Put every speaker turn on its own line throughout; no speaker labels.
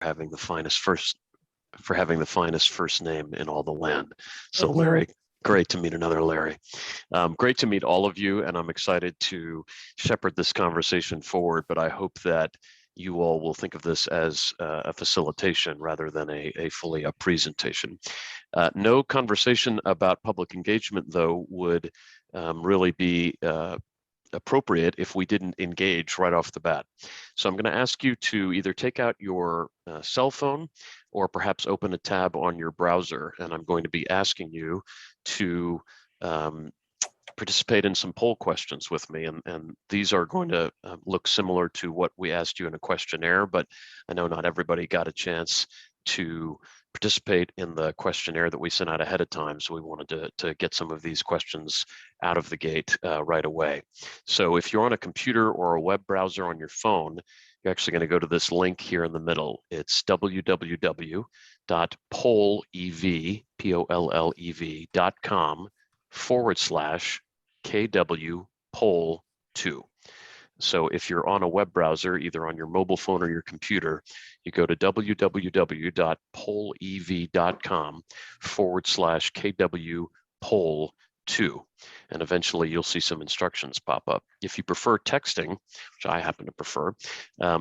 having the finest first name in all the land. So
Thank you.
Larry, great to meet another Larry. Great to meet all of you, and I'm excited to shepherd this conversation forward, but I hope that you all will think of this as a facilitation rather than a fully a presentation. No conversation about public engagement, though, would really be appropriate if we didn't engage right off the bat. So I'm going to ask you to either take out your cell phone or perhaps open a tab on your browser, and I'm going to be asking you to participate in some poll questions with me, and these are going to look similar to what we asked you in a questionnaire, but I know not everybody got a chance to participate in the questionnaire that we sent out ahead of time, so we wanted to get some of these questions out of the gate right away. So if you're on a computer or a web browser on your phone, you're actually going to go to this link here in the middle. It's www.pollev.com/KW-poll2. So if you're on a web browser, either on your mobile phone or your computer, you go to www.pollev.com/KW-poll2. And eventually you'll see some instructions pop up. If you prefer texting, which I happen to prefer,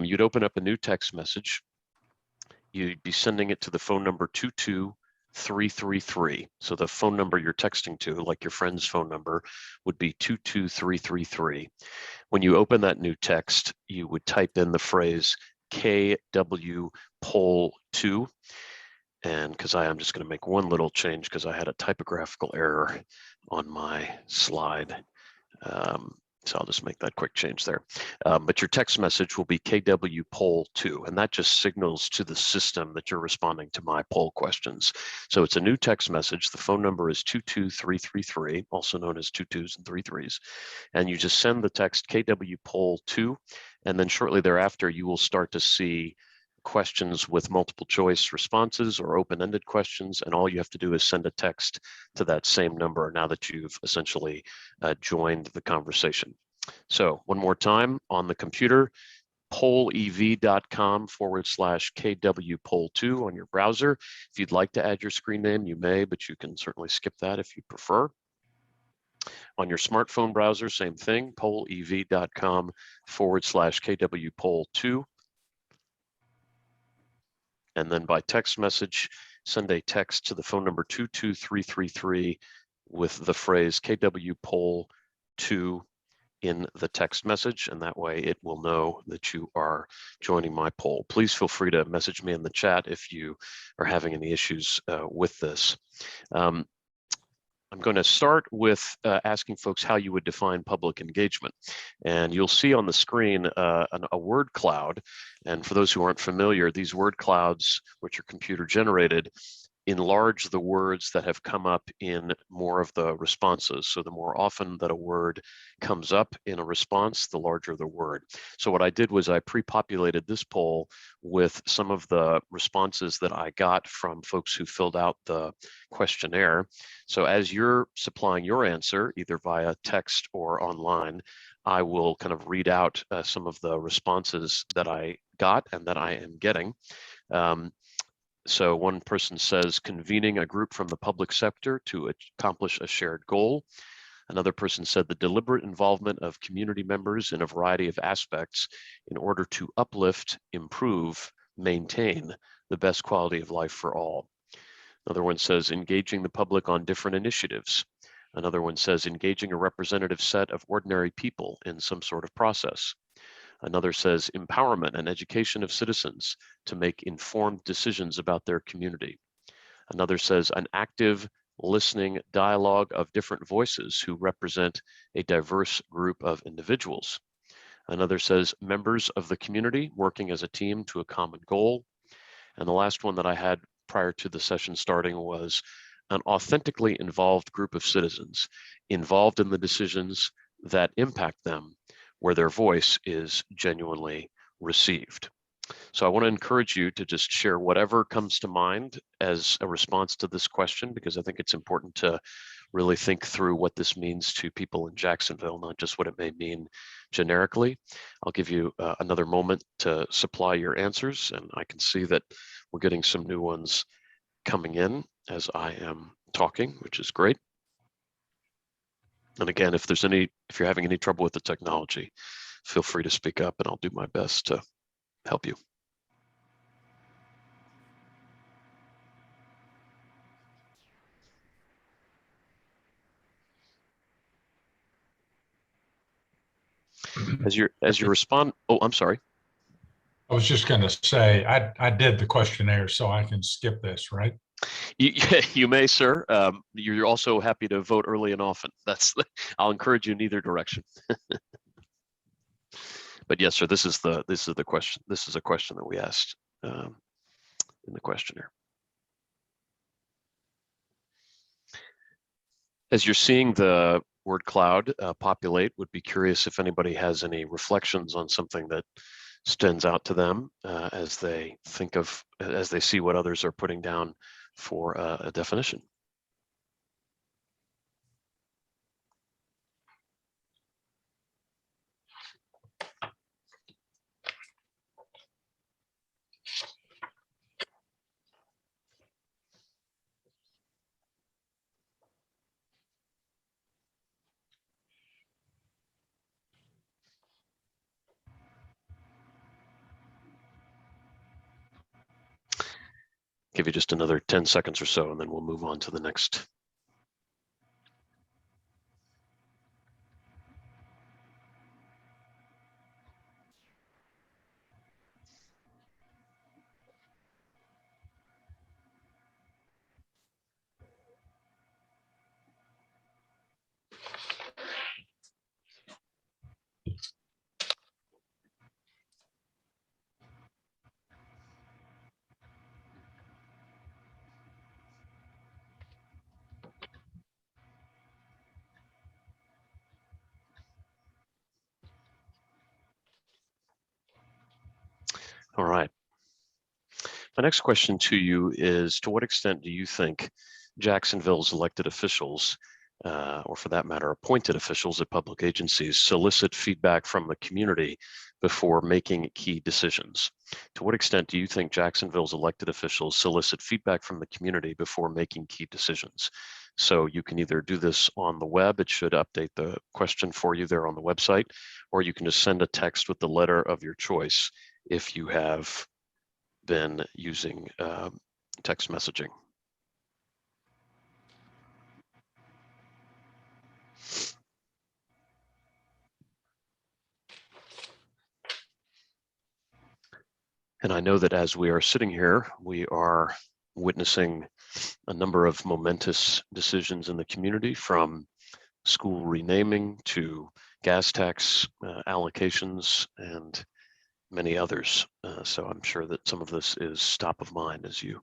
you'd open up a new text message. You'd be sending it to the phone number 22333. So the phone number you're texting to, like your friend's phone number, would be 22333. When you open that new text, you would type in the phrase KW poll 2. And because I'm just going to make one little change because I had a typographical error on my slide. So I'll just make that quick change there. But your text message will be KW poll 2, and that just signals to the system that you're responding to my poll questions. So it's a new text message. The phone number is 22333, also known as 22s and 33s. And you just send the text KW poll 2, and then shortly thereafter, you will start to see questions with multiple choice responses or open-ended questions, and all you have to do is send a text to that same number now that you've essentially joined the conversation. So one more time, on the computer, pollev.com/KW-poll2 on your browser. If you'd like to add your screen name, you may, but you can certainly skip that if you prefer. On your smartphone browser, same thing, pollev.com/KW-poll2. And then by text message, send a text to the phone number 22333 with the phrase KW poll 2 in the text message, and that way it will know that you are joining my poll. Please feel free to message me in the chat if you are having any issues with this. I'm going to start with asking folks how you would define public engagement. And you'll see on the screen a word cloud. And for those who aren't familiar, these word clouds, which are computer generated, enlarge the words that have come up in more of the responses. So the more often that a word comes up in a response, the larger the word. So what I did was I pre-populated this poll with some of the responses that I got from folks who filled out the questionnaire. So as you're supplying your answer, either via text or online, I will kind of read out some of the responses that I got and that I am getting. So one person says, convening a group from the public sector to accomplish a shared goal. Another person said the deliberate involvement of community members in a variety of aspects in order to uplift, improve, maintain the best quality of life for all. Another one says engaging the public on different initiatives. Another one says engaging a representative set of ordinary people in some sort of process. Another says empowerment and education of citizens to make informed decisions about their community. Another says an active listening dialogue of different voices who represent a diverse group of individuals. Another says members of the community working as a team to a common goal. And the last one that I had prior to the session starting was an authentically involved group of citizens involved in the decisions that impact them, where their voice is genuinely received. So I want to encourage you to just share whatever comes to mind as a response to this question, because I think it's important to really think through what this means to people in Jacksonville, not just what it may mean generically. I'll give you another moment to supply your answers, and I can see that we're getting some new ones coming in as I am talking, which is great. And again, if you're having any trouble with the technology, feel free to speak up and I'll do my best to help you. As you respond, oh, I'm sorry.
I was just going to say, I did the questionnaire, so I can skip this, right?
You may, sir. You're also happy to vote early and often. I'll encourage you in either direction. But yes, sir. This is the question. This is a question that we asked in the questionnaire. As you're seeing the word cloud populate, would be curious if anybody has any reflections on something that stands out to them as they see what others are putting down for a definition. Give you just another 10 seconds or so, and then we'll move on to the next. All right. My next question to you is, to what extent do you think Jacksonville's elected officials, or for that matter, appointed officials at public agencies, solicit feedback from the community before making key decisions? To what extent do you think Jacksonville's elected officials solicit feedback from the community before making key decisions? So you can either do this on the web, it should update the question for you there on the website, or you can just send a text with the letter of your choice if you have been using text messaging. And I know that as we are sitting here, we are witnessing a number of momentous decisions in the community, from school renaming to gas tax allocations and many others. So I'm sure that some of this is top of mind as you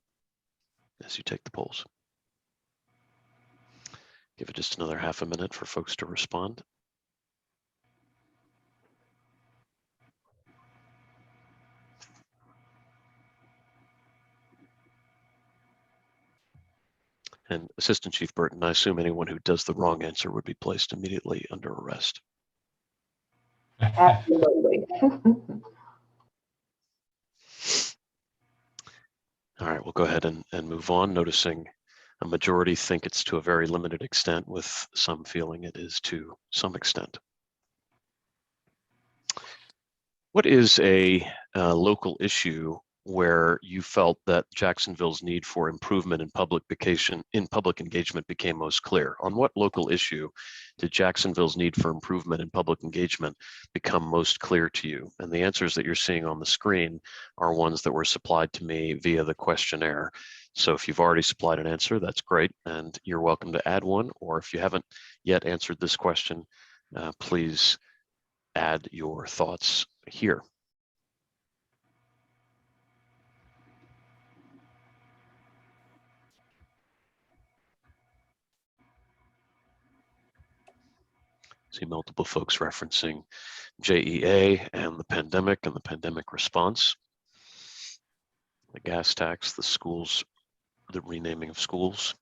take the polls. Give it just another half a minute for folks to respond. And Assistant Chief Burton, I assume anyone who does the wrong answer would be placed immediately under arrest.
Absolutely.
All right, we'll go ahead and move on, noticing a majority think it's to a very limited extent, with some feeling it is to some extent. What is a local issue where you felt that Jacksonville's need for improvement in public engagement became most clear? On what local issue did Jacksonville's need for improvement in public engagement become most clear to you? And the answers that you're seeing on the screen are ones that were supplied to me via the questionnaire. So if you've already supplied an answer, that's great, and you're welcome to add one. Or if you haven't yet answered this question, please add your thoughts here. See multiple folks referencing JEA and the pandemic response. the gas tax, the schools, the renaming of schools.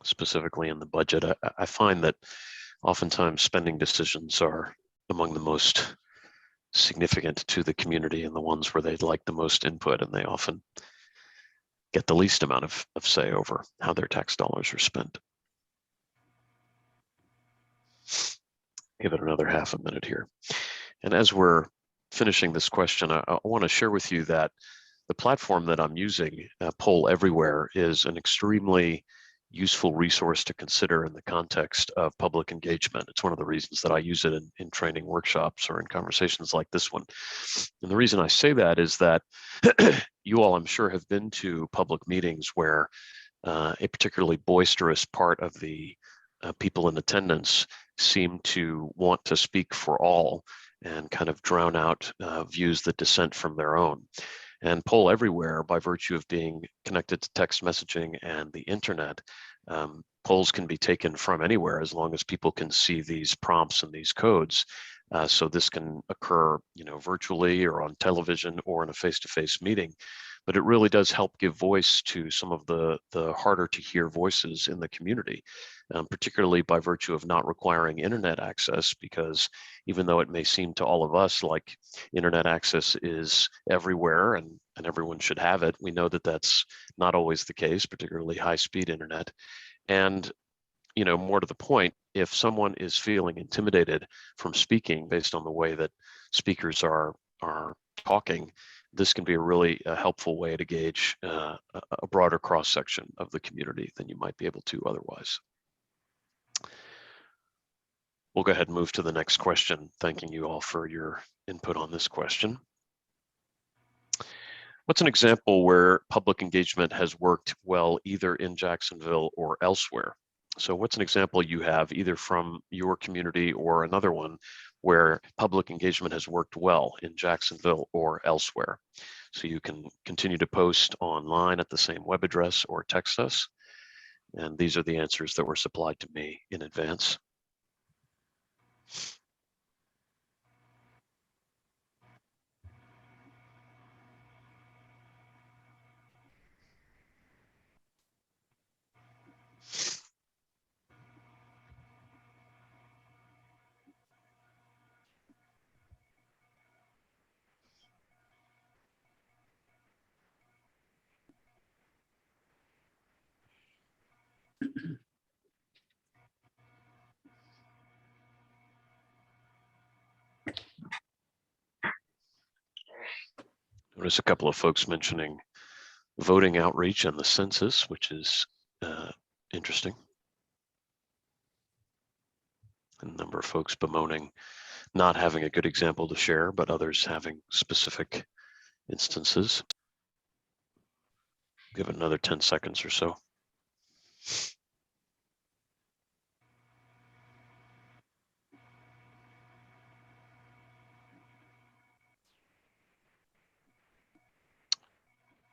Specifically in the budget, I find that oftentimes spending decisions are among the most significant to the community and the ones where they'd like the most input, and they often get the least amount of say over how their tax dollars are spent. Give it another half a minute here. And as we're finishing this question, I want to share with you that the platform that I'm using, Poll Everywhere, is an extremely useful resource to consider in the context of public engagement. It's one of the reasons that I use it in training workshops or in conversations like this one. And the reason I say that is that you all, I'm sure, have been to public meetings where a particularly boisterous part of the people in attendance seem to want to speak for all and kind of drown out views that dissent from their own. And Poll Everywhere, by virtue of being connected to text messaging and the internet, polls can be taken from anywhere as long as people can see these prompts and these codes. So this can occur, virtually or on television or in a face-to-face meeting. But it really does help give voice to some of the harder to hear voices in the community, particularly by virtue of not requiring internet access, because even though it may seem to all of us like internet access is everywhere and everyone should have it, we know that that's not always the case, particularly high-speed internet. And more to the point, if someone is feeling intimidated from speaking based on the way that speakers are talking, this can be a really helpful way to gauge a broader cross-section of the community than you might be able to otherwise. We'll go ahead and move to the next question, thanking you all for your input on this question. What's an example where public engagement has worked well either in Jacksonville or elsewhere? So what's an example you have either from your community or another one where public engagement has worked well in Jacksonville or elsewhere? So you can continue to post online at the same web address or text us. And these are the answers that were supplied to me in advance. Notice a couple of folks mentioning voting outreach and the census, which is interesting. A number of folks bemoaning not having a good example to share, but others having specific instances. Give it another 10 seconds or so.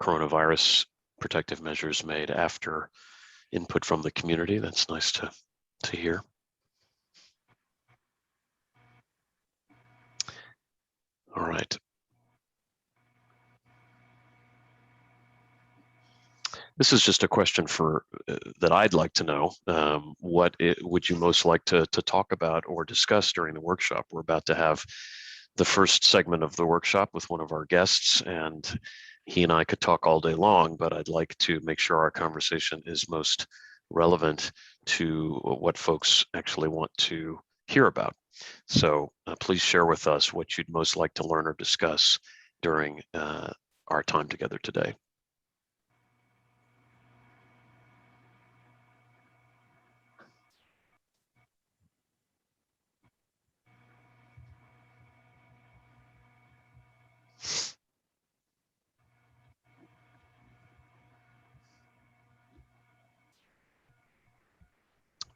Coronavirus protective measures made after input from the community. That's nice to hear. All right. This is just a question for that I'd like to know. What would you most like to talk about or discuss during the workshop? We're about to have the first segment of the workshop with one of our guests, and he and I could talk all day long, but I'd like to make sure our conversation is most relevant to what folks actually want to hear about. So please share with us what you'd most like to learn or discuss during our time together today.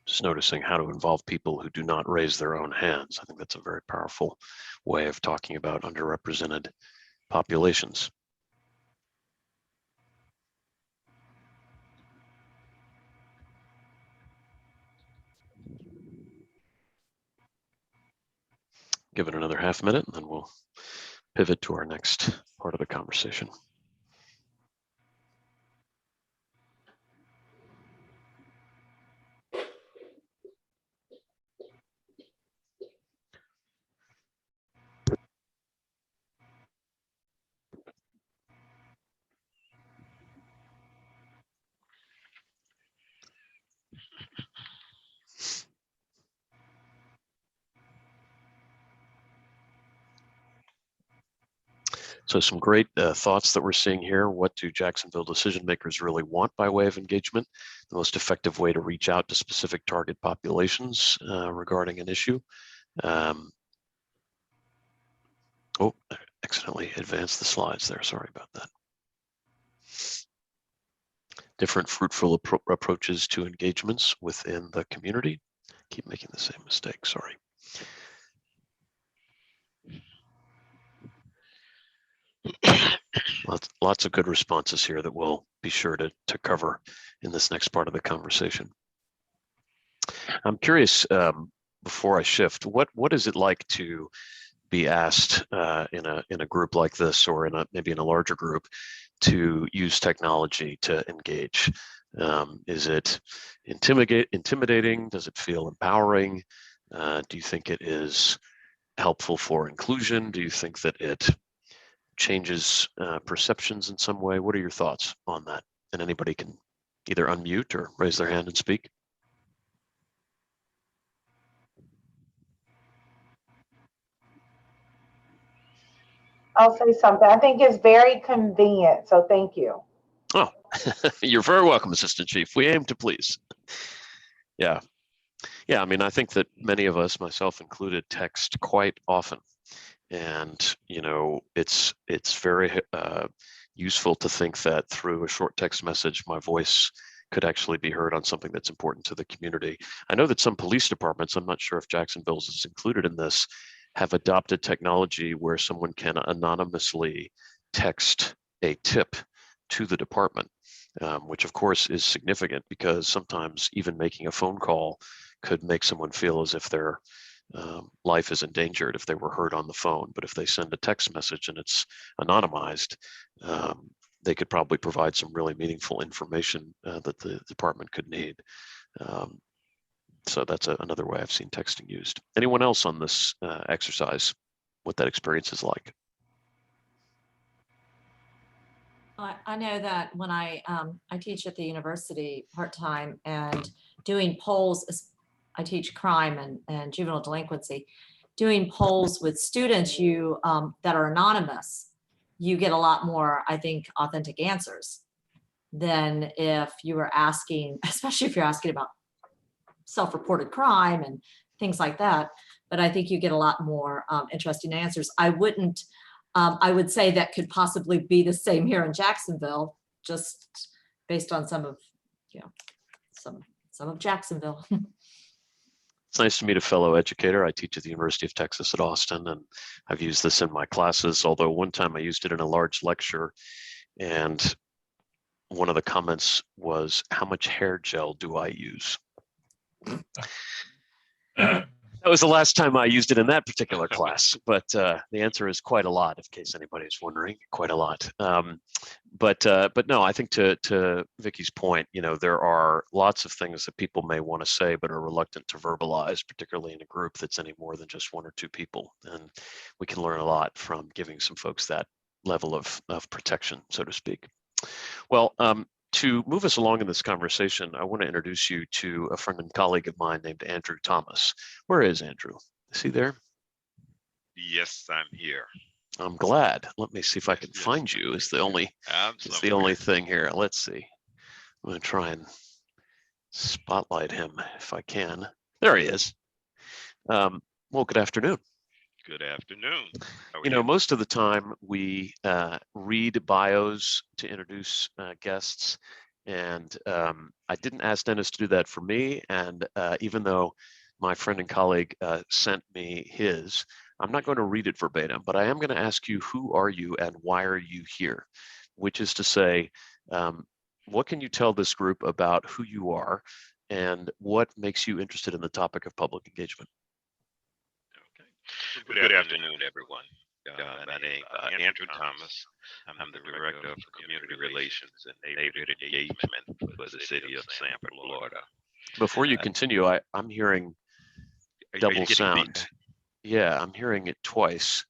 Just noticing how to involve people who do not raise their own hands. I think that's a very powerful way of talking about underrepresented populations. give it another half minute, and then we'll pivot to our next part of the conversation. So some great thoughts that we're seeing here. What do Jacksonville decision makers really want by way of engagement? The most effective way to reach out to specific target populations regarding an issue. Oh, I accidentally advanced the slides there. Sorry about that. Different fruitful approaches to engagements within the community. Keep making the same mistake, sorry. Lots of good responses here that we'll be sure to cover in this next part of the conversation. I'm curious, before I shift, what is it like to be asked in a group like this, or maybe in a larger group, to use technology to engage? Is it intimidating? Does it feel empowering? Do you think it is helpful for inclusion? Do you think that it changes perceptions in some way? What are your thoughts on that? And anybody can either unmute or raise their hand and speak.
I'll say something. I think it's very convenient, so thank you.
Oh, you're very welcome, Assistant Chief. We aim to please. Yeah. Yeah, I mean, I think that many of us, myself included, text quite often. And, you know, it's very useful to think that through a short text message, my voice could actually be heard on something that's important to the community. I know that some police departments, I'm not sure if Jacksonville's is included in this, have adopted technology where someone can anonymously text a tip to the department, which of course is significant because sometimes even making a phone call could make someone feel as if their life is endangered if they were heard on the phone. But if they send a text message and it's anonymized, they could probably provide some really meaningful information that the department could need. So that's another way I've seen texting used. Anyone else on this exercise, what that experience is like?
I know that when I teach at the university part-time, and doing polls, I teach crime and juvenile delinquency, doing polls with students that are anonymous, you get a lot more, I think, authentic answers than if you were asking, especially if you're asking about self-reported crime and things like that. But I think you get a lot more interesting answers. I would say that could possibly be the same here in Jacksonville, just based on some of Jacksonville.
It's nice to meet a fellow educator. I teach at the University of Texas at Austin, and I've used this in my classes, although one time I used it in a large lecture, and one of the comments was, "How much hair gel do I use?" That was the last time I used it in that particular class, but the answer is quite a lot, in case anybody's wondering, quite a lot. But no, I think to Vicky's point, you know, there are lots of things that people may want to say but are reluctant to verbalize, particularly in a group that's any more than just one or two people. And we can learn a lot from giving some folks that level of protection, so to speak. Well, to move us along in this conversation, I want to introduce you to a friend and colleague of mine named Andrew Thomas. Where is Andrew? Is he there?
Yes, I'm here.
I'm glad. Let me see if I can find you. It's the only thing here. Let's see. I'm going to try and spotlight him if I can. There he is. Well, good afternoon.
Good afternoon.
You know, most of the time we read bios to introduce guests, and I didn't ask Dennis to do that for me. And even though my friend and colleague sent me his, I'm not going to read it verbatim, but I am going to ask you, who are you and why are you here? Which is to say, what can you tell this group about who you are and what makes you interested in the topic of public engagement?
Good afternoon, everyone. My name is Andrew Thomas. I'm the Director of Community Relations and Neighborhood Engagement for the city of Sanford, Florida.
Before you continue, I'm hearing
Are you
double
getting
sound.
feedback?
Yeah, I'm hearing it twice.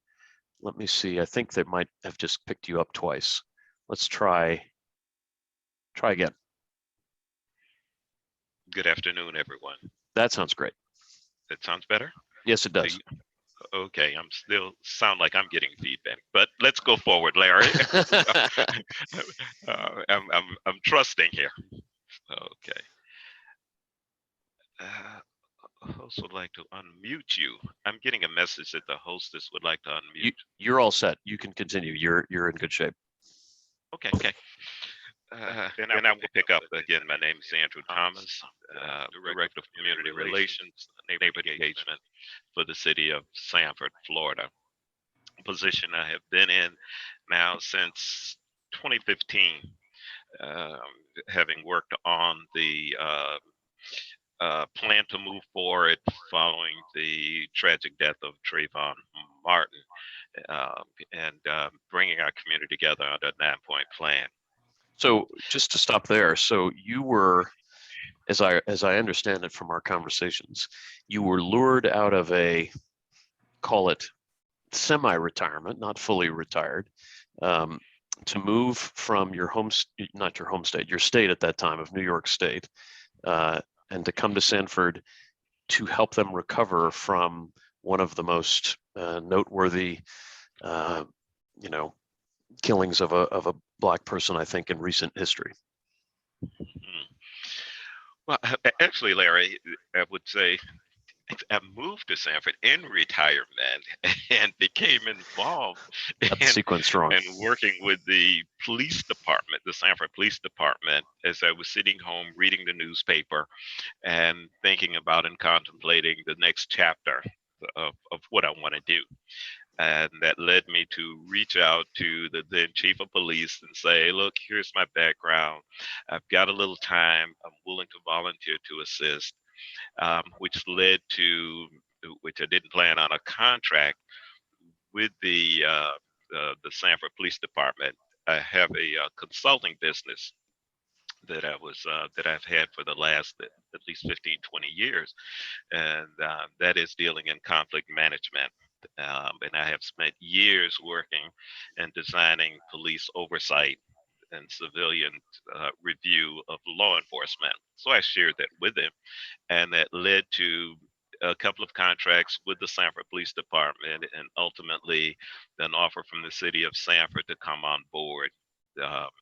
Let me see. I think they might have just picked you up twice. Let's try again.
Good afternoon, everyone.
That sounds great.
That sounds better?
Yes, it
Do
does.
you- Okay, I'm still sound like I'm getting feedback, but let's go forward, Larry. I'm trusting here. Okay. Host would like to unmute you. I'm getting a message that the hostess would like to unmute.
You're all set. You can continue. You're in good shape.
Okay. Then I will pick up again. My name is Andrew Thomas, Director of Community Relations, Neighborhood Engagement for the city of Sanford, Florida. Position I have been in now since 2015, having worked on the plan to move forward following the tragic death of Trayvon Martin, and bringing our community together under a 9-point plan.
So just to stop there, so you were, as I understand it from our conversations, you were lured out of a, call it semi-retirement, not fully retired, to move from your not your home state, your state at that time of New York State, and to come to Sanford to help them recover from one of the most noteworthy, killings of a Black person, I think, in recent history.
Well, actually, Larry, I would say I moved to Sanford in retirement and became involved
Got the sequence wrong.
in working with the police department, the Sanford Police Department, as I was sitting home reading the newspaper and thinking about and contemplating the next chapter of what I want to do. And that led me to reach out to the then chief of police and say, look, here's my background. I've got a little time. I'm willing to volunteer to assist, which led to, which I didn't plan on, a contract with the Sanford Police Department. I have a consulting business that I've had for the last at least 15, 20 years. And that is dealing in conflict management. And I have spent years working and designing police oversight and civilian review of law enforcement. So I shared that with him, and that led to a couple of contracts with the Sanford Police Department, and ultimately an offer from the city of Sanford to come on board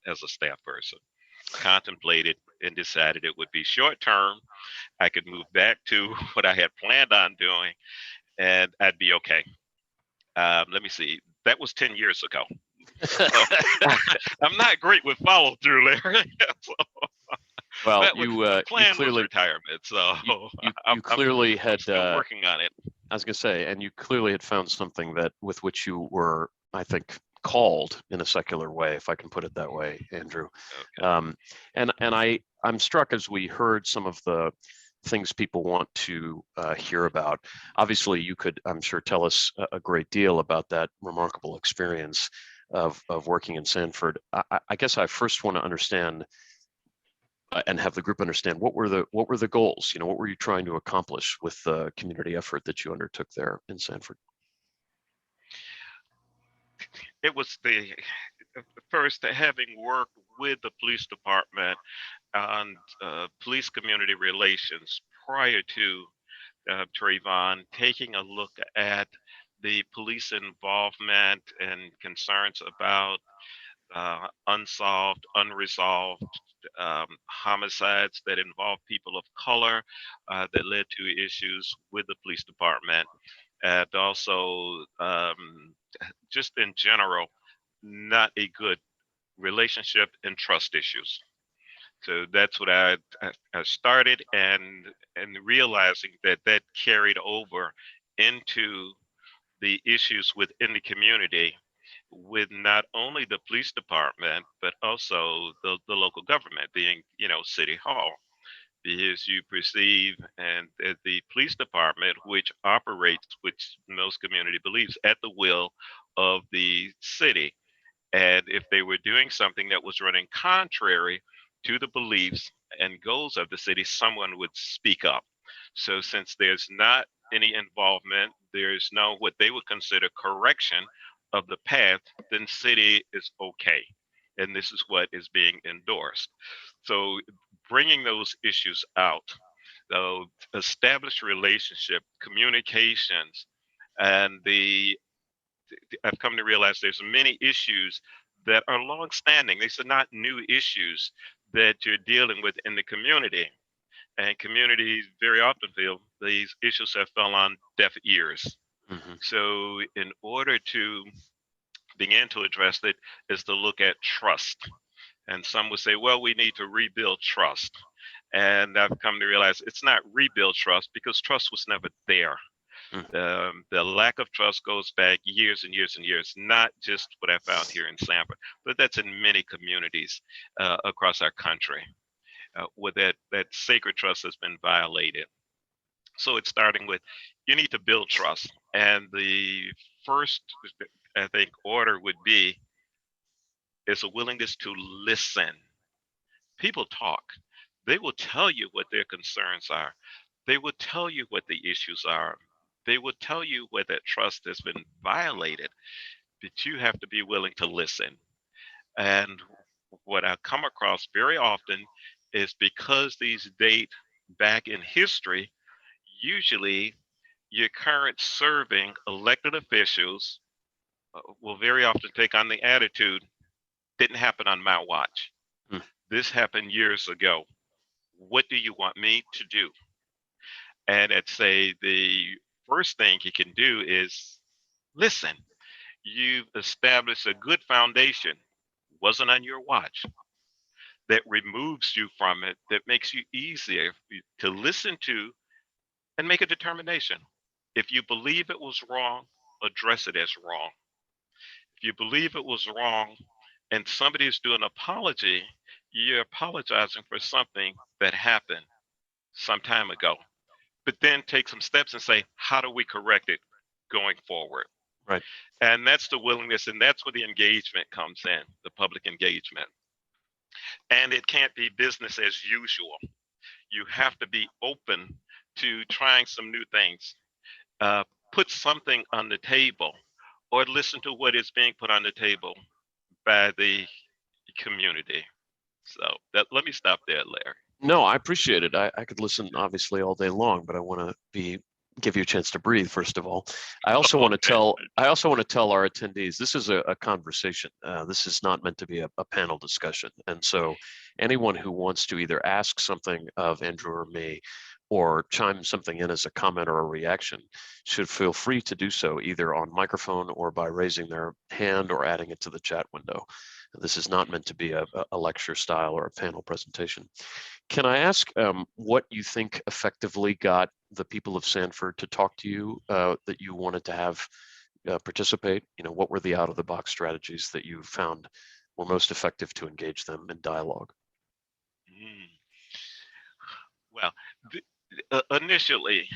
as a staff person. Contemplated and decided it would be short term. I could move back to what I had planned on doing, and I'd be okay. Let me see. That was 10 years ago. So, I'm not great with follow through, Larry. So,
Well,
the plan
clearly
was retirement. So
you clearly
I'm
had
still working on it.
I was gonna say, and you clearly had found something that with which you were, I think, called in a secular way, if I can put it that way, Andrew.
Okay.
And I'm struck as we heard some of the things people want to hear about. Obviously, you could, I'm sure, tell us a great deal about that remarkable experience of working in Sanford. I guess I first want to understand and have the group understand what were the goals. What were you trying to accomplish with the community effort that you undertook there in Sanford?
It was the first, having worked with the police department on police community relations prior to Trayvon, taking a look at the police involvement and concerns about unsolved, unresolved homicides that involve people of color, that led to issues with the police department, and also just in general, not a good relationship and trust issues. So that's what I started, and realizing that carried over into the issues within the community, with not only the police department but also the local government, being City Hall. because you perceive, and the police department, which operates, which most community believes, at the will of the city. And if they were doing something that was running contrary to the beliefs and goals of the city, someone would speak up. So since there's not any involvement, there's no what they would consider correction of the path, then city is okay. And this is what is being endorsed. So bringing those issues out, the established relationship, communications, and I've come to realize there's many issues that are long-standing. These are not new issues that you're dealing with in the community. And communities very often feel these issues have fell on deaf ears.
Mhm.
So in order to begin to address it is to look at trust. And some would say, well, we need to rebuild trust. And I've come to realize it's not rebuild trust because trust was never there. The lack of trust goes back years and years and years, not just what I found here in Sanford, but that's in many communities across our country, where that sacred trust has been violated. So it's starting with, you need to build trust. And the first, I think, order would be is a willingness to listen. People talk. They will tell you what their concerns are. They will tell you what the issues are. They will tell you where that trust has been violated, but you have to be willing to listen. And what I come across very often is because these date back in history, usually your current serving elected officials will very often take on the attitude, didn't happen on my watch.
Hmm.
This happened years ago. What do you want me to do? And I'd say the first thing you can do is listen. You've established a good foundation, wasn't on your watch, that removes you from it, that makes you easier to listen to and make a determination. If you believe it was wrong, address it as wrong. If you believe it was wrong and somebody is doing an apology, you're apologizing for something that happened some time ago. But then take some steps and say, how do we correct it going forward?
Right.
And that's the willingness, and that's where the engagement comes in, the public engagement. And it can't be business as usual. You have to be open to trying some new things. Uh, Put something on the table or listen to what is being put on the table by the community. So let me stop there, Larry.
No, I appreciate it. I could listen obviously all day long, but I want to give you a chance to breathe first of all. I also want to tell our attendees this is a conversation. This is not meant to be a panel discussion. And so anyone who wants to either ask something of Andrew or me or chime something in as a comment or a reaction should feel free to do so either on microphone or by raising their hand or adding it to the chat window. This is not meant to be a lecture style or a panel presentation. Can I ask what you think effectively got the people of Sanford to talk to you that you wanted to have participate? You know, what were the out-of-the-box strategies that you found were most effective to engage them in dialogue?
Well, initially,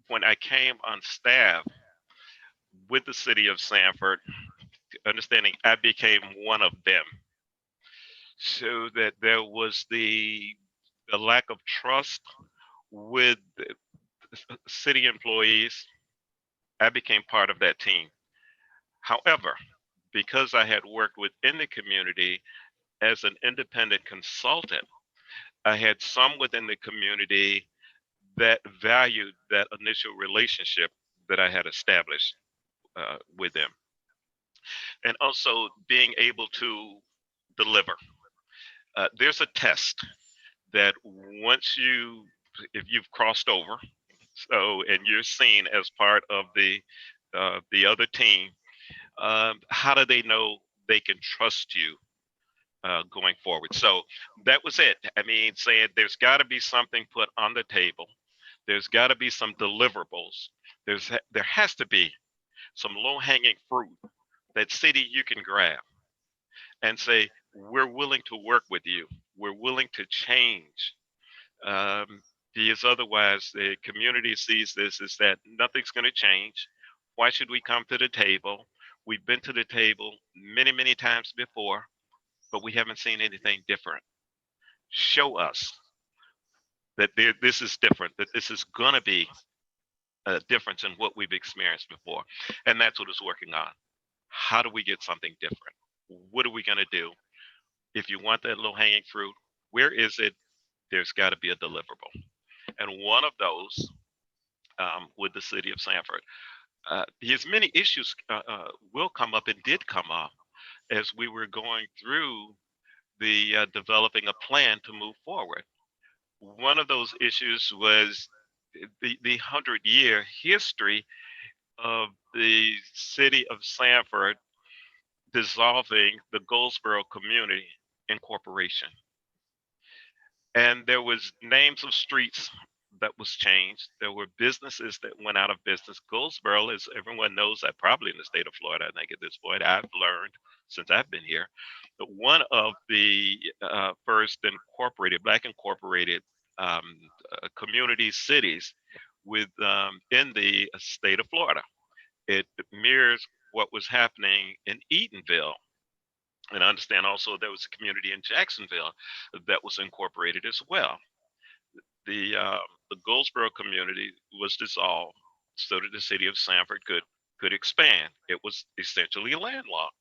when I came on staff with the city of Sanford, understanding I became one of them, so that there was the lack of trust with city employees. I became part of that team. However, because I had worked within the community as an independent consultant, I had some within the community that valued that initial relationship that I had established with them. And also being able to deliver. There's a test that if you've crossed over, and you're seen as part of the other team, how do they know they can trust you going forward? So that was it. I mean, saying there's got to be something put on the table. There's got to be some deliverables. There has to be some low-hanging fruit that city you can grab and say, we're willing to work with you. We're willing to change. Because otherwise the community sees this as that nothing's going to change. Why should we come to the table? We've been to the table many, many times before, but we haven't seen anything different. Show us that this is different, that this is going to be a difference in what we've experienced before. And that's what it's working on. How do we get something different? What are we going to do? If you want that low hanging fruit, where is it? There's got to be a deliverable. And one of those with the city of Sanford, his many issues will come up and did come up as we were going through the developing a plan to move forward. One of those issues was the 100-year history of the city of Sanford dissolving the Goldsboro Community Incorporation. And there was names of streets that was changed. There were businesses that went out of business. Goldsboro, as everyone knows, that probably in the state of Florida, I think at this point, I've learned since I've been here, but one of the first incorporated, Black incorporated community cities in the state of Florida. It mirrors what was happening in Eatonville. And I understand also there was a community in Jacksonville that was incorporated as well. The Goldsboro community was dissolved so that the city of Sanford could expand. It was essentially landlocked.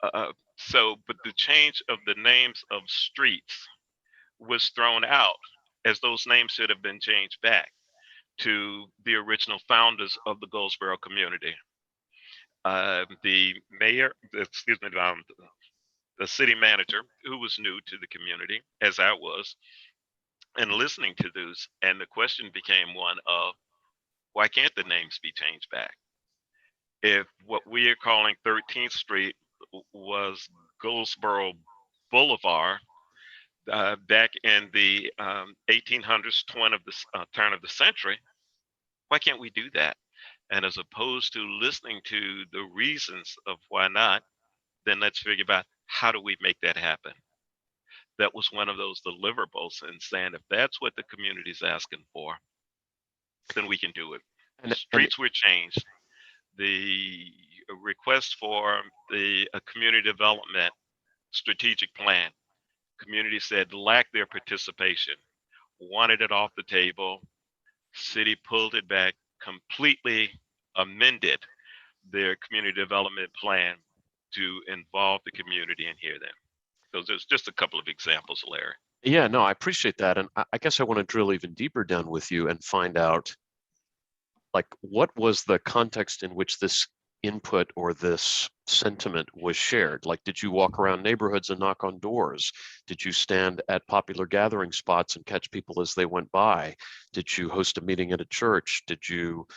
But the change of the names of streets was thrown out as those names should have been changed back to the original founders of the Goldsboro community. The city manager, who was new to the community, as I was, and listening to this, and the question became one of, why can't the names be changed back? If what we are calling 13th Street was Goldsboro Boulevard back in the 1800s, turn of the century, why can't we do that? And as opposed to listening to the reasons of why not, then let's figure out how do we make that happen? That was one of those deliverables, and saying if that's what the community is asking for, then we can do it. Streets were changed. The request for the community development strategic plan, community said lacked their participation, wanted it off the table. City pulled it back, completely amended their community development plan to involve the community and hear them. So there's just a couple of examples, Larry.
Yeah, no, I appreciate that. And I guess I want to drill even deeper down with you and find out, like, what was the context in which this input or this sentiment was shared? Like, did you walk around neighborhoods and knock on doors? Did you stand at popular gathering spots and catch people as they went by? Did you host a meeting at a church? Did you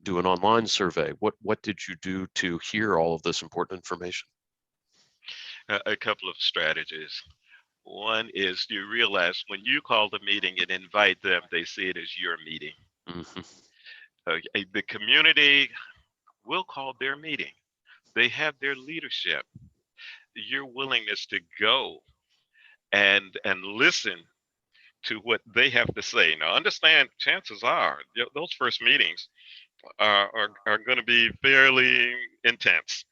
do an online survey? What did you do to hear all of this important information?
A couple of strategies. One is you realize when you call the meeting and invite them, they see it as your meeting. Mm-hmm. The community will call their meeting. They have their leadership. Your willingness to go and listen to what they have to say. Now, understand, chances are those first meetings are going to be fairly intense.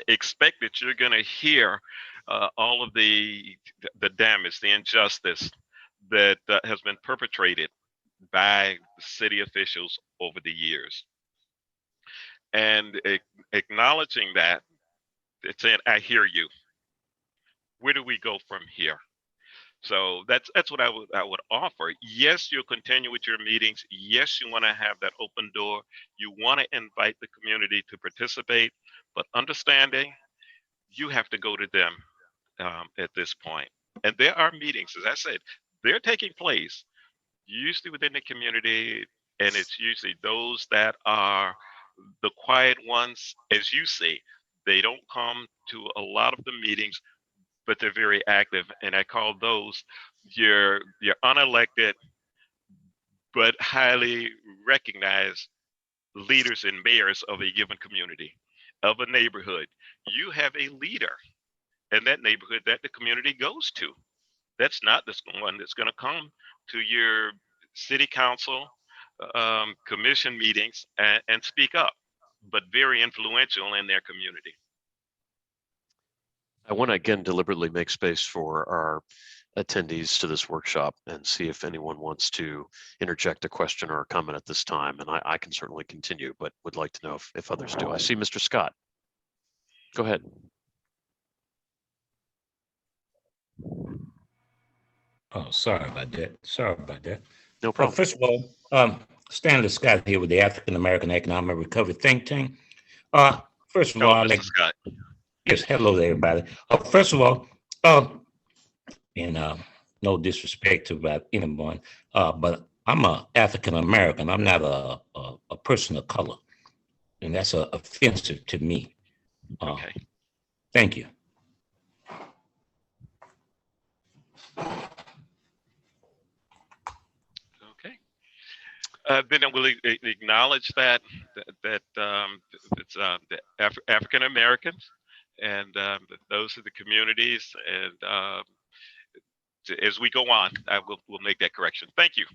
Expect that you're going to hear all of the damage, the injustice that has been perpetrated by city officials over the years. And acknowledging that, it's saying, I hear you. Where do we go from here? So that's what I would offer. Yes, you'll continue with your meetings. Yes, you want to have that open door. You want to invite the community to participate, but understanding you have to go to them at this point. And there are meetings, as I said, they're taking place usually within the community, and it's usually those that are the quiet ones, as you see. They don't come to a lot of the meetings, but they're very active. And I call those your unelected, but highly recognized leaders and mayors of a given community, of a neighborhood. You have a leader in that neighborhood that the community goes to. that's not the one that's going to come to your city council commission meetings and speak up, but very influential in their community.
I want to again deliberately make space for our attendees to this workshop and see if anyone wants to interject a question or a comment at this time. And I can certainly continue, but would like to know if others do. I see Mr. Scott. Go ahead.
Oh, sorry about that. Sorry about that.
No problem.
First of all, Stanley Scott here with the African American Economic Recovery Think Tank. First of all,
Mr. Scott.
yes, hello there, everybody. First of all, and no disrespect to about anyone, but I'm a African American. I'm not a person of color, and that's offensive to me.
Okay.
Thank you.
Okay. Then I will acknowledge that it's the African Americans and those are the communities. And as we go on, we'll make that correction. Thank you.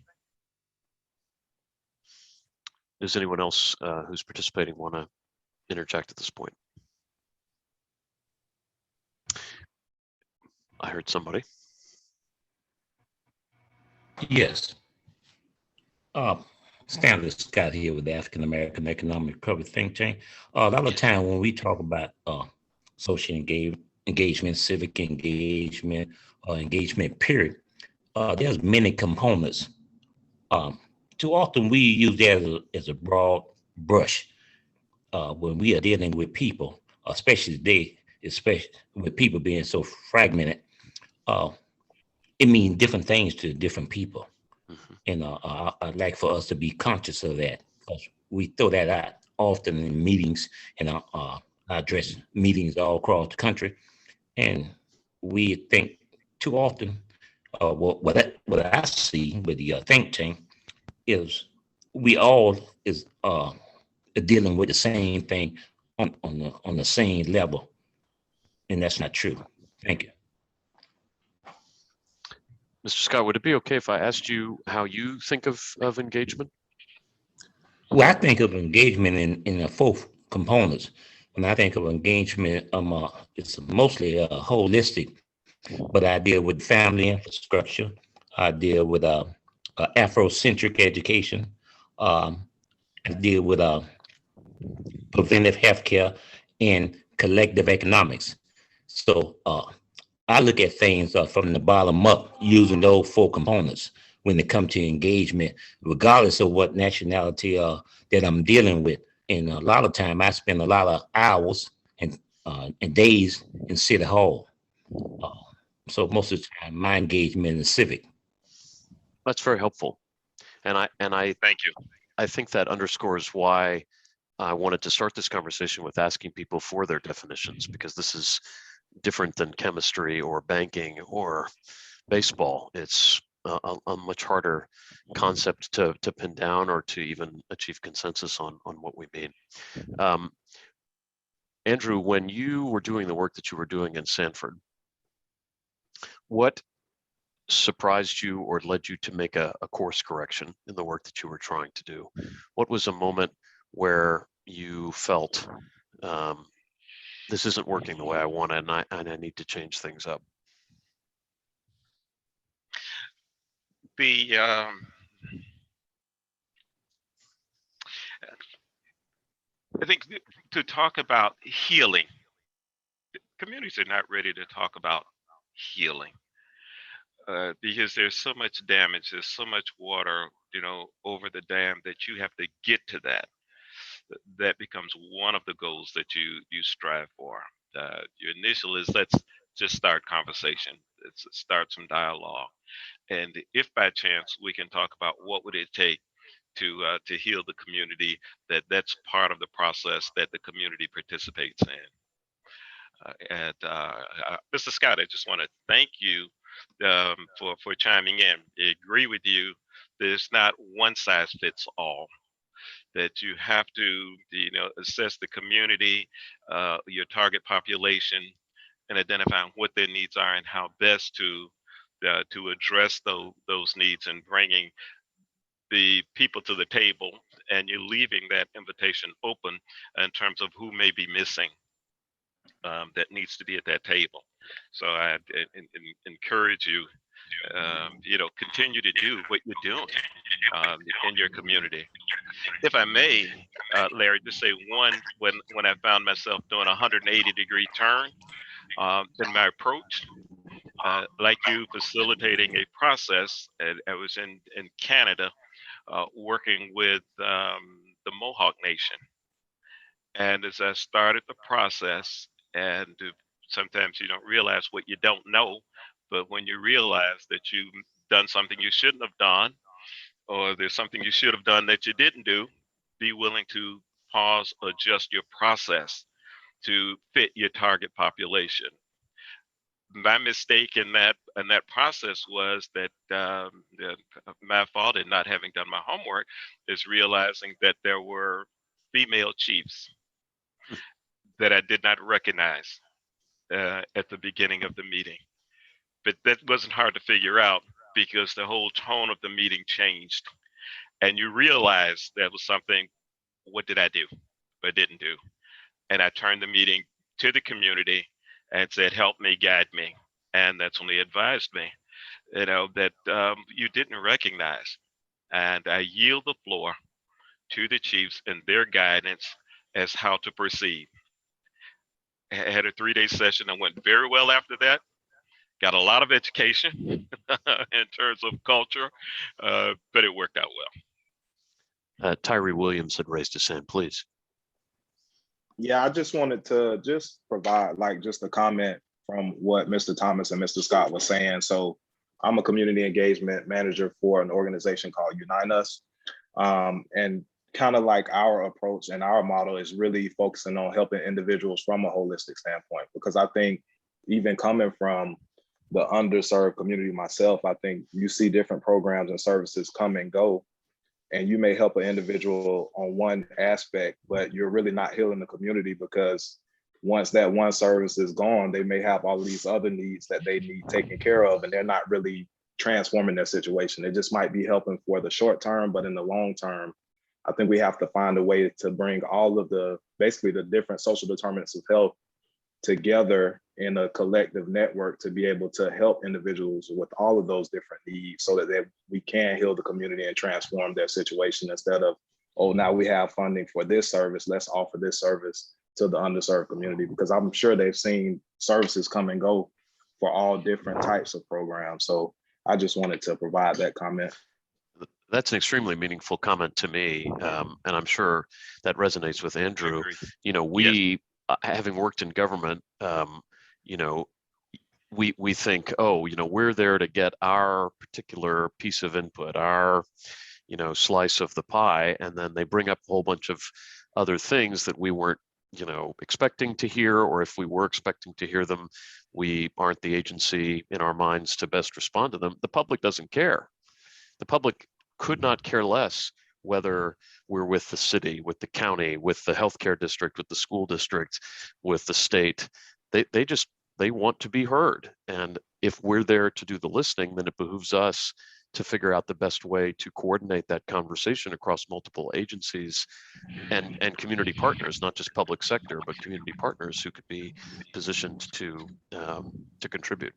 Does anyone else who's participating want to interject at this point? I heard somebody.
Yes. Stanley Scott here with the African American Economic Recovery Think Tank. A lot of time when we talk about social engagement, civic engagement, engagement period, there's many components. Too often we use that as a broad brush when we are dealing with people, especially today, especially with people being so fragmented. It means different things to different people.
Mhm.
And I'd like for us to be conscious of that, because we throw that out often in meetings, and I address meetings all across the country, and we think too often. What I see with the think tank is we all is dealing with the same thing on the same level, and that's not true. Thank you.
Mr. Scott, would it be okay if I asked you how you think of engagement?
Well, I think of engagement in the four components. When I think of engagement, it's mostly holistic, but I deal with family infrastructure. I deal with Afrocentric education. I deal with preventive healthcare and collective economics. So I look at things from the bottom up using those four components when it comes to engagement, regardless of what nationality that I'm dealing with. And a lot of time I spend a lot of hours and days in City Hall. So most of the time my engagement is civic.
That's very helpful. And I
Thank you.
I think that underscores why I wanted to start this conversation with asking people for their definitions, because this is different than chemistry or banking or baseball. It's a much harder concept to pin down or to even achieve consensus on what we mean. Andrew, when you were doing the work that you were doing in Sanford, what surprised you or led you to make a course correction in the work that you were trying to do? What was a moment where you felt this isn't working the way I want it, and I need to change things up?
I think to talk about healing, communities are not ready to talk about healing because there's so much damage, there's so much water, over the dam that you have to get to that. That becomes one of the goals that you strive for. Your initial is let's just start conversation. Let's start some dialogue. And if by chance we can talk about what would it take to heal the community, that's part of the process that the community participates in. Mr. Scott, I just want to thank you for chiming in. I agree with you. There's not one size fits all. That you have to, assess the community, your target population, and identify what their needs are and how best to to address those needs and bringing the people to the table, and you're leaving that invitation open in terms of who may be missing that needs to be at that table. So I encourage you, continue to do what you're doing in your community. If I may, Larry, just say when I found myself doing a 180-degree turn in my approach, like you facilitating a process. I was in Canada working with the Mohawk Nation. And as I started the process, and sometimes you don't realize what you don't know, but when you realize that you've done something you shouldn't have done, or there's something you should have done that you didn't do, be willing to pause, adjust your process to fit your target population. My mistake in that process was that my fault in not having done my homework is realizing that there were female chiefs that I did not recognize at the beginning of the meeting. But that wasn't hard to figure out because the whole tone of the meeting changed. And you realize that was something, what did I do? I didn't do. And I turned the meeting to the community and said, help me, guide me. And that's when they advised me, that you didn't recognize. And I yield the floor to the chiefs and their guidance as how to proceed. I had a 3-day session that went very well after that. Got a lot of education in terms of culture, but it worked out well.
Tyree Williams had raised his hand, please.
Yeah, I just wanted to just provide just a comment from what Mr. Thomas and Mr. Scott was saying. So I'm a community engagement manager for an organization called Unite Us. And kind of like our approach and our model is really focusing on helping individuals from a holistic standpoint, because I think even coming from the underserved community myself, I think you see different programs and services come and go, and you may help an individual on one aspect, but you're really not healing the community, because once that one service is gone, they may have all of these other needs that they need taken care of, and they're not really transforming their situation. It just might be helping for the short term, but in the long term, I think we have to find a way to bring all of basically the different social determinants of health together in a collective network to be able to help individuals with all of those different needs, so that we can heal the community and transform their situation, instead of, oh, now we have funding for this service, let's offer this service to the underserved community, because I'm sure they've seen services come and go for all different types of programs. So I just wanted to provide that comment.
That's an extremely meaningful comment to me, and I'm sure that resonates with Andrew. We, having worked in government, we think, oh, we're there to get our particular piece of input, our, slice of the pie, and then they bring up a whole bunch of other things that we weren't, expecting to hear, or if we were expecting to hear them, we aren't the agency in our minds to best respond to them. The public doesn't care. The public could not care less whether we're with the city, with the county, with the healthcare district, with the school district, with the state. They want to be heard. And if we're there to do the listening, then it behooves us to figure out the best way to coordinate that conversation across multiple agencies and community partners, not just public sector, but community partners who could be positioned to contribute.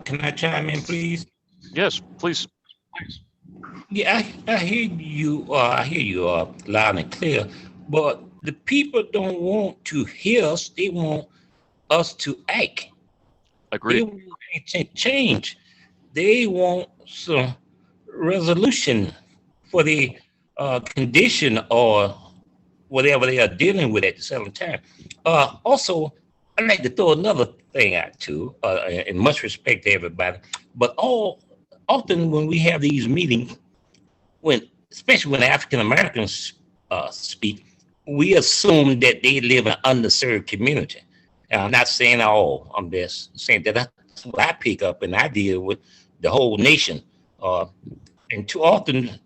Can I chime in, please?
Yes, please.
Yeah, I hear you. I hear you loud and clear. But the people don't want to hear us. They want us to act.
Agreed.
They want change. They want some resolution for the condition or whatever they are dealing with at the same time. Also, I'd like to throw another thing out too, in much respect to everybody. But often when we have these meetings, especially when African Americans speak, we assume that they live in an underserved community. And I'm not saying all. I'm just saying that that's what I pick up, and I deal with the whole nation. And too often,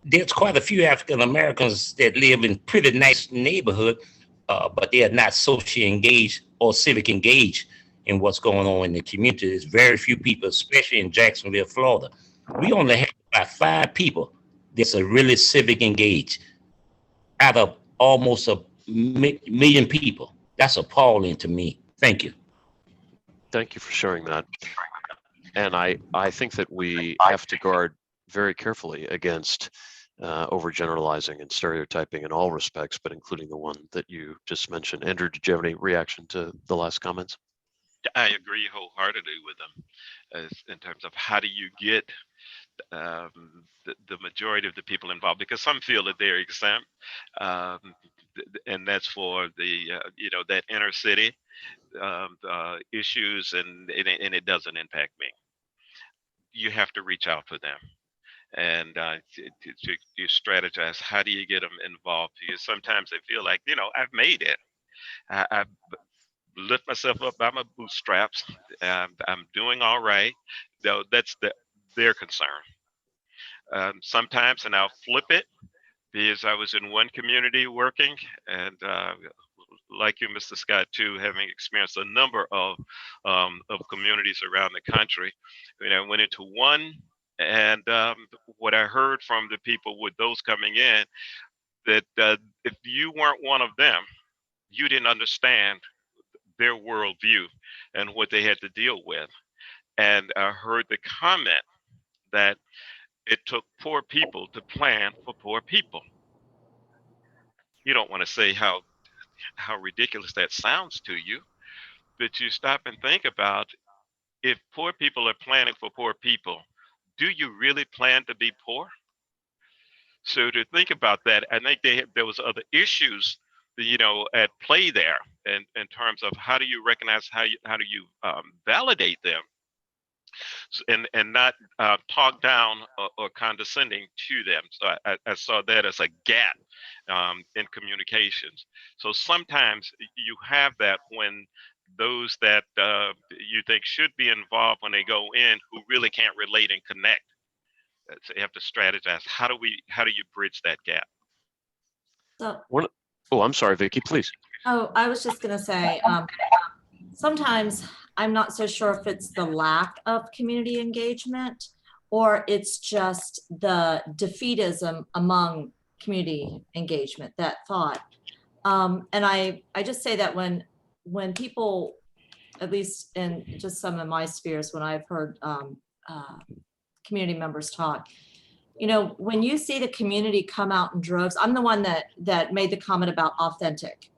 there's quite a few African Americans that live in pretty nice neighborhood, but they are not socially engaged or civic engaged. in what's going on in the community. There's very few people, especially in Jacksonville, Florida. We only have about 5 people that's are really civic engaged out of almost a million people. That's appalling to me. Thank you.
Thank you for sharing that. And I think that we have to guard very carefully against overgeneralizing and stereotyping in all respects, but including the one that you just mentioned. Andrew, did you have any reaction to the last comments?
I agree wholeheartedly with them in terms of how do you get the majority of the people involved, because some feel that they're exempt, and that's for the that inner city issues, and it doesn't impact me. You have to reach out for them, and you strategize. How do you get them involved? Because sometimes they feel like, I've made it. I've lift myself up by my bootstraps. I'm doing all right. Though that's their concern. Sometimes, and I'll flip it, because I was in one community working, and like you, Mr. Scott, too, having experienced a number of communities around the country. I went into one, and what I heard from the people with those coming in, that if you weren't one of them, you didn't understand their worldview and what they had to deal with. And I heard the comment that it took poor people to plan for poor people. You don't want to say how ridiculous that sounds to you, but you stop and think about, if poor people are planning for poor people, do you really plan to be poor? So to think about that, I think there was other issues, at play there, in terms of how do you recognize, how do you validate them, and not talk down or condescending to them. So I saw that as a gap in communications. So sometimes you have that when those that you think should be involved, when they go in, who really can't relate and connect. So you have to strategize. How do you bridge that gap?
So,
Oh, I'm sorry, Vicki, please.
oh, I was just gonna say, sometimes I'm not so sure if it's the lack of community engagement or it's just the defeatism among community engagement, that thought. And I just say that when people, at least in just some of my spheres, when I've heard community members talk, when you see the community come out in droves, I'm the one that made the comment about authentic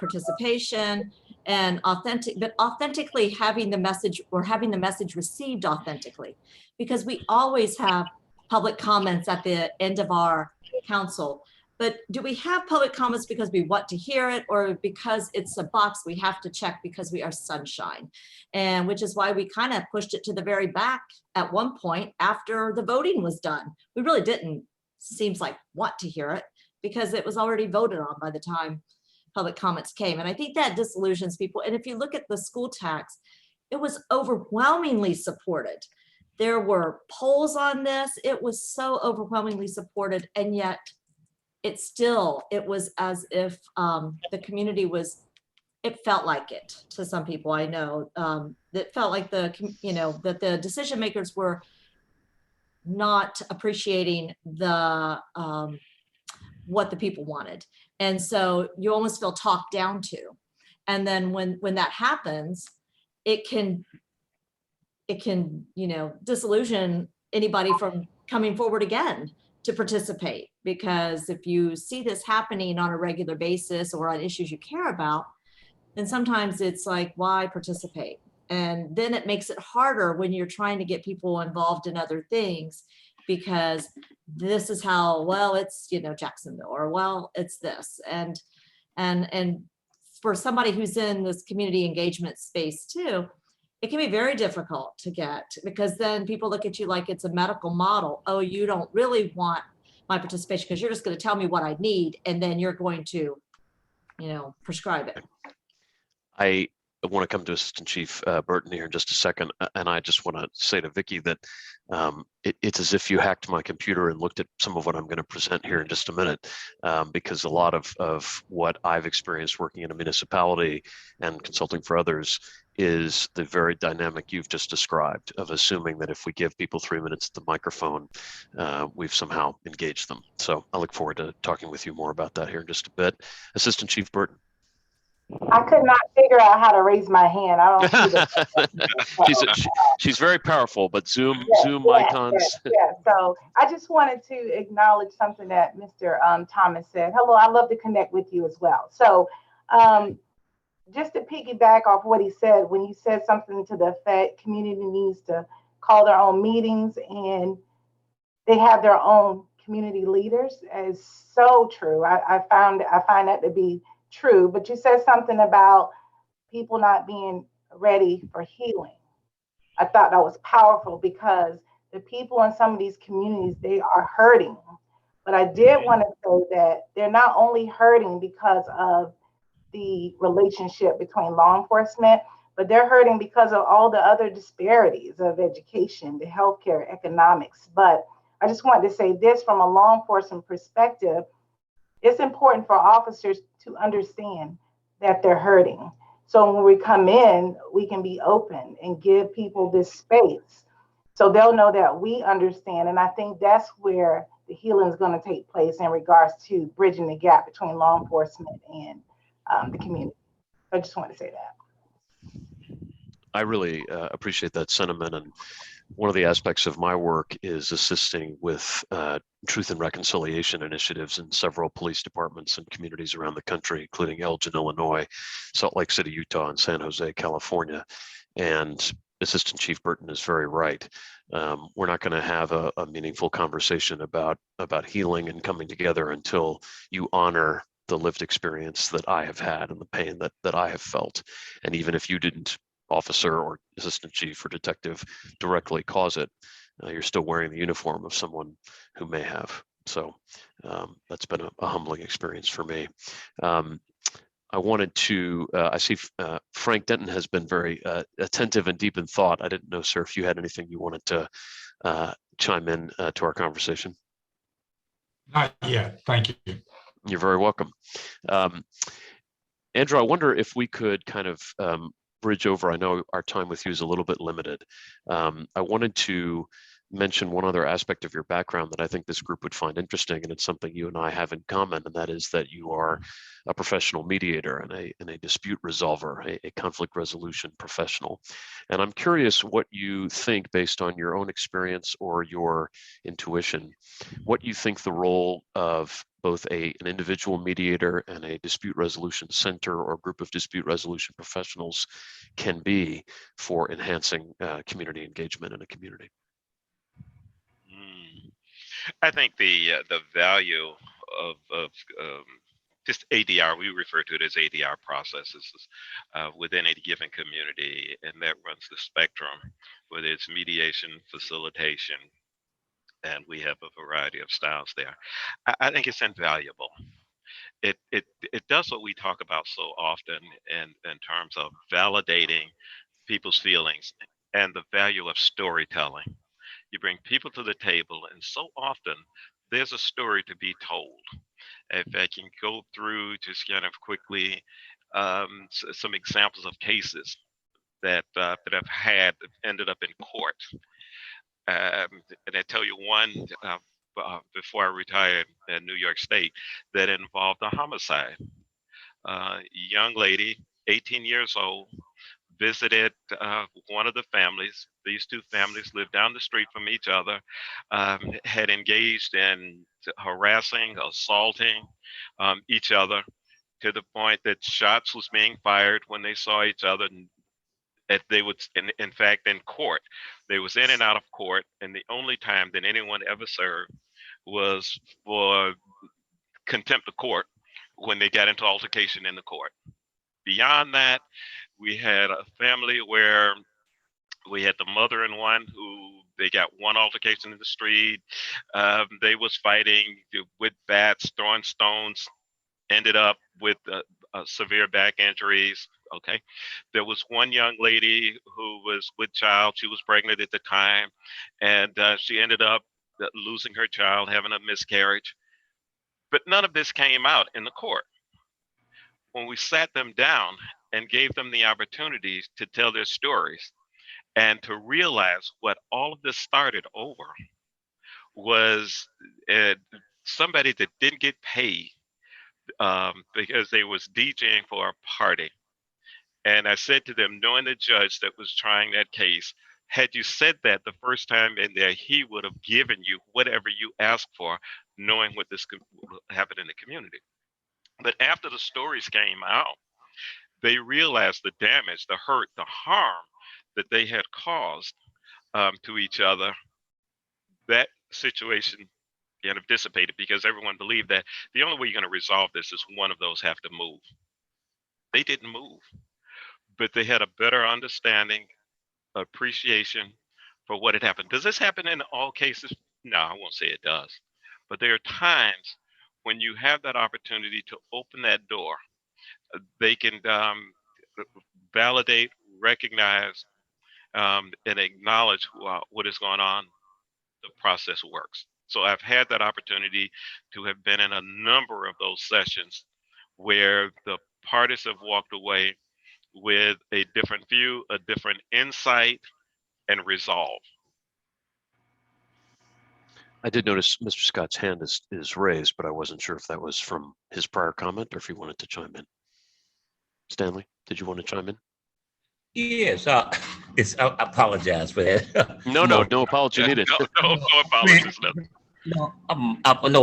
participation, and authentically having the message, or having the message received authentically, because we always have public comments at the end of our council. But do we have public comments because we want to hear it, or because it's a box we have to check because we are sunshine? And which is why we kind of pushed it to the very back at one point after the voting was done. We really didn't, seems like, want to hear it because it was already voted on by the time public comments came. And I think that disillusions people. And if you look at the school tax, it was overwhelmingly supported. There were polls on this. It was so overwhelmingly supported, and yet it was as if the community was, it felt like it to some people I know, that felt like that the decision makers were not appreciating the what the people wanted. And so you almost feel talked down to. And then when that happens, it can disillusion anybody from coming forward again to participate. Because if you see this happening on a regular basis or on issues you care about, then sometimes it's like, why participate? And then it makes it harder when you're trying to get people involved in other things, because this is how, well, it's, Jacksonville, or well, it's this. And for somebody who's in this community engagement space too, it can be very difficult to get, because then people look at you like it's a medical model. Oh, you don't really want my participation because you're just going to tell me what I need, and then you're going to, prescribe it.
want to come to Assistant Chief Burton here in just a second, and I just want to say to Vicki that it's as if you hacked my computer and looked at some of what I'm going to present here in just a minute, because a lot of what I've experienced working in a municipality and consulting for others is the very dynamic you've just described of assuming that if we give people 3 minutes at the microphone, we've somehow engaged them. So I look forward to talking with you more about that here in just a bit. Assistant Chief Burton.
I could not figure out how to raise my hand. I don't see the.
she's very powerful, but Zoom icons.
Yeah. So I just wanted to acknowledge something that Mr. Thomas said. Hello, I love to connect with you as well. So just to piggyback off what he said, when he said something to the effect, community needs to call their own meetings and they have their own community leaders, is so true. I find that to be true, but you said something about people not being ready for healing. I thought that was powerful because the people in some of these communities, they are hurting. But I did want to say that they're not only hurting because of the relationship between law enforcement, but they're hurting because of all the other disparities of education, the healthcare, economics. But I just wanted to say this from a law enforcement perspective. It's important for officers to understand that they're hurting. So when we come in, we can be open and give people this space so they'll know that we understand. And I think that's where the healing is going to take place in regards to bridging the gap between law enforcement and the community. I just wanted to say that.
I really appreciate that sentiment. And one of the aspects of my work is assisting with truth and reconciliation initiatives in several police departments and communities around the country, including Elgin, Illinois, Salt Lake City, Utah, and San Jose, California. And Assistant Chief Burton is very right. We're not going to have a meaningful conversation about healing and coming together until you honor the lived experience that I have had and the pain that I have felt. And even if you didn't, officer or assistant chief or detective, directly cause it, you're still wearing the uniform of someone who may have. So that's been a humbling experience for me. I wanted to, I see Frank Denton has been very attentive and deep in thought. I didn't know, sir, if you had anything you wanted to chime in to our conversation.
Not yet. Thank you.
You're very welcome. Andrew, I wonder if we could kind of bridge over. I know our time with you is a little bit limited. I wanted to mention one other aspect of your background that I think this group would find interesting, and it's something you and I have in common, and that is that you are a professional mediator and a dispute resolver, a conflict resolution professional. And I'm curious what you think, based on your own experience or your intuition, what you think the role of both an individual mediator and a dispute resolution center or group of dispute resolution professionals can be for enhancing community engagement in a community.
I think the value of just ADR, we refer to it as ADR processes within a given community, and that runs the spectrum, whether it's mediation, facilitation, and we have a variety of styles there. I think it's invaluable. It does what we talk about so often in terms of validating people's feelings and the value of storytelling. You bring people to the table, and so often there's a story to be told. If I can go through just kind of quickly some examples of cases that I've had ended up in court. And I tell you one before I retired in New York State that involved a homicide. Young lady, 18 years old, visited one of the families. These two families lived down the street from each other, had engaged in harassing, assaulting each other to the point that shots was being fired when they saw each other. That they would, in fact, in court, they was in and out of court, and the only time that anyone ever served was for contempt of court when they got into altercation in the court. Beyond that, we had a family where we had the mother and one who they got one altercation in the street. They was fighting with bats, throwing stones, ended up with severe back injuries, Okay. There was one young lady who was with child. She was pregnant at the time, and she ended up losing her child, having a miscarriage. But none of this came out in the court. When we sat them down and gave them the opportunities to tell their stories and to realize what all of this started over was uh, somebody that didn't get paid because they was DJing for a party. And I said to them, knowing the judge that was trying that case, had you said that the first time in there, he would have given you whatever you asked for, knowing what this could happen in the community. But after the stories came out, they realized the damage, the hurt, the harm that they had caused to each other. That situation kind of dissipated because everyone believed that the only way you're going to resolve this is one of those have to move. They didn't move, but they had a better understanding, appreciation for what had happened. Does this happen in all cases? No, I won't say it does. But there are times when you have that opportunity to open that door, they can validate, recognize, and acknowledge what is going on. The process works. So I've had that opportunity to have been in a number of those sessions where the parties have walked away with a different view, a different insight, and resolve.
I did notice Mr. Scott's hand is raised, but I wasn't sure if that was from his prior comment or if he wanted to chime in. Stanley, did you want to chime in?
Yes, I apologize for that.
No apology needed.
No apologies.
No,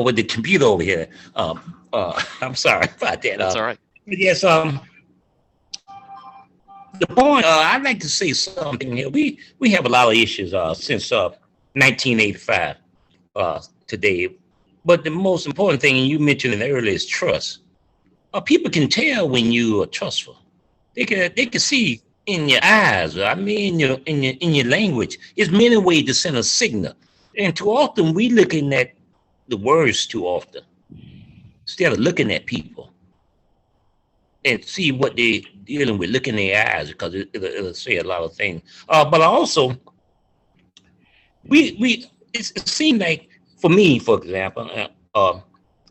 with the computer over here. I'm sorry about that.
That's all right.
Yes, the point, I'd like to say something here. We have a lot of issues since 1985 today. But the most important thing, and you mentioned it earlier, is trust. People can tell when you are trustful. They can see in your eyes. I mean, in your language. There's many ways to send a signal. And too often we looking at the words too often instead of looking at people and see what they're dealing with. Look in their eyes because it'll say a lot of things. But also, it seems like for me, for example,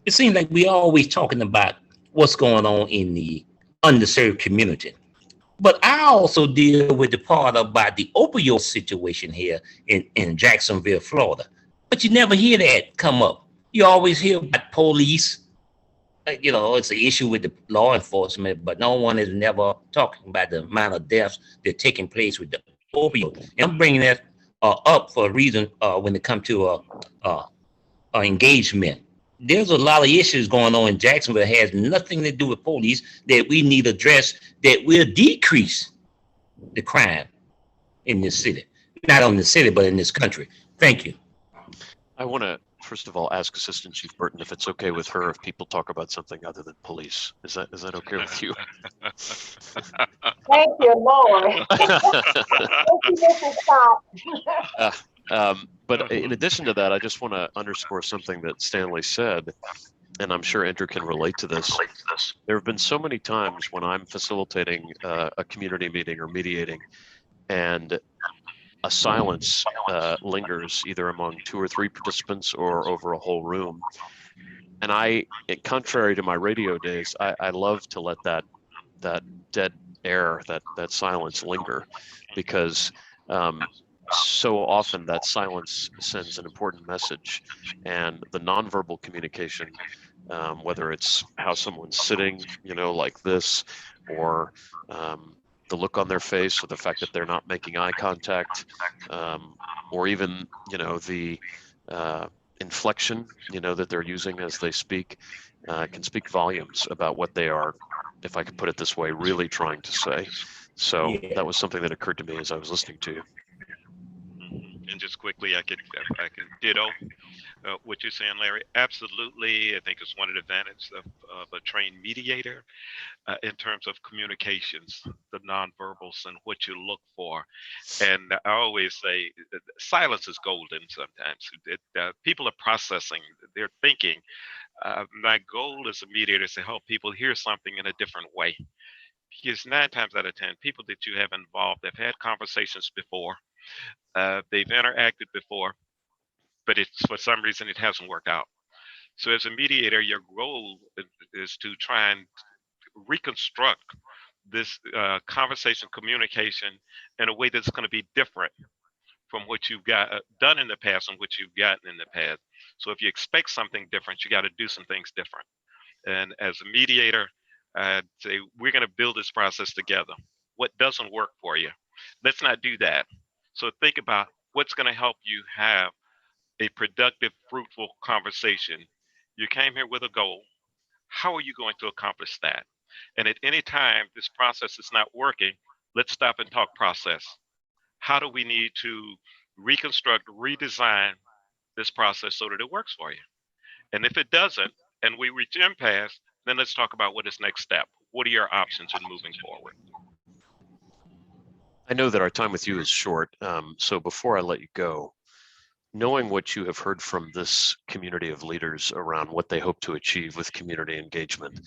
it seems like we always talking about what's going on in the underserved community. But I also deal with the part about the opioid situation here in Jacksonville, Florida. But you never hear that come up. You always hear about police. It's an issue with the law enforcement, but no one is never talking about the amount of deaths that are taking place with the opioid. And I'm bringing that up for a reason when it comes to engagement. There's a lot of issues going on in Jacksonville that has nothing to do with police that we need to address that will decrease the crime in this city. Not only in the city, but in this country. Thank you.
I want to, first of all, ask Assistant Chief Burton if it's okay with her if people talk about something other than police. Is that okay with you?
Thank you, Lord. Thank you, Mr. Scott.
But in addition to that, I just want to underscore something that Stanley said, and I'm sure Andrew can relate to this. There have been so many times when I'm facilitating a community meeting or mediating, and a silence lingers either among 2 or 3 participants or over a whole room. And contrary to my radio days, I love to let that dead air, that silence linger, because so often that silence sends an important message, and the nonverbal communication, whether it's how someone's sitting, like this, or the look on their face, or the fact that they're not making eye contact, or even, the inflection, that they're using as they speak, can speak volumes about what they are, if I could put it this way, really trying to say. So that was something that occurred to me as I was listening to you.
And just quickly, I can ditto what you're saying, Larry. Absolutely, I think it's one of the advantages of a trained mediator in terms of communications, the nonverbals, and what you look for. And I always say silence is golden. Sometimes people are processing, they're thinking. My goal as a mediator is to help people hear something in a different way. Because 9 times out of 10, people that you have involved, they've had conversations before, they've interacted before, but it's for some reason it hasn't worked out. So as a mediator, your goal is to try and reconstruct this conversation communication in a way that's going to be different from what you've got done in the past and what you've gotten in the past. So if you expect something different, you got to do some things different. And as a mediator, I'd say we're going to build this process together. What doesn't work for you? Let's not do that. So think about what's going to help you have a productive, fruitful conversation. You came here with a goal. How are you going to accomplish that? And at any time this process is not working, let's stop and talk process. How do we need to reconstruct, redesign this process so that it works for you? And if it doesn't, and we reach impasse, then let's talk about what is next step. What are your options in moving forward?
I know that our time with you is short, so before I let you go, knowing what you have heard from this community of leaders around what they hope to achieve with community engagement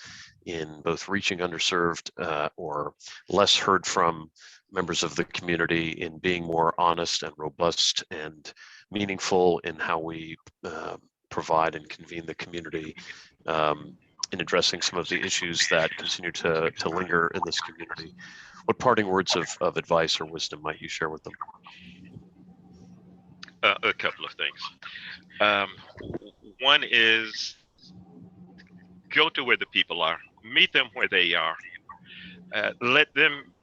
in both reaching underserved or less heard from members of the community, in being more honest and robust and meaningful in how we provide and convene the community, in addressing some of the issues that continue to linger in this community, what parting words of advice or wisdom might you share with them?
A couple of things. One is go to where the people are, meet them where they are, let them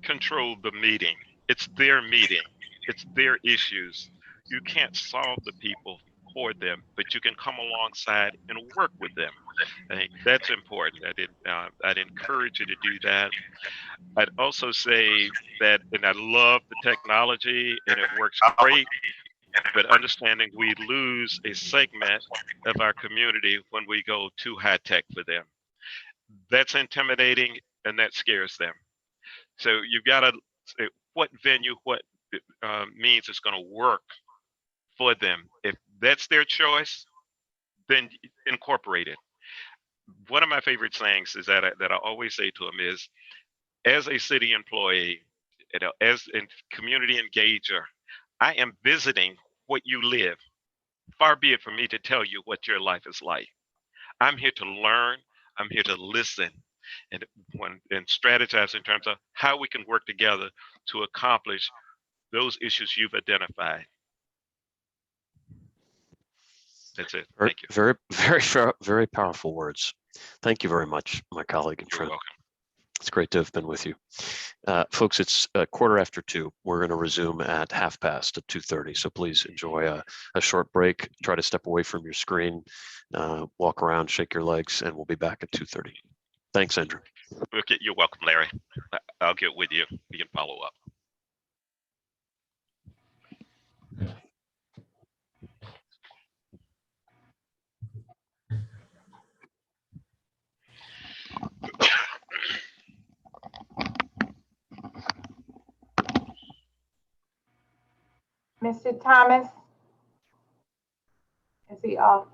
control the meeting. It's their meeting, it's their issues. You can't solve the people for them, but you can come alongside and work with them. I think that's important. I'd encourage you to do that. I'd also say that, and I love the technology and it works great, but understanding we lose a segment of our community when we go too high tech for them. That's intimidating and that scares them. So you've got to say what venue, what means it's going to work for them. If that's their choice, then incorporate it. One of my favorite sayings is that I always say to them is, as a city employee, as a community engager, I am visiting what you live. Far be it for me to tell you what your life is like. I'm here to learn. I'm here to listen and strategize in terms of how we can work together to accomplish those issues you've identified. That's it. Thank you.
Very, very powerful words. Thank you very much, my colleague and
You're
friend.
welcome.
It's great to have been with you. Folks, it's 2:15. We're going to resume at 2:30 at 2:30. So please enjoy a short break. Try to step away from your screen, walk around, shake your legs, and we'll be back at 2:30. Thanks, Andrew.
Okay, you're welcome, Larry. I'll get with you. We can follow up.
Mr. Thomas? Is he off?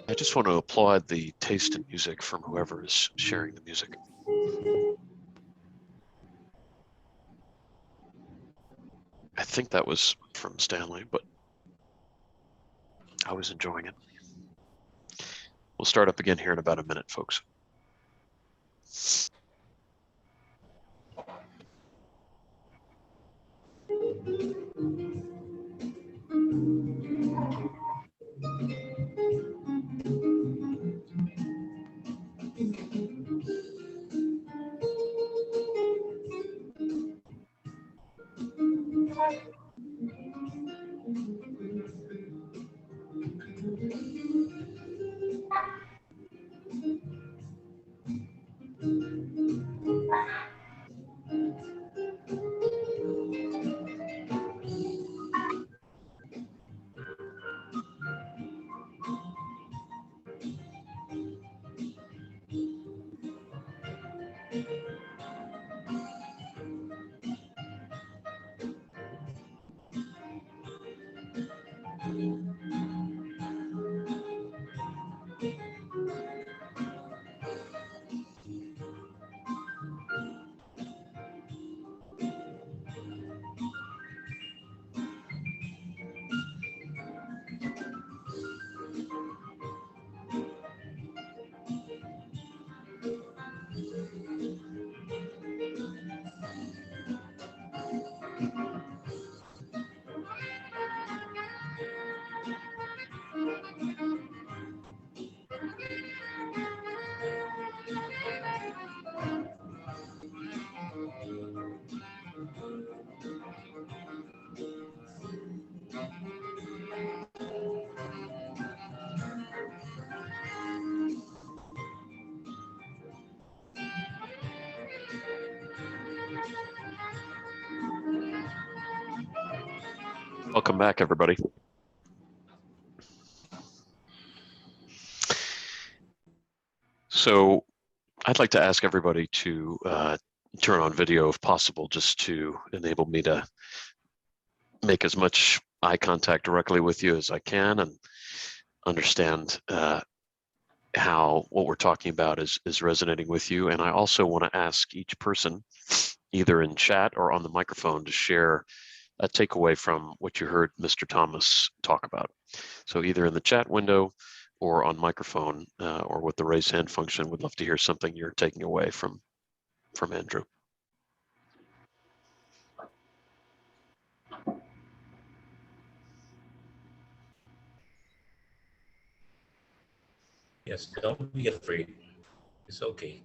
I just want to applaud the taste in music from whoever is sharing the music. I think that was from Stanley, but I was enjoying it. We'll start up again here in about a minute, folks. Welcome back, everybody. So I'd like to ask everybody to turn on video if possible, just to enable me to make as much eye contact directly with you as I can and understand how what we're talking about is resonating with you. And I also want to ask each person, either in chat or on the microphone, to share a takeaway from what you heard Mr. Thomas talk about. So either in the chat window or on microphone or with the raise hand function, we'd love to hear something you're taking away from Andrew.
Yes, don't be afraid. It's okay.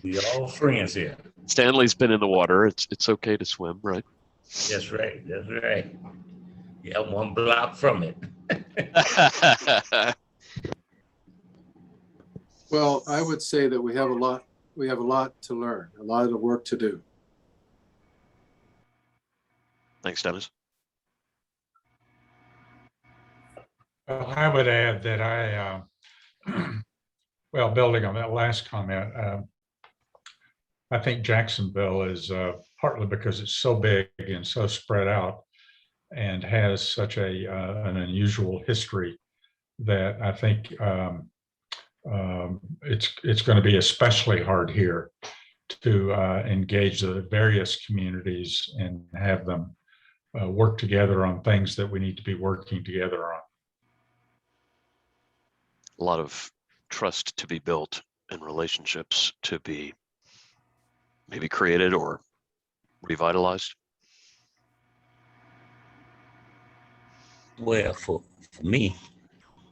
We all friends here.
Stanley's been in the water. It's okay to swim, right?
That's right. That's right. You have 1 block from it.
Well, I would say that we have a lot to learn, a lot of work to do.
Thanks, Dennis.
Well, I would add that well, building on that last comment, I think Jacksonville is partly because it's so big and so spread out and has such an unusual history that I think it's going to be especially hard here to engage the various communities and have them work together on things that we need to be working together on.
A lot of trust to be built and relationships to be maybe created or revitalized.
Well, for me,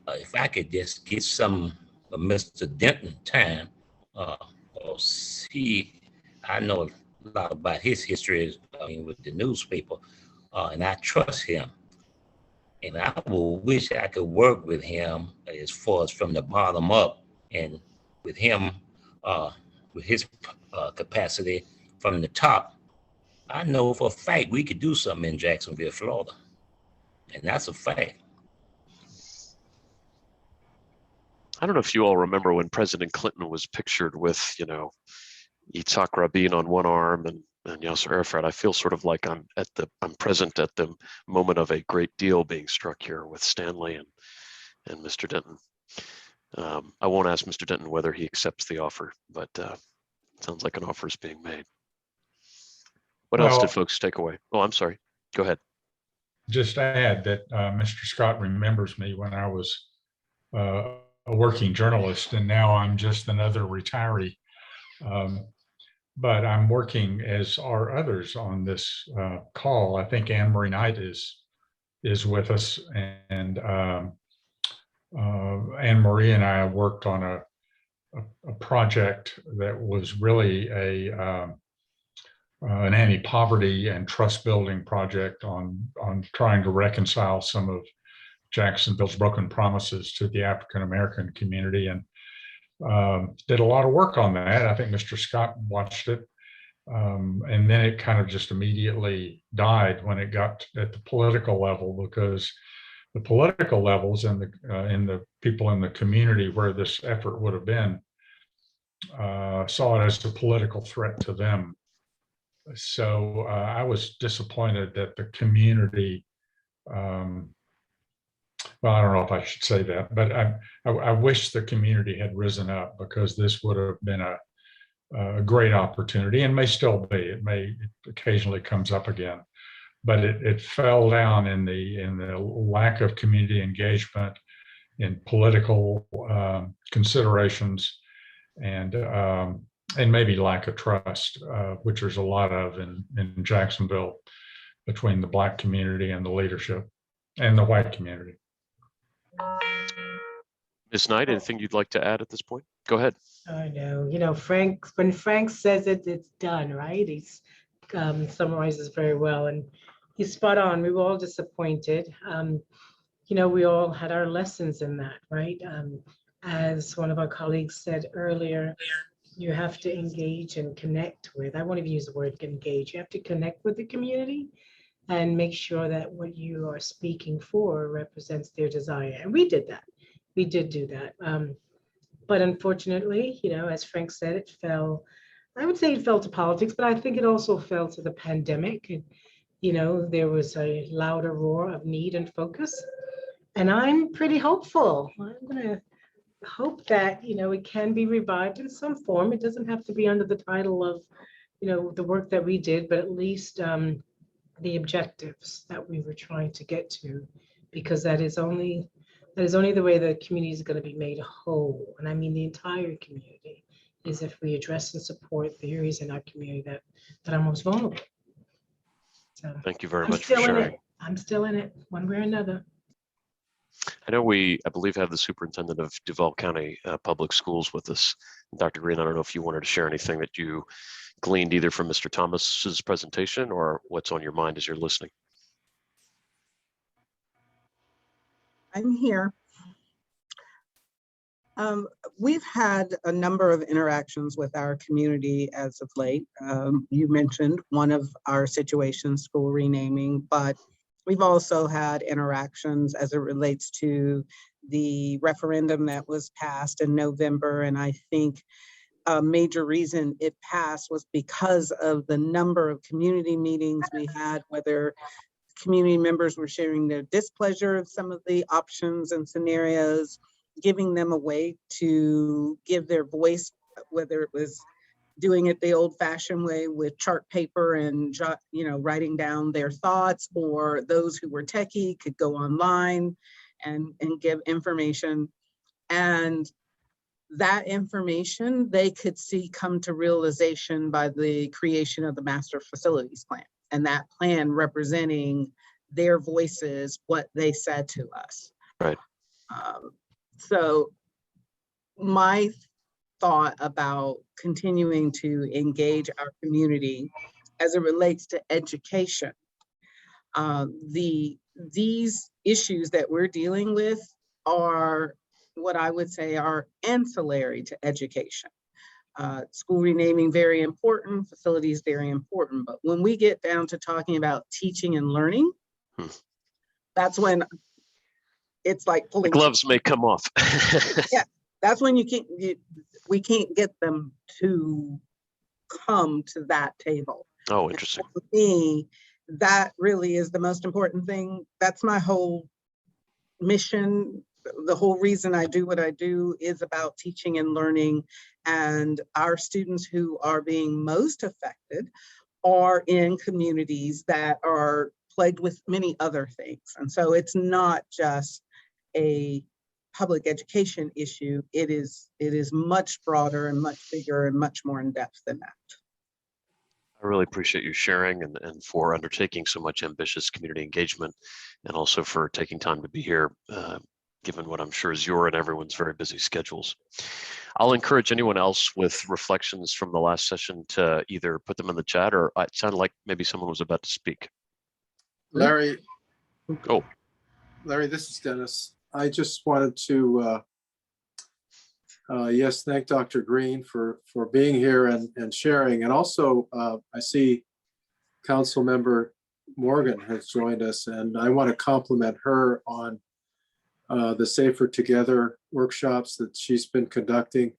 if I could just get some of Mr. Denton time, or see, I know a lot about his history with the newspaper, and I trust him. And I will wish I could work with him as far as from the bottom up, and with him, with his capacity from the top. I know for a fact we could do something in Jacksonville, Florida, and that's a fact.
I don't know if you all remember when President Clinton was pictured with, Yitzhak Rabin on one arm and Yasser Arafat. I feel sort of like I'm present at the moment of a great deal being struck here with Stanley and Mr. Denton. I won't ask Mr. Denton whether he accepts the offer, but it sounds like an offer is being made. What else did folks take away? Oh, I'm sorry. Go ahead.
Just add that Mr. Scott remembers me when I was a working journalist, and now I'm just another retiree. But I'm working, as are others on this call. I think Anne Marie Knight is with us, and Anne Marie and I worked on a project that was really an anti-poverty and trust building project on trying to reconcile some of Jacksonville's broken promises to the African American community, and did a lot of work on that. I think Mr. Scott watched it, and then it kind of just immediately died when it got at the political level, because the political levels and the people in the community where this effort would have been saw it as a political threat to them. So I was disappointed that the community, well, I don't know if I should say that, but I wish the community had risen up, because this would have been a great opportunity, and may still be. It occasionally comes up again, but it fell down in the lack of community engagement, in political considerations, and maybe lack of trust, which there's a lot of in Jacksonville between the Black community and the leadership and the white community.
Ms. Knight, anything you'd like to add at this point? Go ahead.
I know, Frank, when Frank says it, it's done, right? He's summarizes very well, and he's spot on. We were all disappointed. We all had our lessons in that, right? As one of our colleagues said earlier, you have to engage and connect with, I won't even use the word engage, you have to connect with the community and make sure that what you are speaking for represents their desire. And we did that. We did do that. But unfortunately, as Frank said, it fell, I would say it fell to politics, but I think it also fell to the pandemic. And, there was a louder roar of need and focus. And I'm pretty hopeful. I'm going to hope that, it can be revived in some form. It doesn't have to be under the title of, the work that we did, but at least the objectives that we were trying to get to, because that is only the way the community is going to be made whole. And I mean the entire community, is if we address and support the areas in our community that are most vulnerable. So
thank you very much for sharing.
I'm still in it, one way or another.
I know I believe, have the superintendent of Duval County Public Schools with us. Dr. Green, I don't know if you wanted to share anything that you gleaned either from Mr. Thomas's presentation or what's on your mind as you're listening.
I'm here. We've had a number of interactions with our community as of late. You mentioned one of our situations, school renaming, but we've also had interactions as it relates to the referendum that was passed in November. And I think a major reason it passed was because of the number of community meetings we had, whether community members were sharing their displeasure of some of the options and scenarios, giving them a way to give their voice, whether it was doing it the old-fashioned way with chart paper and writing down their thoughts, or those who were techie could go online and give information. And that information they could see come to realization by the creation of the master facilities plan, and that plan representing their voices, what they said to us.
Right.
So my thought about continuing to engage our community as it relates to education, these issues that we're dealing with are what I would say are ancillary to education. School renaming, very important, facilities, very important. But when we get down to talking about teaching and learning, that's when it's like
The
pulling
gloves may come off.
Yeah, that's when we can't get them to come to that table.
Oh, interesting.
For me, that really is the most important thing. That's my whole mission. The whole reason I do what I do is about teaching and learning, and our students who are being most affected are in communities that are plagued with many other things. And so it's not just a public education issue. It is much broader and much bigger and much more in depth than that.
I really appreciate you sharing and for undertaking so much ambitious community engagement, and also for taking time to be here, given what I'm sure is your and everyone's very busy schedules. I'll encourage anyone else with reflections from the last session to either put them in the chat, or it sounded like maybe someone was about to speak.
Larry.
Oh.
Larry, this is Dennis. I just wanted to, yes, thank Dr. Green for being here and sharing. And also, I see Council Member Morgan has joined us, and I want to compliment her on the Safer Together workshops that she's been conducting.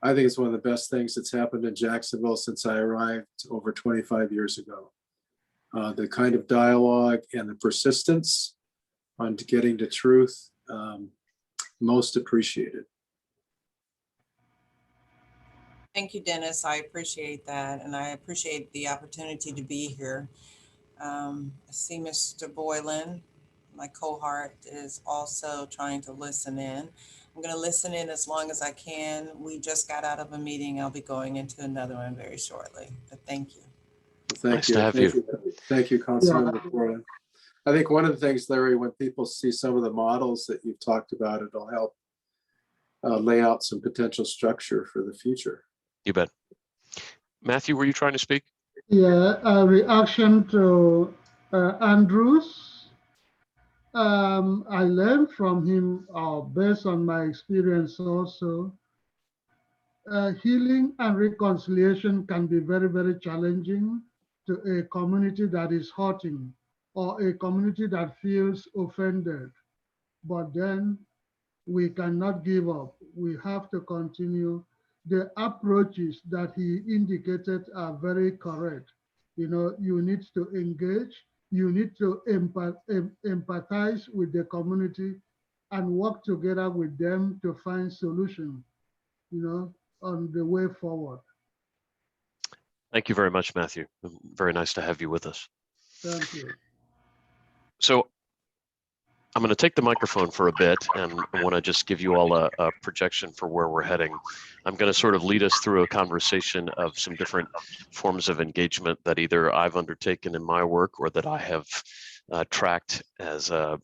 I think it's one of the best things that's happened in Jacksonville since I arrived over 25 years ago. The kind of dialogue and the persistence on getting to truth, most appreciated.
Thank you, Dennis. I appreciate that. And I appreciate the opportunity to be here. I see Mr. Boylan, my cohort, is also trying to listen in. I'm going to listen in as long as I can. We just got out of a meeting. I'll be going into another one very shortly, but thank you.
Thank you. Thank you, Councilmember Boylan. I think one of the things, Larry, when people see some of the models that you've talked about, it'll help lay out some potential structure for the future.
You bet. Matthew, were you trying to speak?
Yeah, a reaction to Andrews. I learned from him based on my experience also. Healing and reconciliation can be very, very challenging to a community that is hurting or a community that feels offended. But then we cannot give up. We have to continue. The approaches that he indicated are very correct. You know, you need to engage, you need to empathize with the community and work together with them to find solutions, you know, on the way forward.
Thank you very much, Matthew. Very nice to have you with us.
Thank you.
So I'm going to take the microphone for a bit, and I want to just give you all a projection for where we're heading. I'm going to sort of lead us through a conversation of some different forms of engagement that either I've undertaken in my work or that I have tracked as a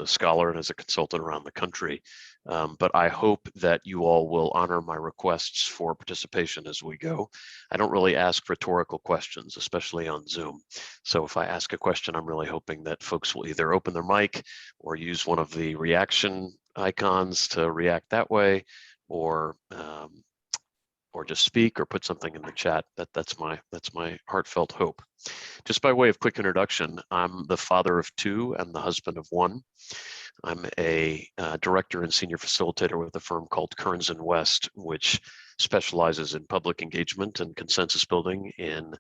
scholar and as a consultant around the country. But I hope that you all will honor my requests for participation as we go. I don't really ask rhetorical questions, especially on Zoom. So if I ask a question, I'm really hoping that folks will either open their mic or use one of the reaction icons to react that way, or or just speak or put something in the chat. That's my heartfelt hope. Just by way of quick introduction, I'm the father of two and the husband of one. I'm a director and senior facilitator with a firm called Kearns & West, which specializes in public engagement and consensus building in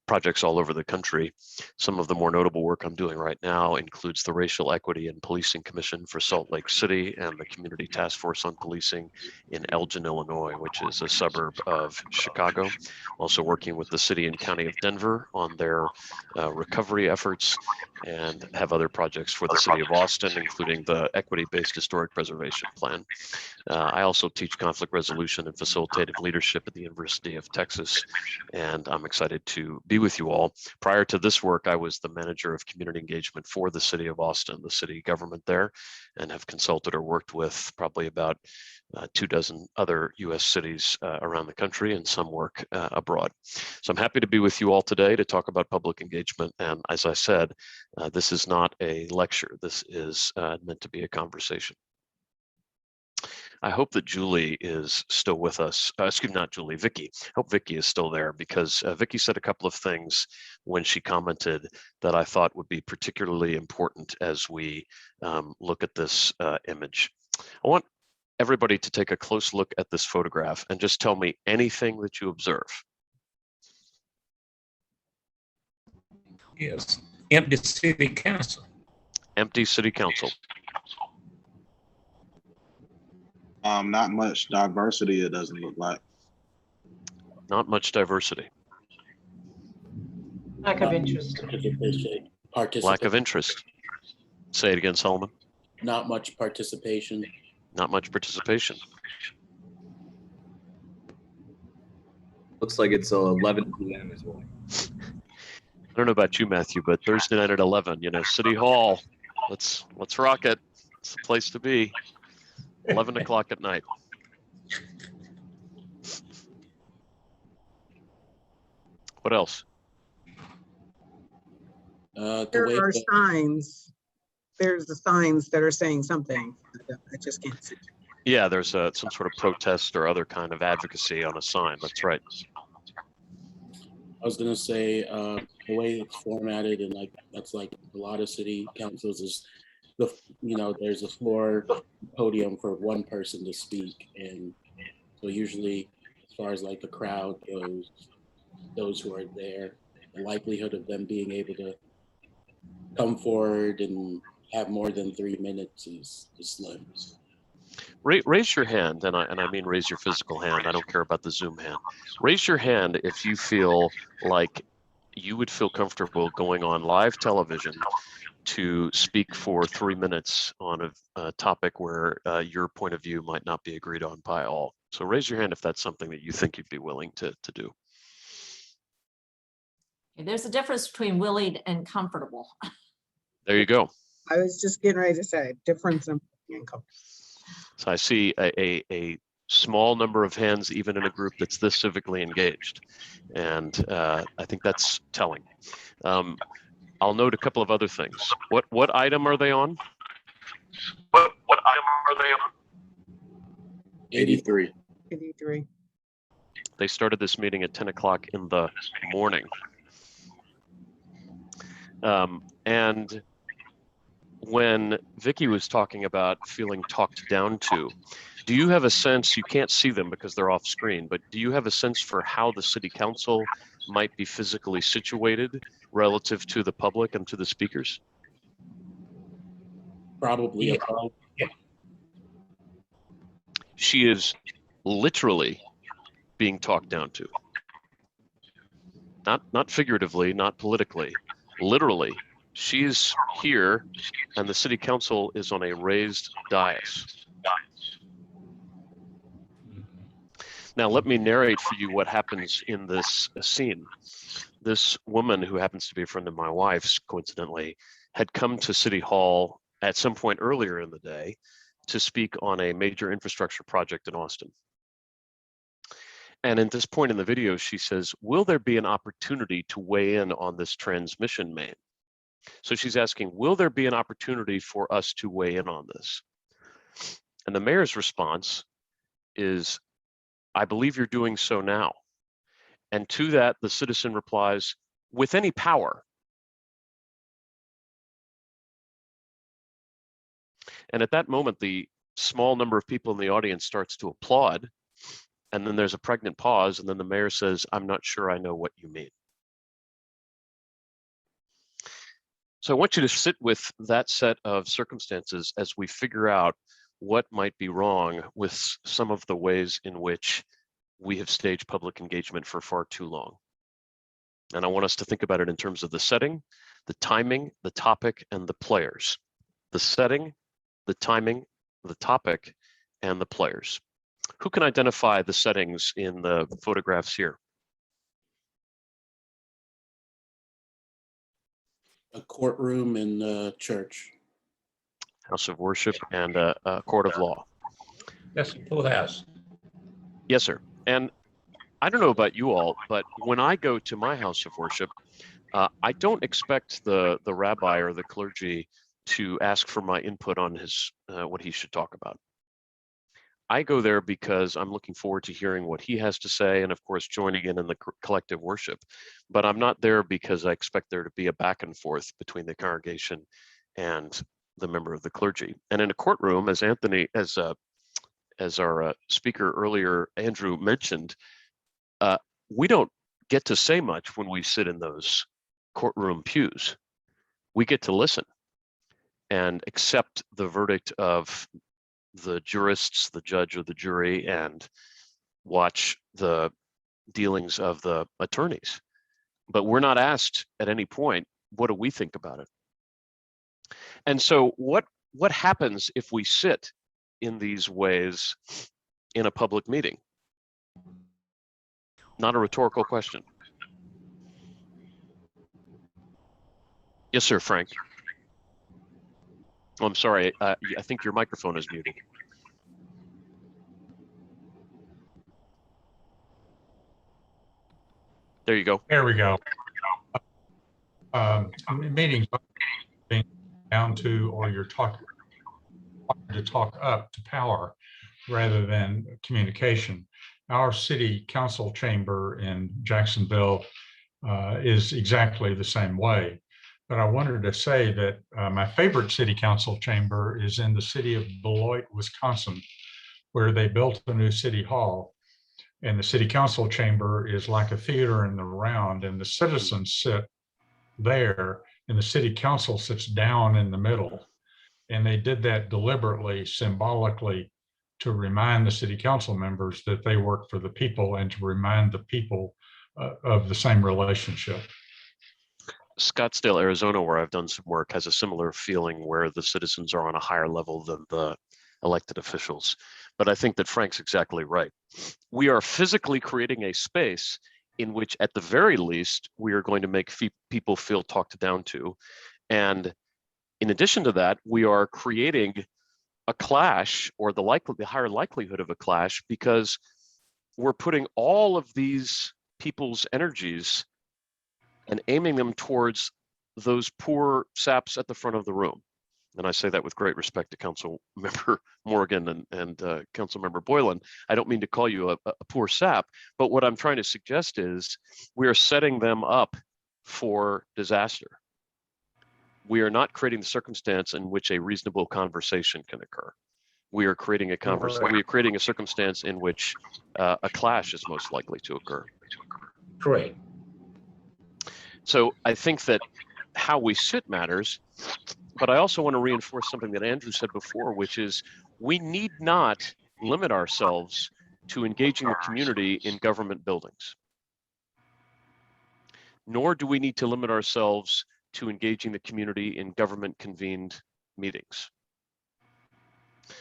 projects all over the country. Some of the more notable work I'm doing right now includes the Racial Equity and Policing Commission for Salt Lake City and the Community Task Force on Policing in Elgin, Illinois, which is a suburb of Chicago. Also working with the City and County of Denver on their recovery efforts, and have other projects for the City of Austin, including the Equity-Based Historic Preservation Plan. I also teach conflict resolution and facilitative leadership at the University of Texas, and I'm excited to be with you all. Prior to this work, I was the manager of community engagement for the City of Austin, the city government there, and have consulted or worked with probably about 24 other US cities around the country, and some work abroad. So I'm happy to be with you all today to talk about public engagement. And as I said, this is not a lecture. This is meant to be a conversation. I hope that Julie is still with us. Excuse me, not Julie, Vicky. I hope Vicky is still there, because Vicky said a couple of things when she commented that I thought would be particularly important as we look at this image. I want everybody to take a close look at this photograph and just tell me anything that you observe.
Yes, empty city council.
Empty city council.
Not much diversity, it doesn't look like.
Not much diversity.
Lack of interest.
Lack of interest. Say it again, Solomon.
Not much participation.
Not much participation.
Looks like it's 11 p.m. as well.
I don't know about you, Matthew, but Thursday night at 11, you know, City Hall, let's rock it. It's the place to be. 11 o'clock at night. What else?
There are signs. There's the signs that are saying something. I just can't see.
Yeah, there's some sort of protest or other kind of advocacy on a sign. That's right.
I was gonna say the way it's formatted, and that's like a lot of city councils, is there's a floor podium for one person to speak, and so usually, as far as like the crowd goes, those who are there, the likelihood of them being able to come forward and have more than 3 minutes is slim.
Raise your hand, and I mean raise your physical hand. I don't care about the Zoom hand. Raise your hand if you feel like you would feel comfortable going on live television to speak for 3 minutes on a topic where your point of view might not be agreed on by all. So raise your hand if that's something that you think you'd be willing to do.
There's a difference between willing and comfortable.
There you go.
I was just getting ready to say difference in income.
So I see a small number of hands, even in a group that's this civically engaged. And I think that's telling. I'll note a couple of other things. What item are they on? What item are they on?
83.
83.
They started this meeting at 10 o'clock in the morning. And when Vicky was talking about feeling talked down to, do you have a sense, you can't see them because they're off screen, but do you have a sense for how the city council might be physically situated relative to the public and to the speakers?
Probably above.
She is literally being talked down to. Not figuratively, not politically, literally. She's here and the city council is on a raised dais. Now, let me narrate for you what happens in this scene. This woman, who happens to be a friend of my wife's, coincidentally, had come to City Hall at some point earlier in the day to speak on a major infrastructure project in Austin. And at this point in the video, she says, will there be an opportunity to weigh in on this transmission main? So she's asking, will there be an opportunity for us to weigh in on this? And the mayor's response is, I believe you're doing so now. And to that, the citizen replies, with any power. And at that moment, the small number of people in the audience starts to applaud. And then there's a pregnant pause. And then the mayor says, I'm not sure I know what you mean. So I want you to sit with that set of circumstances as we figure out what might be wrong with some of the ways in which we have staged public engagement for far too long. And I want us to think about it in terms of the setting, the timing, the topic, and the players. The setting, the timing, the topic, and the players. Who can identify the settings in the photographs here?
A courtroom in the church.
House of worship and a court of law.
That's full house.
Yes, sir. And I don't know about you all, but when I go to my house of worship, I don't expect the rabbi or the clergy to ask for my input on his what he should talk about. I go there because I'm looking forward to hearing what he has to say and, of course, joining in the collective worship. But I'm not there because I expect there to be a back and forth between the congregation and the member of the clergy. And in a courtroom, as our speaker earlier, Andrew, mentioned, we don't get to say much when we sit in those courtroom pews. We get to listen and accept the verdict of the jurists, the judge or the jury, and watch the dealings of the attorneys. But we're not asked at any point, what do we think about it? And so what happens if we sit in these ways in a public meeting? Not a rhetorical question. Yes, sir, Frank. Oh, I'm sorry. I think your microphone is muted. There you go.
There we go. Meetings being down to, or you're talking to talk up to power rather than communication. Our city council chamber in Jacksonville is exactly the same way. But I wanted to say that my favorite city council chamber is in the city of Beloit, Wisconsin, where they built a new city hall. And the city council chamber is like a theater in the round, and the citizens sit there, and the city council sits down in the middle. And they did that deliberately, symbolically, to remind the city council members that they work for the people and to remind the people of the same relationship.
Scottsdale, Arizona, where I've done some work, has a similar feeling where the citizens are on a higher level than the elected officials. But I think that Frank's exactly right. We are physically creating a space in which, at the very least, we are going to make people feel talked down to. And in addition to that, we are creating a clash, or the higher likelihood of a clash, because we're putting all of these people's energies and aiming them towards those poor saps at the front of the room. And I say that with great respect to Council Member Morgan and Council Member Boylan. I don't mean to call you a poor sap, but what I'm trying to suggest is we are setting them up for disaster. We are not creating the circumstance in which a reasonable conversation can occur. We are creating a circumstance in which a clash is most likely to occur.
Correct.
So I think that how we sit matters, but I also want to reinforce something that Andrew said before, which is we need not limit ourselves to engaging the community in government buildings. Nor do we need to limit ourselves to engaging the community in government convened meetings.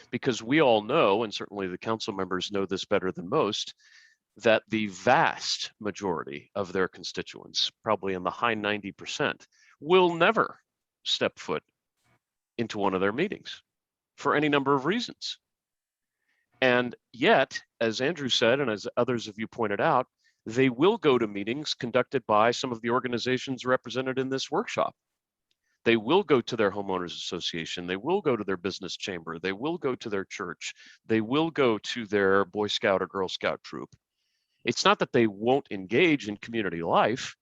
Because we all know, and certainly the council members know this better than most, that the vast majority of their constituents, probably in the high 90%, will never step foot into one of their meetings for any number of reasons. And yet, as Andrew said, and as others of you pointed out, they will go to meetings conducted by some of the organizations represented in this workshop. They will go to their homeowners association. They will go to their business chamber. They will go to their church. They will go to their Boy Scout or Girl Scout troop. It's not that they won't engage in community life.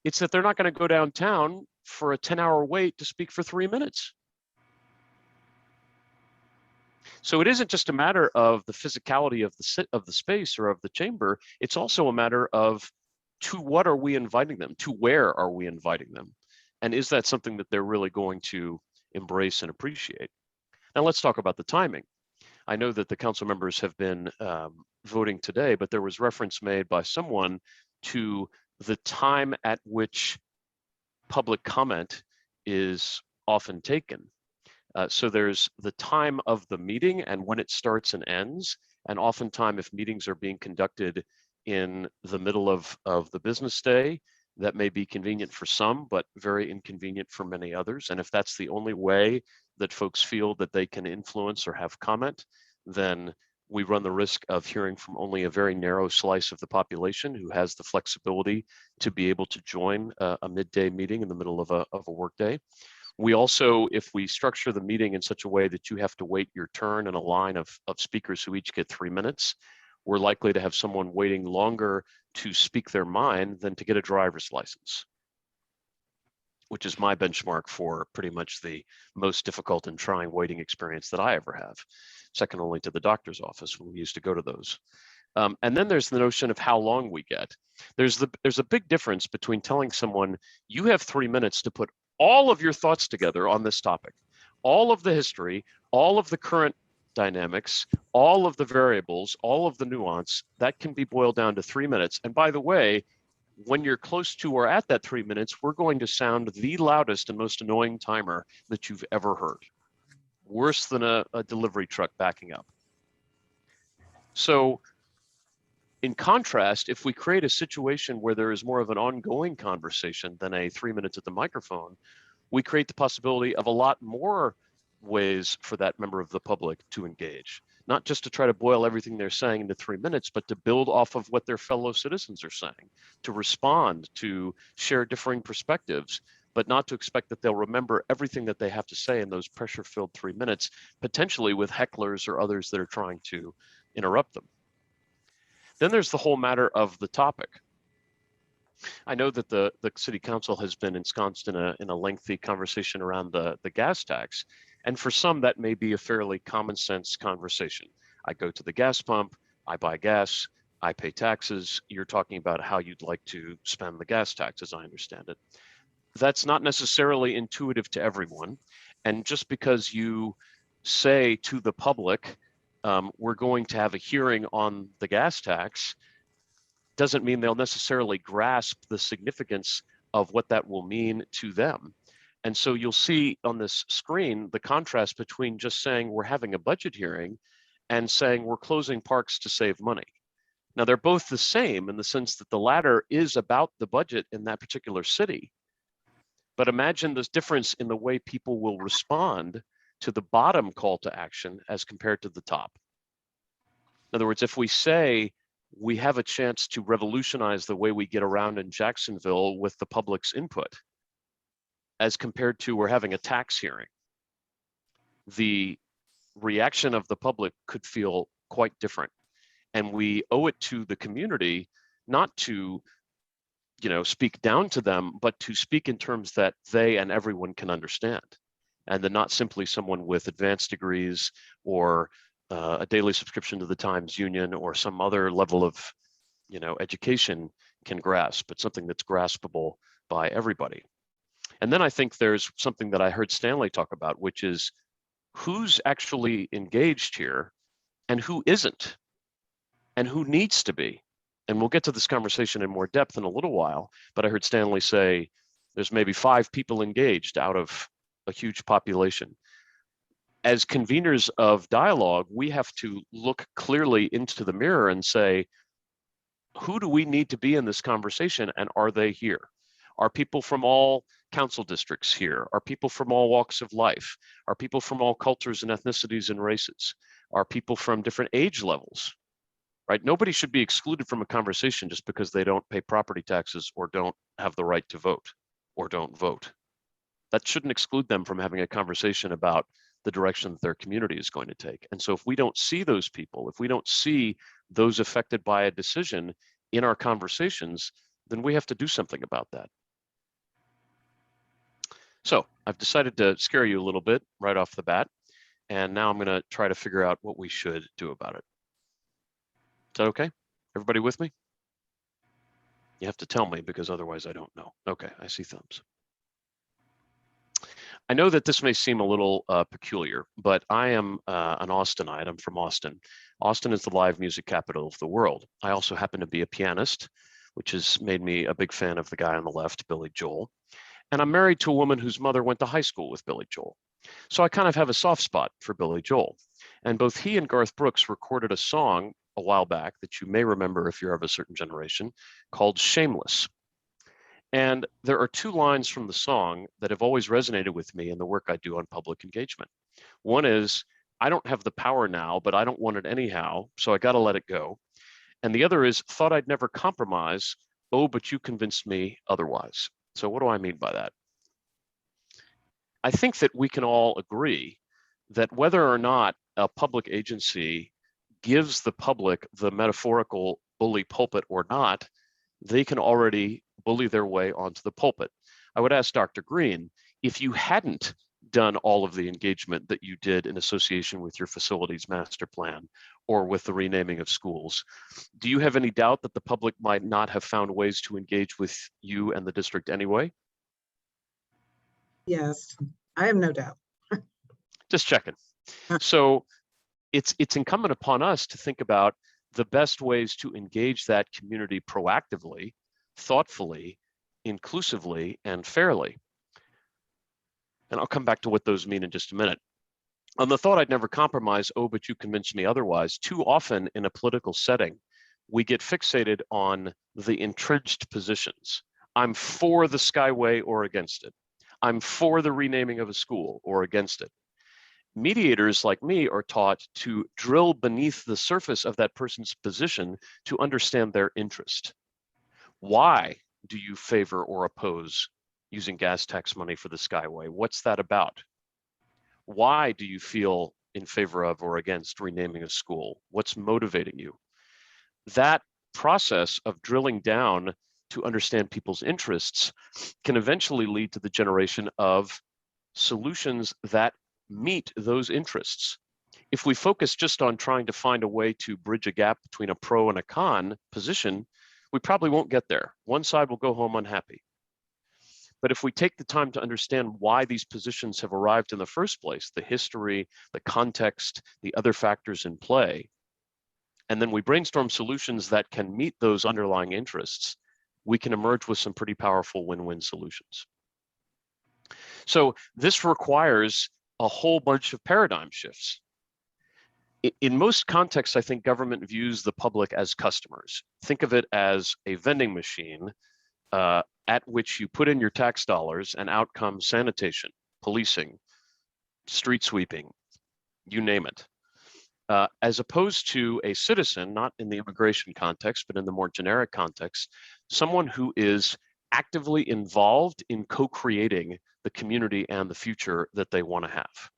It's that they're not going to go downtown for a 10-hour wait to speak for 3 minutes. So it isn't just a matter of the physicality of the space or of the chamber. It's also a matter of to what are we inviting them? To where are we inviting them? And is that something that they're really going to embrace and appreciate? Now let's talk about the timing. I know that the council members have been voting today, but there was reference made by someone to the time at which public comment is often taken. So there's the time of the meeting and when it starts and ends. And oftentimes, if meetings are being conducted in the middle of the business day, that may be convenient for some, but very inconvenient for many others. And if that's the only way that folks feel that they can influence or have comment, then we run the risk of hearing from only a very narrow slice of the population who has the flexibility to be able to join a midday meeting in the middle of a workday. We also, if we structure the meeting in such a way that you have to wait your turn in a line of speakers who each get 3 minutes, we're likely to have someone waiting longer to speak their mind than to get a driver's license, which is my benchmark for pretty much the most difficult and trying waiting experience that I ever have, second only to the doctor's office when we used to go to those. And then there's the notion of how long we get. There's a big difference between telling someone you have 3 minutes to put all of your thoughts together on this topic, all of the history, all of the current dynamics, all of the variables, all of the nuance. That can be boiled down to 3 minutes. And by the way, when you're close to or at that 3 minutes, we're going to sound the loudest and most annoying timer that you've ever heard. Worse than a delivery truck backing up. So in contrast, if we create a situation where there is more of an ongoing conversation than a 3 minutes at the microphone, we create the possibility of a lot more ways for that member of the public to engage. Not just to try to boil everything they're saying into 3 minutes, but to build off of what their fellow citizens are saying, to respond, to share differing perspectives, but not to expect that they'll remember everything that they have to say in those pressure-filled 3 minutes, potentially with hecklers or others that are trying to interrupt them. Then there's the whole matter of the topic. I know that the city council has been ensconced in a lengthy conversation around the gas tax. And for some, that may be a fairly common sense conversation. I go to the gas pump, I buy gas, I pay taxes. You're talking about how you'd like to spend the gas tax, as I understand it. That's not necessarily intuitive to everyone. And just because you say to the public, we're going to have a hearing on the gas tax, doesn't mean they'll necessarily grasp the significance of what that will mean to them. And so you'll see on this screen the contrast between just saying we're having a budget hearing and saying we're closing parks to save money. Now, they're both the same in the sense that the latter is about the budget in that particular city. But imagine this difference in the way people will respond to the bottom call to action as compared to the top. In other words, if we say we have a chance to revolutionize the way we get around in Jacksonville with the public's input, as compared to we're having a tax hearing, the reaction of the public could feel quite different. And we owe it to the community not to, speak down to them, but to speak in terms that they and everyone can understand. And then not simply someone with advanced degrees or a daily subscription to the Times Union or some other level of, education can grasp, but something that's graspable by everybody. And then I think there's something that I heard Stanley talk about, which is who's actually engaged here and who isn't, and who needs to be. And we'll get to this conversation in more depth in a little while, but I heard Stanley say there's maybe 5 people engaged out of a huge population. As conveners of dialogue, we have to look clearly into the mirror and say, who do we need to be in this conversation, and are they here? Are people from all council districts here? Are people from all walks of life? Are people from all cultures and ethnicities and races? Are people from different age levels? Right? Nobody should be excluded from a conversation just because they don't pay property taxes or don't have the right to vote or don't vote. That shouldn't exclude them from having a conversation about the direction that their community is going to take. And so if we don't see those people, if we don't see those affected by a decision in our conversations, then we have to do something about that. So I've decided to scare you a little bit right off the bat, and now I'm going to try to figure out what we should do about it. Is that okay? Everybody with me? You have to tell me because otherwise I don't know. Okay, I see thumbs. I know that this may seem a little peculiar, but I am an Austinite. I'm from Austin. Austin is the live music capital of the world. I also happen to be a pianist, which has made me a big fan of the guy on the left, Billy Joel. And I'm married to a woman whose mother went to high school with Billy Joel. So I kind of have a soft spot for Billy Joel. And both he and Garth Brooks recorded a song a while back that you may remember if you're of a certain generation called Shameless. And there are two lines from the song that have always resonated with me in the work I do on public engagement. One is, I don't have the power now, but I don't want it anyhow, so I got to let it go. And the other is, thought I'd never compromise. Oh, but you convinced me otherwise. So what do I mean by that? I think that we can all agree that whether or not a public agency gives the public the metaphorical bully pulpit or not, they can already bully their way onto the pulpit. I would ask Dr. Green, if you hadn't done all of the engagement that you did in association with your facilities master plan or with the renaming of schools, do you have any doubt that the public might not have found ways to engage with you and the district anyway?
Yes, I have no doubt.
Just checking. So it's incumbent upon us to think about the best ways to engage that community proactively, thoughtfully, inclusively, and fairly. And I'll come back to what those mean in just a minute. On the thought I'd never compromise, oh, but you convinced me otherwise, too often in a political setting, we get fixated on the entrenched positions. I'm for the Skyway or against it. I'm for the renaming of a school or against it. Mediators like me are taught to drill beneath the surface of that person's position to understand their interest. Why do you favor or oppose using gas tax money for the Skyway? What's that about? Why do you feel in favor of or against renaming a school? What's motivating you? That process of drilling down to understand people's interests can eventually lead to the generation of solutions that meet those interests. If we focus just on trying to find a way to bridge a gap between a pro and a con position, we probably won't get there. One side will go home unhappy. But if we take the time to understand why these positions have arrived in the first place, the history, the context, the other factors in play, and then we brainstorm solutions that can meet those underlying interests, we can emerge with some pretty powerful win-win solutions. So this requires a whole bunch of paradigm shifts. In most contexts, I think government views the public as customers. Think of it as a vending machine at which you put in your tax dollars and out comes sanitation, policing, street sweeping, you name it. As opposed to a citizen, not in the immigration context, but in the more generic context, someone who is actively involved in co-creating the community and the future that they want to have.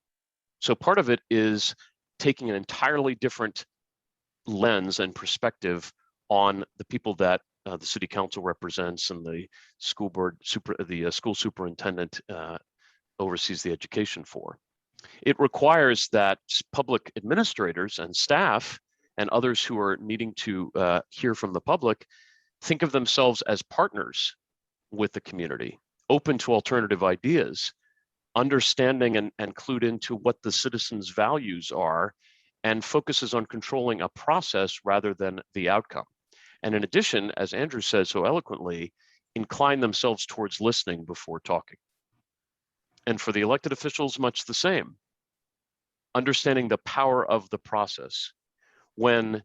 So part of it is taking an entirely different lens and perspective on the people that the city council represents and the school board, school superintendent oversees the education for. It requires that public administrators and staff and others who are needing to hear from the public think of themselves as partners with the community, open to alternative ideas, understanding and clued into what the citizens' values are, and focuses on controlling a process rather than the outcome. And in addition, as Andrew says so eloquently, incline themselves towards listening before talking. And for the elected officials, much the same. Understanding the power of the process. When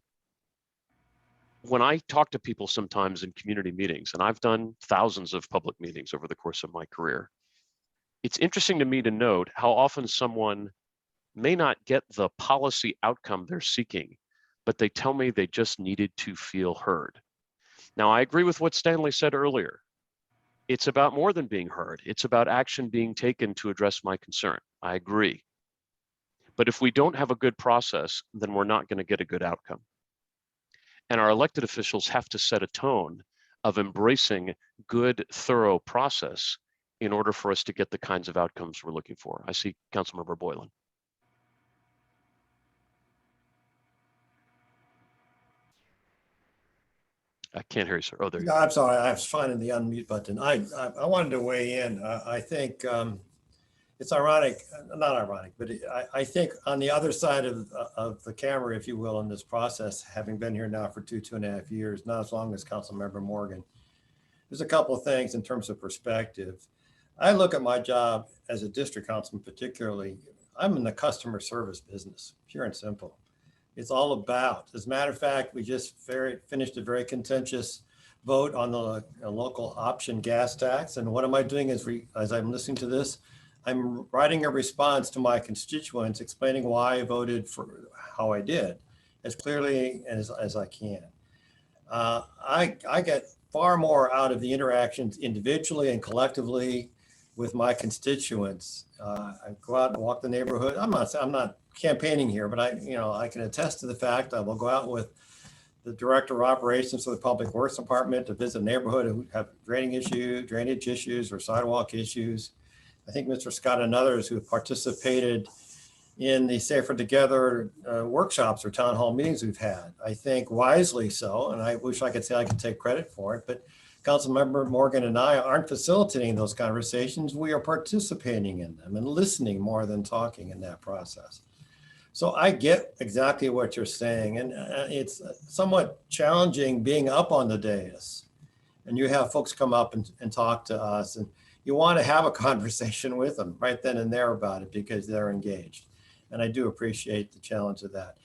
I talk to people sometimes in community meetings, and I've done thousands of public meetings over the course of my career, it's interesting to me to note how often someone may not get the policy outcome they're seeking, but they tell me they just needed to feel heard. Now, I agree with what Stanley said earlier. It's about more than being heard. It's about action being taken to address my concern. I agree. But if we don't have a good process, then we're not going to get a good outcome. And our elected officials have to set a tone of embracing good, thorough process in order for us to get the kinds of outcomes we're looking for. I see Councilmember Boylan. I can't hear you, sir. Oh, there you
No,
go.
I'm sorry, I was finding the unmute button. I wanted to weigh in. I think it's ironic, not ironic, but I think on the other side of the camera, if you will, in this process, having been here now for 2.5 years, not as long as Councilmember Morgan, there's a couple of things in terms of perspective. I look at my job as a district councilman, particularly, I'm in the customer service business, pure and simple. It's all about, as a matter of fact, we just finished a very contentious vote on the local option gas tax. And what am I doing as I'm listening to this? I'm writing a response to my constituents explaining why I voted for how I did as clearly as I can. I get far more out of the interactions individually and collectively with my constituents. I go out and walk the neighborhood. I'm not campaigning here, but I can attest to the fact I will go out with the director of operations of the Public Works Department to visit a neighborhood who have drainage issues or sidewalk issues. I think Mr. Scott and others who have participated in the Safer Together workshops or town hall meetings we've had, I think wisely so, and I wish I could say I could take credit for it, but Councilmember Morgan and I aren't facilitating those conversations. We are participating in them and listening more than talking in that process. So I get exactly what you're saying, and it's somewhat challenging being up on the dais and you have folks come up and talk to us, and you want to have a conversation with them right then and there about it because they're engaged. And I do appreciate the challenge of that.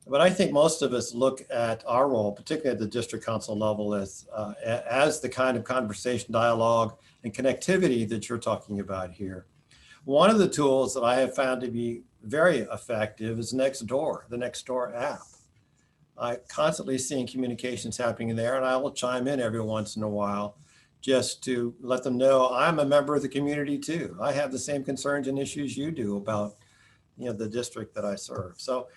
But I think most of us look at our role, particularly at the district council level, as the kind of conversation, dialogue, and connectivity that you're talking about here. One of the tools that I have found to be very effective is Nextdoor, the Nextdoor app. I constantly seeing communications happening there, and I will chime in every once in a while just to let them know I'm a member of the community too. I have the same concerns and issues you do about the district that I serve. So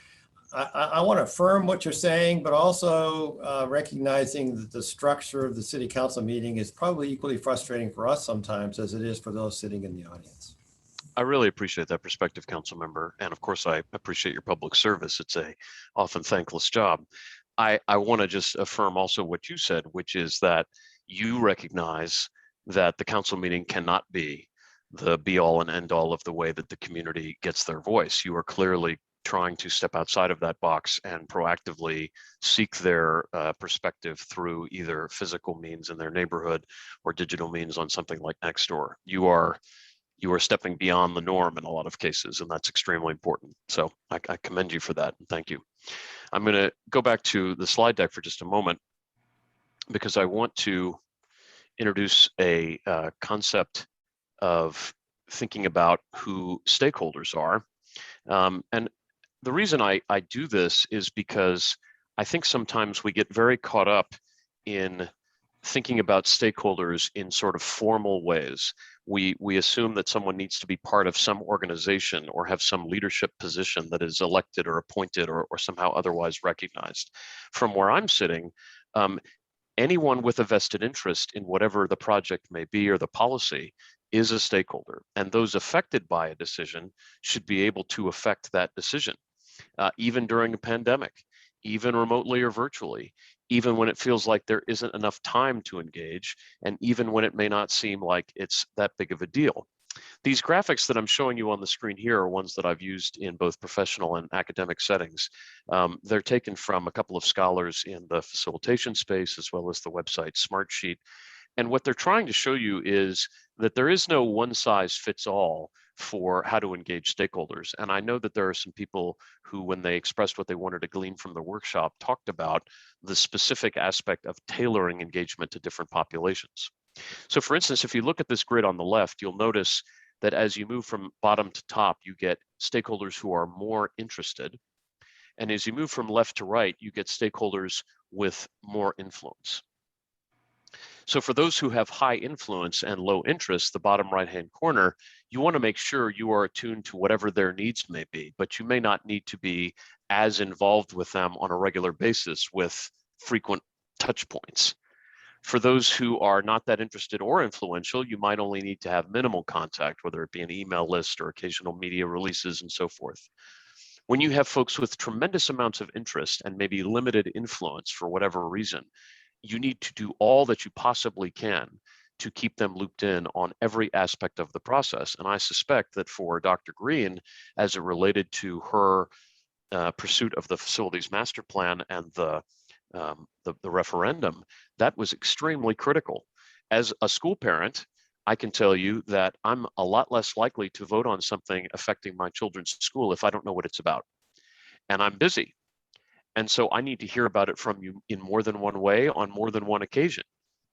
I want to affirm what you're saying, but also recognizing that the structure of the city council meeting is probably equally frustrating for us sometimes as it is for those sitting in the audience.
I really appreciate that perspective, council member. And of course, I appreciate your public service. It's a often thankless job. I want to just affirm also what you said, which is that you recognize that the council meeting cannot be the be all and end all of the way that the community gets their voice. You are clearly trying to step outside of that box and proactively seek their perspective through either physical means in their neighborhood or digital means on something like Nextdoor. You are stepping beyond the norm in a lot of cases, and that's extremely important. So I commend you for that. Thank you. I'm going to go back to the slide deck for just a moment because I want to introduce a concept of thinking about who stakeholders are. And the reason I do this is because I think sometimes we get very caught up in thinking about stakeholders in sort of formal ways. We assume that someone needs to be part of some organization or have some leadership position that is elected or appointed or somehow otherwise recognized. From where I'm sitting, anyone with a vested interest in whatever the project may be or the policy is a stakeholder, and those affected by a decision should be able to affect that decision, even during a pandemic, even remotely or virtually, even when it feels like there isn't enough time to engage, and even when it may not seem like it's that big of a deal. These graphics that I'm showing you on the screen here are ones that I've used in both professional and academic settings. They're taken from a couple of scholars in the facilitation space, as well as the website Smartsheet. And what they're trying to show you is that there is no one size fits all for how to engage stakeholders. And I know that there are some people who, when they expressed what they wanted to glean from the workshop, talked about the specific aspect of tailoring engagement to different populations. So for instance, if you look at this grid on the left, you'll notice that as you move from bottom to top, you get stakeholders who are more interested. And as you move from left to right, you get stakeholders with more influence. So for those who have high influence and low interest, the bottom right-hand corner, you want to make sure you are attuned to whatever their needs may be, but you may not need to be as involved with them on a regular basis with frequent touch points. For those who are not that interested or influential, you might only need to have minimal contact, whether it be an email list or occasional media releases and so forth. When you have folks with tremendous amounts of interest and maybe limited influence for whatever reason, you need to do all that you possibly can to keep them looped in on every aspect of the process. And I suspect that for Dr. Green, as it related to her pursuit of the facilities master plan and the referendum, that was extremely critical. As a school parent, I can tell you that I'm a lot less likely to vote on something affecting my children's school if I don't know what it's about. And I'm busy. And so I need to hear about it from you in more than one way on more than one occasion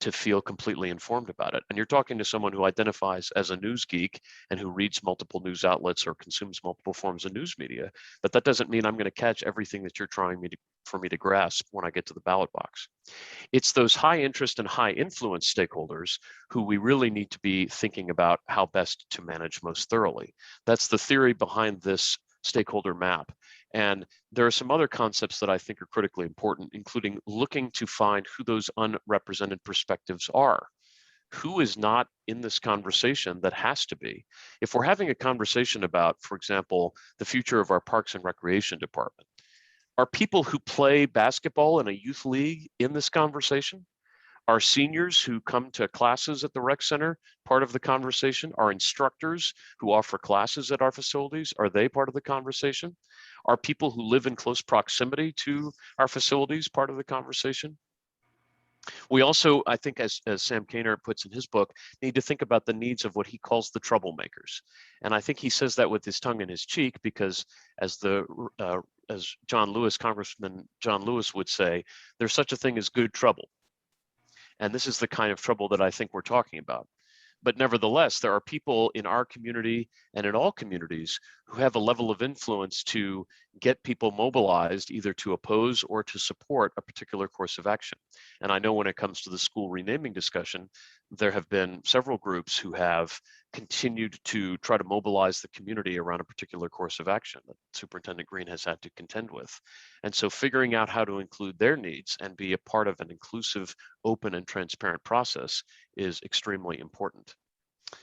to feel completely informed about it. And you're talking to someone who identifies as a news geek and who reads multiple news outlets or consumes multiple forms of news media. But that doesn't mean I'm going to catch everything that you're trying for me to grasp when I get to the ballot box. It's those high interest and high influence stakeholders who we really need to be thinking about how best to manage most thoroughly. That's the theory behind this stakeholder map. And there are some other concepts that I think are critically important, including looking to find who those unrepresented perspectives are. Who is not in this conversation that has to be? If we're having a conversation about, for example, the future of our Parks and Recreation Department, are people who play basketball in a youth league in this conversation? Are seniors who come to classes at the rec center part of the conversation? Are instructors who offer classes at our facilities, are they part of the conversation? Are people who live in close proximity to our facilities part of the conversation? We also, I think, as Sam Kainer puts in his book, need to think about the needs of what he calls the troublemakers. And I think he says that with his tongue in his cheek, because as John Lewis, Congressman John Lewis would say, there's such a thing as good trouble. And this is the kind of trouble that I think we're talking about. But nevertheless, there are people in our community and in all communities who have a level of influence to get people mobilized either to oppose or to support a particular course of action. And I know when it comes to the school renaming discussion, there have been several groups who have continued to try to mobilize the community around a particular course of action that Superintendent Green has had to contend with. And so figuring out how to include their needs and be a part of an inclusive, open, and transparent process is extremely important.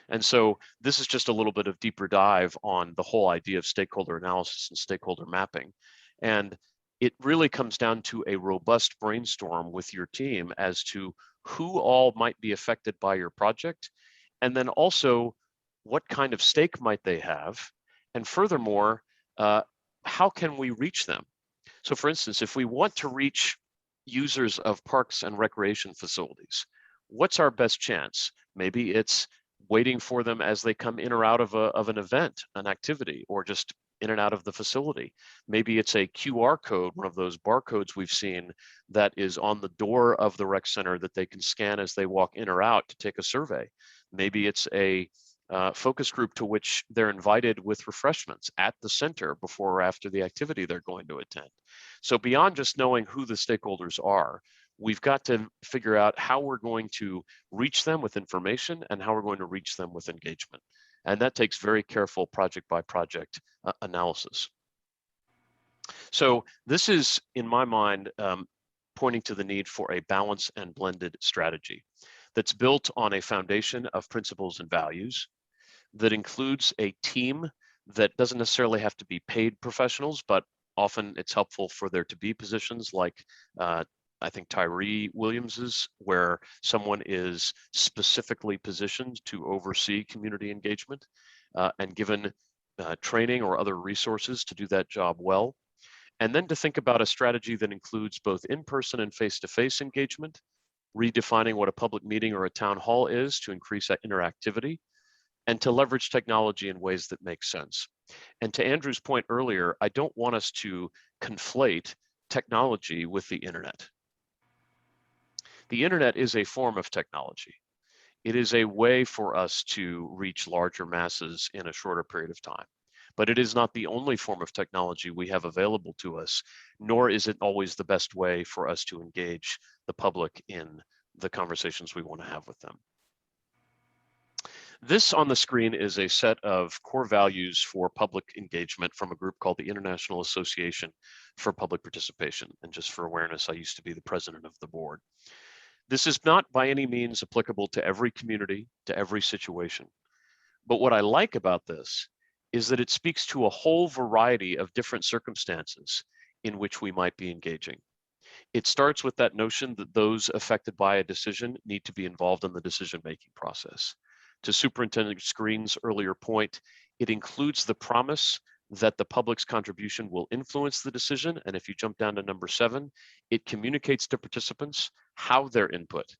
And so this is just a little bit of deeper dive on the whole idea of stakeholder analysis and stakeholder mapping. And it really comes down to a robust brainstorm with your team as to who all might be affected by your project, and then also what kind of stake might they have, and furthermore, how can we reach them? So for instance, if we want to reach users of parks and recreation facilities, what's our best chance? Maybe it's waiting for them as they come in or out of an event, an activity, or just in and out of the facility. Maybe it's a QR code, one of those barcodes we've seen that is on the door of the rec center that they can scan as they walk in or out to take a survey. Maybe it's a focus group to which they're invited with refreshments at the center before or after the activity they're going to attend. So beyond just knowing who the stakeholders are, we've got to figure out how we're going to reach them with information and how we're going to reach them with engagement. And that takes very careful project by project analysis. So this is, in my mind, pointing to the need for a balanced and blended strategy that's built on a foundation of principles and values, that includes a team that doesn't necessarily have to be paid professionals, but often it's helpful for there to be positions like I think Tyree Williams's, where someone is specifically positioned to oversee community engagement and given training or other resources to do that job well. And then to think about a strategy that includes both in-person and face-to-face engagement, redefining what a public meeting or a town hall is to increase that interactivity, and to leverage technology in ways that make sense. And to Andrew's point earlier, I don't want us to conflate technology with the internet. The internet is a form of technology. It is a way for us to reach larger masses in a shorter period of time. But it is not the only form of technology we have available to us, nor is it always the best way for us to engage the public in the conversations we want to have with them. This on the screen is a set of core values for public engagement from a group called the International Association for Public Participation. And just for awareness, I used to be the president of the board. This is not by any means applicable to every community, to every situation. But what I like about this is that it speaks to a whole variety of different circumstances in which we might be engaging. It starts with that notion that those affected by a decision need to be involved in the decision-making process. To Superintendent Screen's earlier point, it includes the promise that the public's contribution will influence the decision. And if you jump down to number 7, it communicates to participants how their input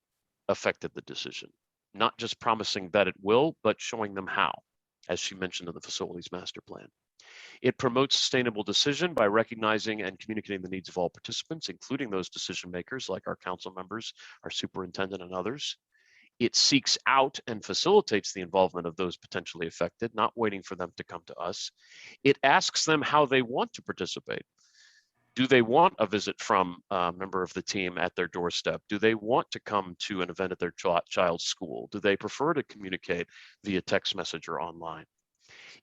affected the decision, not just promising that it will, but showing them how, as she mentioned in the facilities master plan. It promotes sustainable decision by recognizing and communicating the needs of all participants, including those decision makers like our council members, our superintendent, and others. It seeks out and facilitates the involvement of those potentially affected, not waiting for them to come to us. It asks them how they want to participate. Do they want a visit from a member of the team at their doorstep? Do they want to come to an event at their child's school? Do they prefer to communicate via text message or online?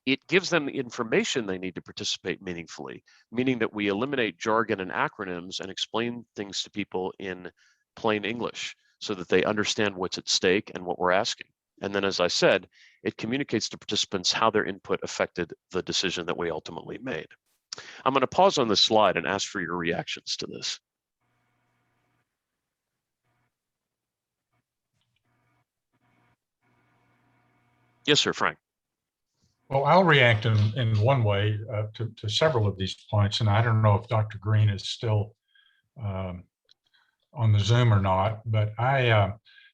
It gives them the information they need to participate meaningfully, meaning that we eliminate jargon and acronyms and explain things to people in plain English, so that they understand what's at stake and what we're asking. And then, as I said, it communicates to participants how their input affected the decision that we ultimately made. I'm going to pause on this slide and ask for your reactions to this. Yes, sir, Frank.
Well, I'll react in one way to several of these points, and I don't know if Dr. Green is still on the Zoom or not, but I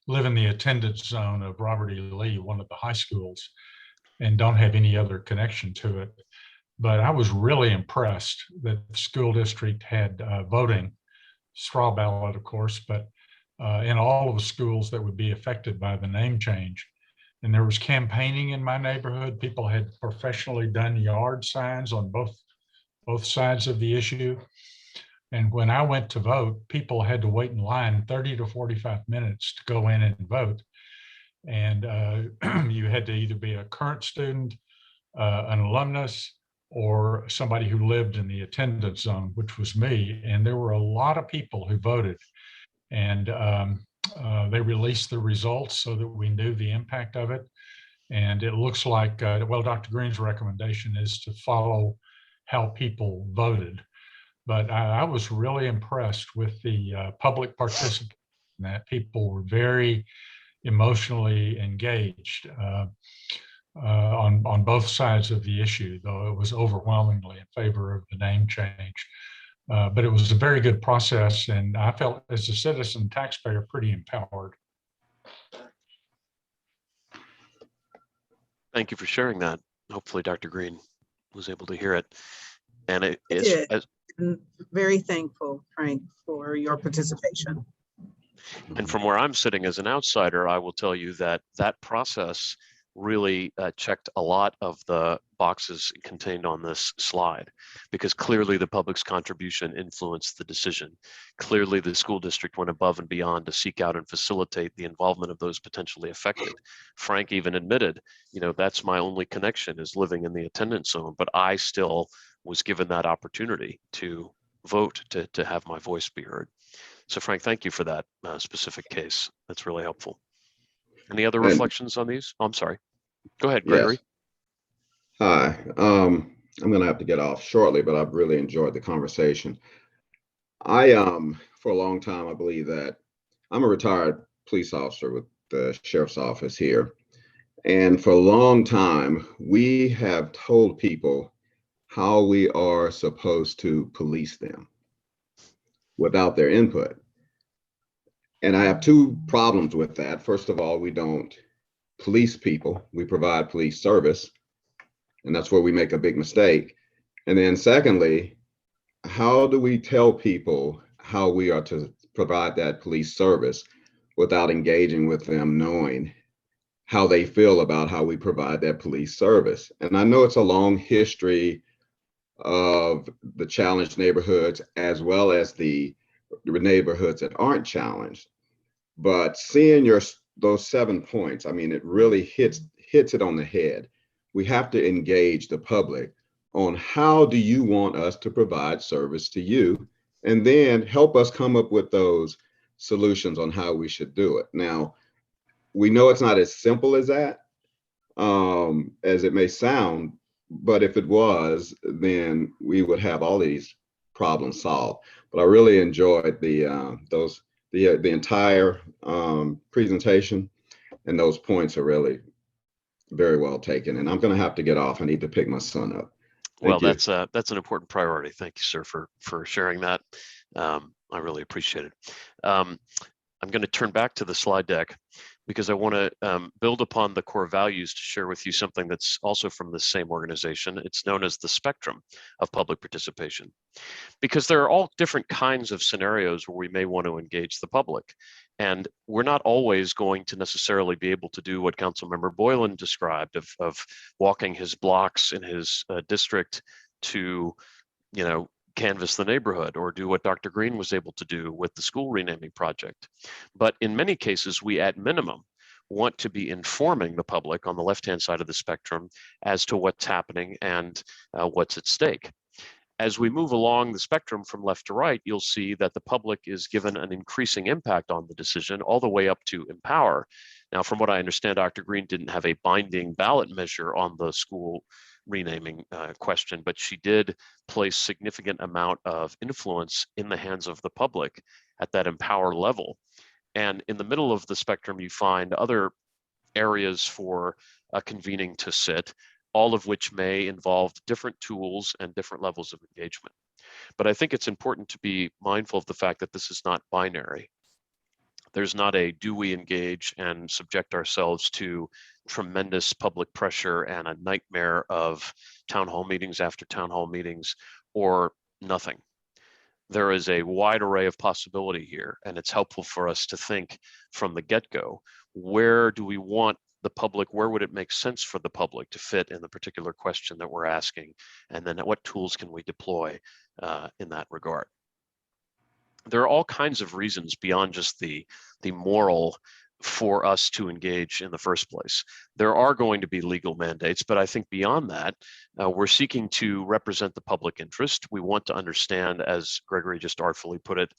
live in the attendance zone of Robert E. Lee, one of the high schools, and don't have any other connection to it. But I was really impressed that the school district had voting, straw ballot, of course, but in all of the schools that would be affected by the name change. And there was campaigning in my neighborhood. People had professionally done yard signs on both sides of the issue. And when I went to vote, people had to wait in line 30 to 45 minutes to go in and vote. And you had to either be a current student, an alumnus, or somebody who lived in the attendance zone, which was me. And there were a lot of people who voted. And they released the results so that we knew the impact of it. And it looks like, well, Dr. Green's recommendation is to follow how people voted. But I was really impressed with the public participation, that people were very emotionally engaged on both sides of the issue, though it was overwhelmingly in favor of the name change. But it was a very good process, and I felt as a citizen taxpayer pretty empowered.
Thank you for sharing that. Hopefully Dr. Green was able to hear it. And it is
very thankful, Frank, for your participation.
And from where I'm sitting as an outsider, I will tell you that that process really checked a lot of the boxes contained on this slide, because clearly the public's contribution influenced the decision. Clearly the school district went above and beyond to seek out and facilitate the involvement of those potentially affected. Frank even admitted, you know, that's my only connection, is living in the attendance zone, but I still was given that opportunity to vote, to have my voice be heard. So Frank, thank you for that specific case. That's really helpful. Any other reflections on these? Oh, I'm sorry. Go ahead, Gregory.
Yes. Hi. I'm going to have to get off shortly, but I've really enjoyed the conversation. For a long time, I believe that I'm a retired police officer with the sheriff's office here. And for a long time, we have told people how we are supposed to police them without their input. And I have two problems with that. First of all, we don't police people. We provide police service. And that's where we make a big mistake. And then secondly, how do we tell people how we are to provide that police service without engaging with them, knowing how they feel about how we provide that police service? And I know it's a long history of the challenged neighborhoods as well as the neighborhoods that aren't challenged. But seeing those 7 points, I mean, it really hits it on the head. We have to engage the public on how do you want us to provide service to you, and then help us come up with those solutions on how we should do it. Now, we know it's not as simple as that, as it may sound, but if it was, then we would have all these problems solved. But I really enjoyed the entire presentation, and those points are really very well taken. And I'm going to have to get off. I need to pick my son up.
Well, that's an important priority. Thank you, sir, for sharing that. I really appreciate it. I'm going to turn back to the slide deck because I want to build upon the core values to share with you something that's also from the same organization. It's known as the spectrum of public participation, because there are all different kinds of scenarios where we may want to engage the public. And we're not always going to necessarily be able to do what Councilmember Boylan described of walking his blocks in his district to, canvass the neighborhood, or do what Dr. Green was able to do with the school renaming project. But in many cases, we at minimum want to be informing the public on the left-hand side of the spectrum as to what's happening and what's at stake. As we move along the spectrum from left to right, you'll see that the public is given an increasing impact on the decision, all the way up to empower. Now, from what I understand, Dr. Green didn't have a binding ballot measure on the school renaming question, but she did place significant amount of influence in the hands of the public at that empower level. And in the middle of the spectrum, you find other areas for convening to sit, all of which may involve different tools and different levels of engagement. But I think it's important to be mindful of the fact that this is not binary. There's not a do we engage and subject ourselves to tremendous public pressure and a nightmare of town hall meetings after town hall meetings, or nothing. There is a wide array of possibility here, and it's helpful for us to think from the get-go, where do we want the public, where would it make sense for the public to fit in the particular question that we're asking, and then what tools can we deploy in that regard. There are all kinds of reasons beyond just the moral for us to engage in the first place. There are going to be legal mandates, but I think beyond that, we're seeking to represent the public interest. We want to understand, as Gregory just artfully put it,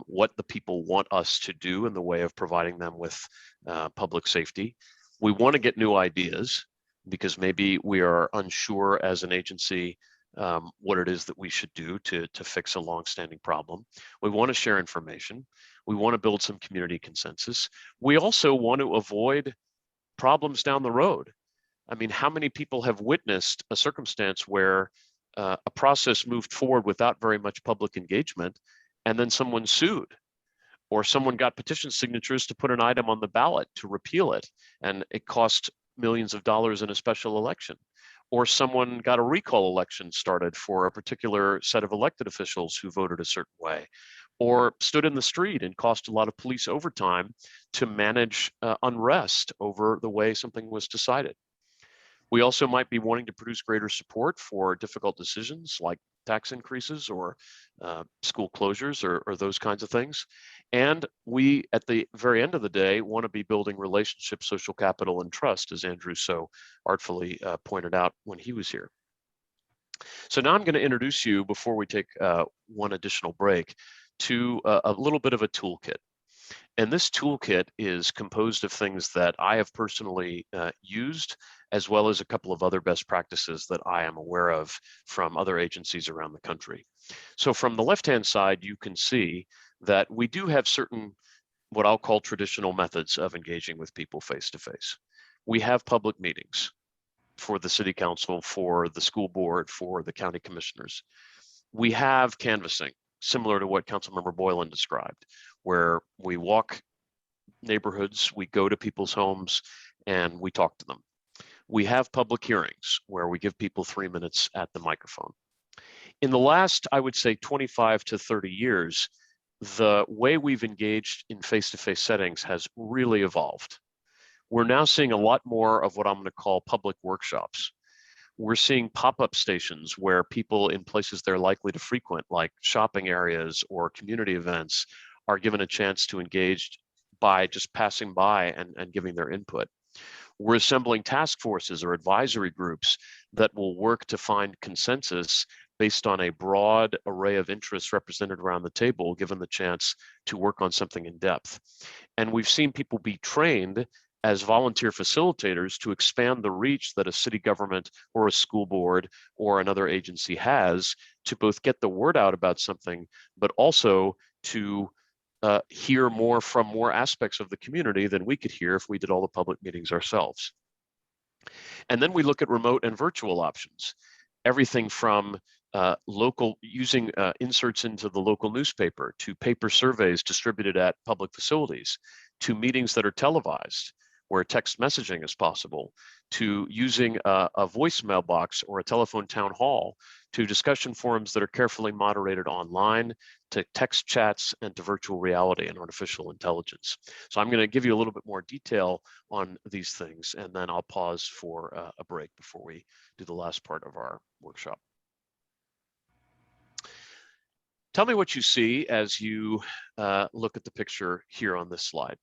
what the people want us to do in the way of providing them with public safety. We want to get new ideas because maybe we are unsure as an agency what it is that we should do to fix a longstanding problem. We want to share information. We want to build some community consensus. We also want to avoid problems down the road. I mean, how many people have witnessed a circumstance where a process moved forward without very much public engagement, and then someone sued, or someone got petition signatures to put an item on the ballot to repeal it, and it cost millions of dollars in a special election? Or someone got a recall election started for a particular set of elected officials who voted a certain way, or stood in the street and cost a lot of police overtime to manage unrest over the way something was decided. We also might be wanting to produce greater support for difficult decisions like tax increases or school closures or those kinds of things. And we, at the very end of the day, want to be building relationships, social capital, and trust, as Andrew so artfully pointed out when he was here. So now I'm going to introduce you, before we take one additional break, to a little bit of a toolkit. And this toolkit is composed of things that I have personally used, as well as a couple of other best practices that I am aware of from other agencies around the country. So from the left-hand side, you can see that we do have certain, what I'll call traditional methods of engaging with people face-to-face. We have public meetings for the city council, for the school board, for the county commissioners. We have canvassing, similar to what Councilmember Boylan described, where we walk neighborhoods, we go to people's homes, and we talk to them. We have public hearings where we give people 3 minutes at the microphone. In the last, I would say, 25 to 30 years, the way we've engaged in face-to-face settings has really evolved. We're now seeing a lot more of what I'm going to call public workshops. We're seeing pop-up stations where people in places they're likely to frequent, like shopping areas or community events, are given a chance to engage by just passing by and giving their input. We're assembling task forces or advisory groups that will work to find consensus based on a broad array of interests represented around the table, given the chance to work on something in depth. And we've seen people be trained as volunteer facilitators to expand the reach that a city government or a school board or another agency has to both get the word out about something, but also to hear more from more aspects of the community than we could hear if we did all the public meetings ourselves. And then we look at remote and virtual options, everything from local, using inserts into the local newspaper, to paper surveys distributed at public facilities, to meetings that are televised, where text messaging is possible, to using a voicemail box or a telephone town hall, to discussion forums that are carefully moderated online, to text chats, and to virtual reality and artificial intelligence. So I'm going to give you a little bit more detail on these things, and then I'll pause for a break before we do the last part of our workshop. Tell me what you see as you look at the picture here on this slide.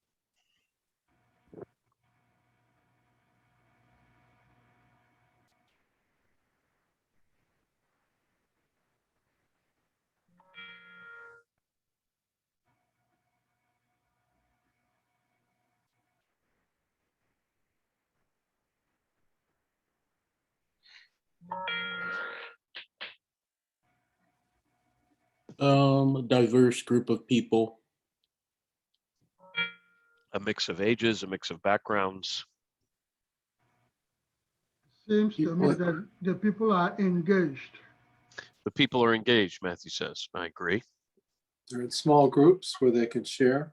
A diverse group of people.
A mix of ages, a mix of backgrounds.
Seems to me that the people are engaged.
The people are engaged, Matthew says. I agree.
They're in small groups where they can share.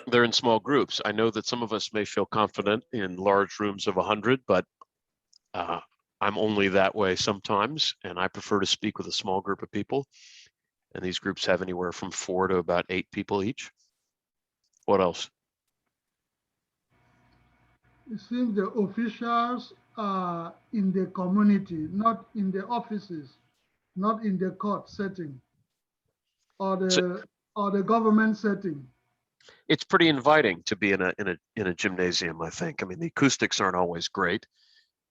They're in small groups. I know that some of us may feel confident in large rooms of 100, but I'm only that way sometimes, and I prefer to speak with a small group of people. And these groups have anywhere from 4 to about 8 people each. What else?
It seems the officials are in the community, not in the offices, not in the court setting or the government setting.
It's pretty inviting to be in a gymnasium, I think. I mean, the acoustics aren't always great,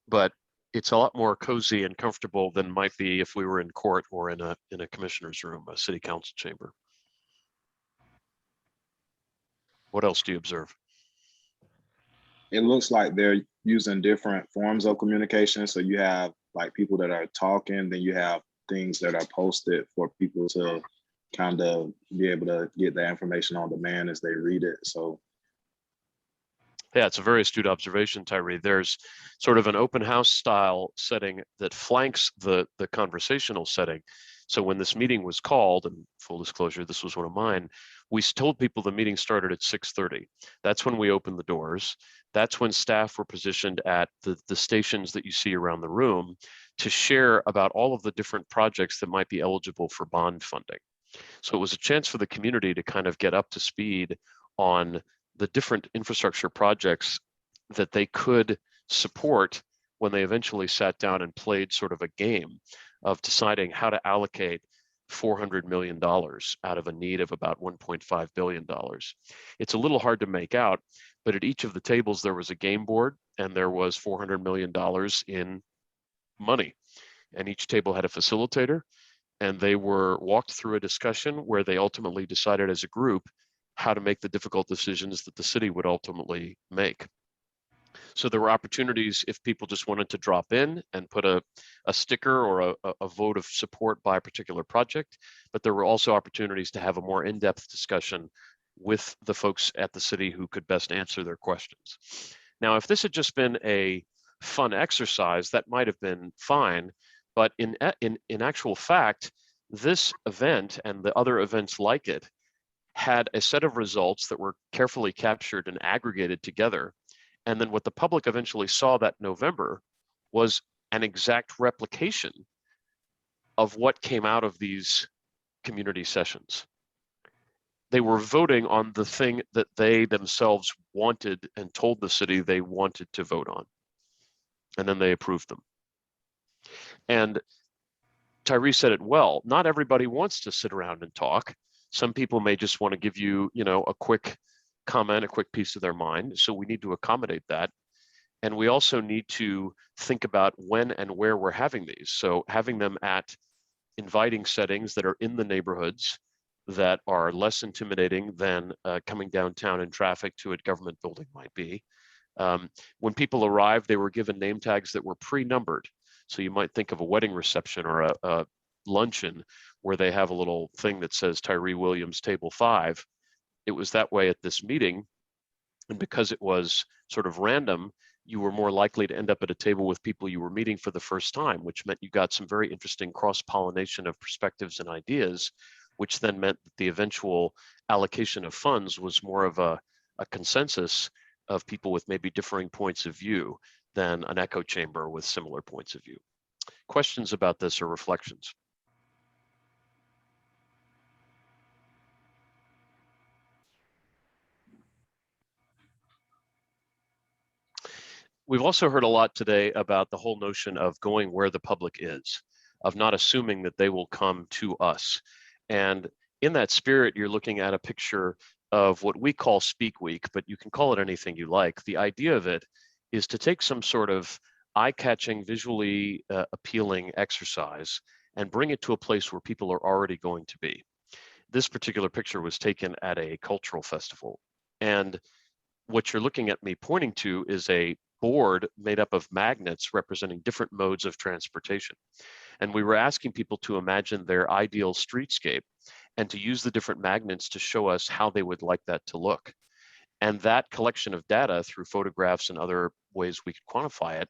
but it's a lot more cozy and comfortable than might be if we were in court or in a commissioner's room, a city council chamber. What else do you observe?
It looks like they're using different forms of communication. So you have like people that are talking, then you have things that are posted for people to kind of be able to get the information on demand as they read it. So
yeah, it's a very astute observation, Tyree. There's sort of an open house style setting that flanks the conversational setting. So when this meeting was called, and full disclosure, this was one of mine, we told people the meeting started at 6:30. That's when we opened the doors. That's when staff were positioned at the stations that you see around the room to share about all of the different projects that might be eligible for bond funding. So it was a chance for the community to kind of get up to speed on the different infrastructure projects that they could support when they eventually sat down and played sort of a game of deciding how to allocate $400 million out of a need of about $1.5 billion. It's a little hard to make out, but at each of the tables there was a game board and there was $400 million in money. And each table had a facilitator, and they were walked through a discussion where they ultimately decided as a group how to make the difficult decisions that the city would ultimately make. So there were opportunities if people just wanted to drop in and put a sticker or a vote of support by a particular project, but there were also opportunities to have a more in-depth discussion with the folks at the city who could best answer their questions. Now, if this had just been a fun exercise, that might have been fine, but in actual fact, this event and the other events like it had a set of results that were carefully captured and aggregated together. And then what the public eventually saw that November was an exact replication of what came out of these community sessions. They were voting on the thing that they themselves wanted and told the city they wanted to vote on. And then they approved them. And Tyree said it well, not everybody wants to sit around and talk. Some people may just want to give you, a quick comment a quick piece of their mind. So we need to accommodate that. And we also need to think about when and where we're having these. So having them at inviting settings that are in the neighborhoods that are less intimidating than coming downtown in traffic to a government building might be. When people arrived, they were given name tags that were pre-numbered. So you might think of a wedding reception or a luncheon where they have a little thing that says Tyree Williams, table 5. It was that way at this meeting. And because it was sort of random, you were more likely to end up at a table with people you were meeting for the first time, which meant you got some very interesting cross-pollination of perspectives and ideas, which then meant that the eventual allocation of funds was more of a consensus of people with maybe differing points of view than an echo chamber with similar points of view. Questions about this or reflections? We've also heard a lot today about the whole notion of going where the public is, of not assuming that they will come to us. And in that spirit, you're looking at a picture of what we call Speak Week, but you can call it anything you like. The idea of it is to take some sort of eye-catching, visually appealing exercise and bring it to a place where people are already going to be. This particular picture was taken at a cultural festival. And what you're looking at me pointing to is a board made up of magnets representing different modes of transportation. And we were asking people to imagine their ideal streetscape and to use the different magnets to show us how they would like that to look. And that collection of data through photographs and other ways we could quantify it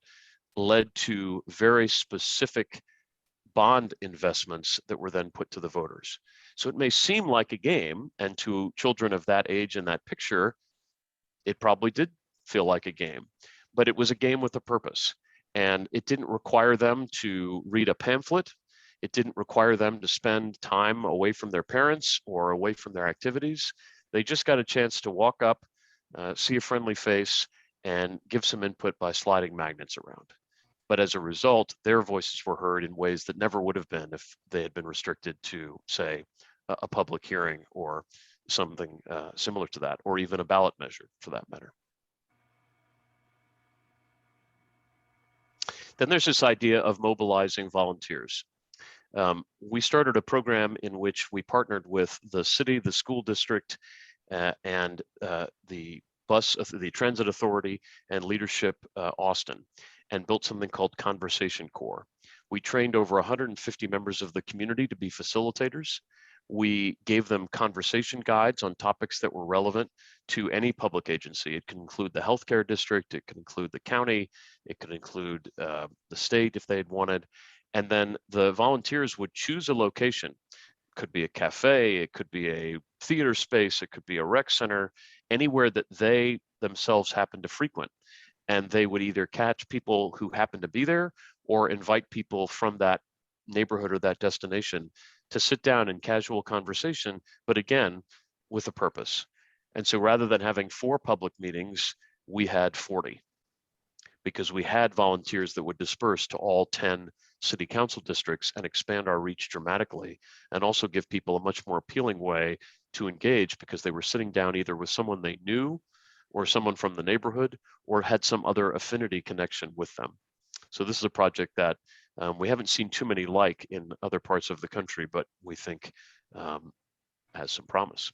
led to very specific bond investments that were then put to the voters. So it may seem like a game, and to children of that age in that picture, it probably did feel like a game, but it was a game with a purpose. And it didn't require them to read a pamphlet. It didn't require them to spend time away from their parents or away from their activities. They just got a chance to walk up, see a friendly face, and give some input by sliding magnets around. But as a result, their voices were heard in ways that never would have been if they had been restricted to, say, a public hearing or something similar to that, or even a ballot measure for that matter. Then there's this idea of mobilizing volunteers. We started a program in which we partnered with the city, the school district, and the transit authority and leadership Austin, and built something called Conversation Corps. We trained over 150 members of the community to be facilitators. We gave them conversation guides on topics that were relevant to any public agency. It can include the healthcare district, it can include the county, it could include the state if they'd wanted. And then the volunteers would choose a location. It could be a cafe, it could be a theater space, it could be a rec center, anywhere that they themselves happen to frequent. And they would either catch people who happen to be there or invite people from that neighborhood or that destination to sit down in casual conversation, but again, with a purpose. And so rather than having 4 public meetings, we had 40, because we had volunteers that would disperse to all 10 city council districts and expand our reach dramatically, and also give people a much more appealing way to engage, because they were sitting down either with someone they knew or someone from the neighborhood or had some other affinity connection with them. So this is a project that we haven't seen too many like in other parts of the country, but we think has some promise.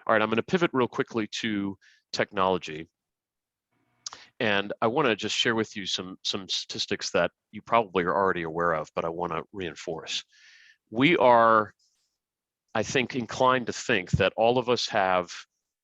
All right, I'm going to pivot real quickly to technology. And I want to just share with you some statistics that you probably are already aware of, but I want to reinforce. We are, I think, inclined to think that all of us have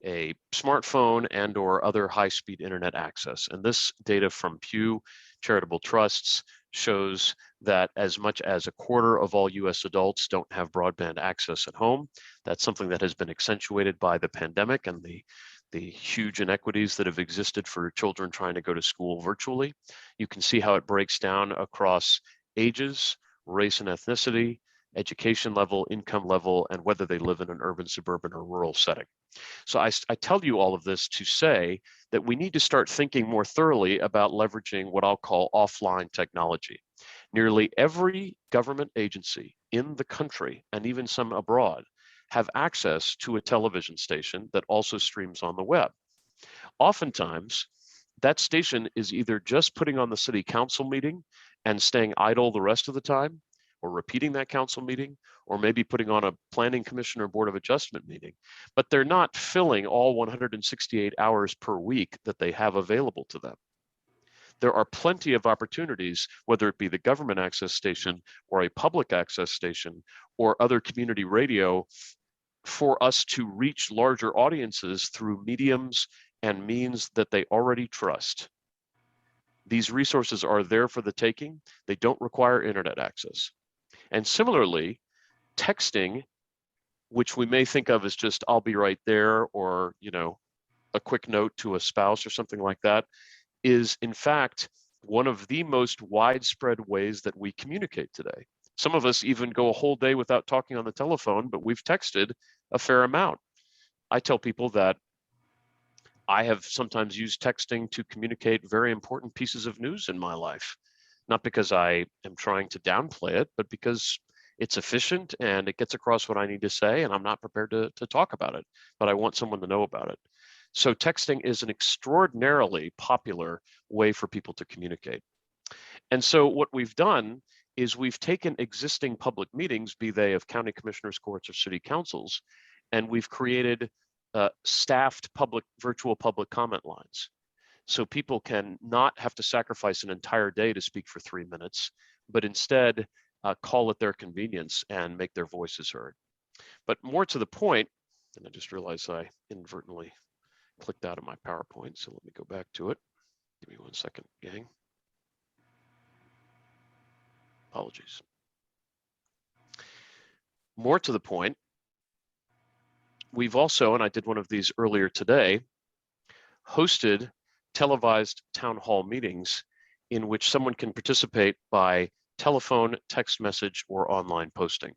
a smartphone and or other high-speed internet access. And this data from Pew Charitable Trusts shows that as much as a quarter of all US adults don't have broadband access at home. That's something that has been accentuated by the pandemic and the huge inequities that have existed for children trying to go to school virtually. You can see how it breaks down across ages, race and ethnicity, education level, income level, and whether they live in an urban, suburban, or rural setting. So I tell you all of this to say that we need to start thinking more thoroughly about leveraging what I'll call offline technology. Nearly every government agency in the country, and even some abroad, have access to a television station that also streams on the web. Oftentimes, that station is either just putting on the city council meeting and staying idle the rest of the time, or repeating that council meeting, or maybe putting on a planning commission or board of adjustment meeting, but they're not filling all 168 hours per week that they have available to them. There are plenty of opportunities, whether it be the government access station or a public access station or other community radio, for us to reach larger audiences through mediums and means that they already trust. These resources are there for the taking. They don't require internet access. And similarly, texting, which we may think of as just, I'll be right there, or, you know, a quick note to a spouse or something like that, is in fact one of the most widespread ways that we communicate today. Some of us even go a whole day without talking on the telephone, but we've texted a fair amount. I tell people that I have sometimes used texting to communicate very important pieces of news in my life, not because I am trying to downplay it, but because it's efficient and it gets across what I need to say, and I'm not prepared to talk about it, but I want someone to know about it. So texting is an extraordinarily popular way for people to communicate. And so what we've done is we've taken existing public meetings, be they of county commissioners, courts, or city councils, and we've created staffed virtual public comment lines. So people can not have to sacrifice an entire day to speak for 3 minutes, but instead call at their convenience and make their voices heard. But more to the point, and I just realized I inadvertently clicked out of my PowerPoint, so let me go back to it. Give me 1 second, gang. Apologies. More to the point, we've also, and I did one of these earlier today, hosted televised town hall meetings in which someone can participate by telephone, text message, or online posting.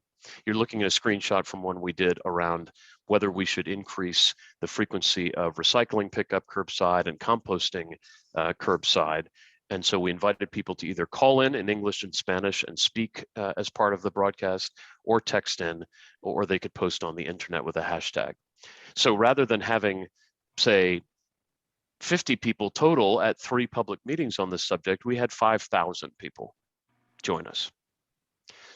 You're looking at a screenshot from one we did around whether we should increase the frequency of recycling pickup curbside and composting curbside. And so we invited people to either call in English and Spanish and speak as part of the broadcast, or text in, or they could post on the internet with a hashtag. So rather than having, say, 50 people total at 3 public meetings on this subject, we had 5,000 people join us.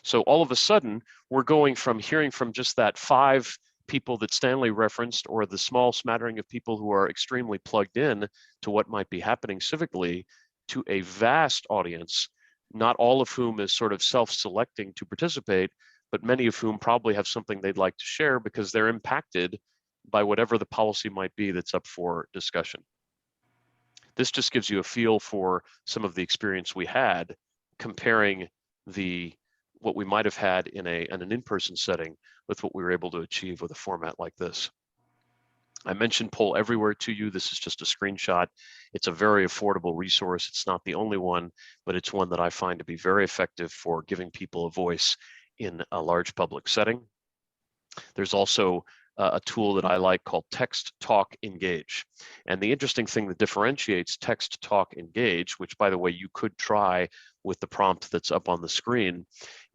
So all of a sudden, we're going from hearing from just that 5 people that Stanley referenced, or the small smattering of people who are extremely plugged in to what might be happening civically, to a vast audience, not all of whom is sort of self-selecting to participate, but many of whom probably have something they'd like to share because they're impacted by whatever the policy might be that's up for discussion. This just gives you a feel for some of the experience we had comparing what we might have had in an in-person setting with what we were able to achieve with a format like this. I mentioned Poll Everywhere to you. This is just a screenshot. It's a very affordable resource. It's not the only one, but it's one that I find to be very effective for giving people a voice in a large public setting. There's also a tool that I like called Text Talk Engage. And the interesting thing that differentiates Text Talk Engage, which by the way, you could try with the prompt that's up on the screen,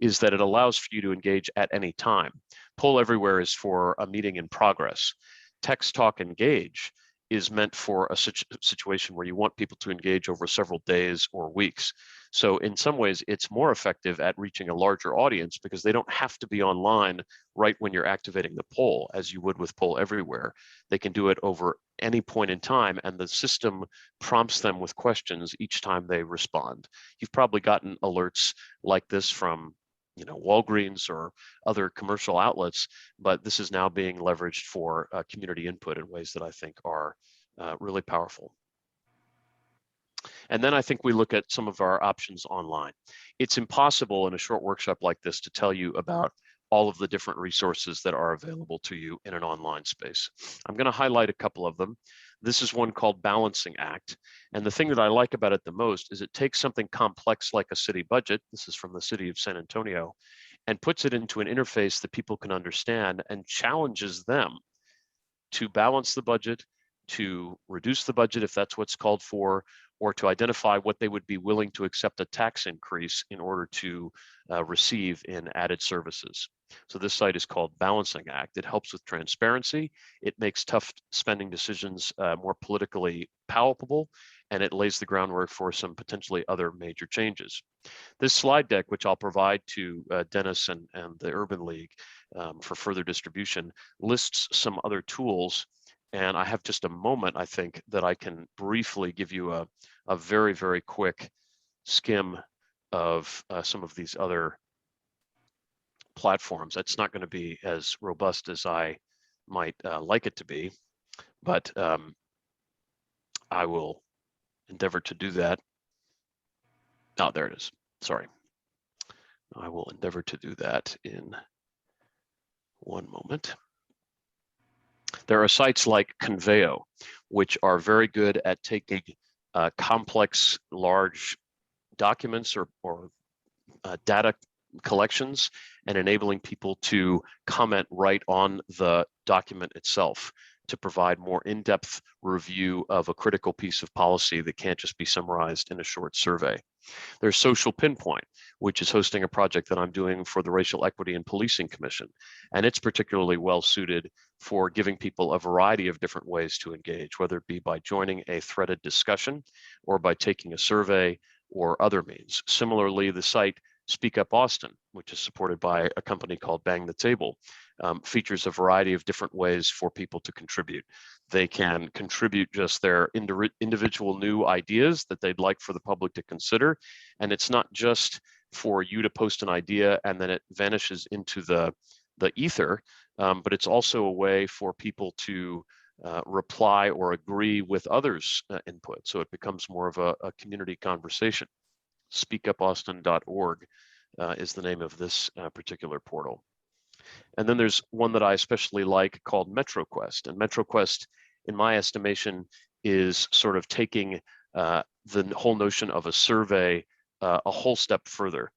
is that it allows for you to engage at any time. Poll Everywhere is for a meeting in progress. Text Talk Engage is meant for a situation where you want people to engage over several days or weeks. So in some ways, it's more effective at reaching a larger audience because they don't have to be online right when you're activating the poll, as you would with Poll Everywhere. They can do it over any point in time, and the system prompts them with questions each time they respond. You've probably gotten alerts like this from Walgreens or other commercial outlets, but this is now being leveraged for community input in ways that I think are really powerful. And then I think we look at some of our options online. It's impossible in a short workshop like this to tell you about all of the different resources that are available to you in an online space. I'm going to highlight a couple of them. This is one called Balancing Act. And the thing that I like about it the most is it takes something complex like a city budget, this is from the city of San Antonio, and puts it into an interface that people can understand and challenges them to balance the budget, to reduce the budget if that's what's called for, or to identify what they would be willing to accept a tax increase in order to receive in added services. So this site is called Balancing Act. It helps with transparency. It makes tough spending decisions more politically palatable, and it lays the groundwork for some potentially other major changes. This slide deck, which I'll provide to Dennis and the Urban League for further distribution, lists some other tools. And I have just a moment, I think, that I can briefly give you a very, very quick skim of some of these other platforms. It's not going to be as robust as I might like it to be, but I will endeavor to do that. Oh, there it is. Sorry. I will endeavor to do that in one moment. There are sites like Conveo, which are very good at taking complex, large documents or data collections and enabling people to comment right on the document itself to provide more in-depth review of a critical piece of policy that can't just be summarized in a short survey. There's Social Pinpoint, which is hosting a project that I'm doing for the Racial Equity and Policing Commission. And it's particularly well suited for giving people a variety of different ways to engage, whether it be by joining a threaded discussion or by taking a survey or other means. Similarly, the site Speak Up Austin, which is supported by a company called Bang the Table, features a variety of different ways for people to contribute. They can contribute just their individual new ideas that they'd like for the public to consider. And it's not just for you to post an idea and then it vanishes into the ether, but it's also a way for people to reply or agree with others' input. So it becomes more of a community conversation. Speakupaustin.org is the name of this particular portal. And then there's one that I especially like called MetroQuest. And MetroQuest, in my estimation, is sort of taking the whole notion of a survey a whole step further.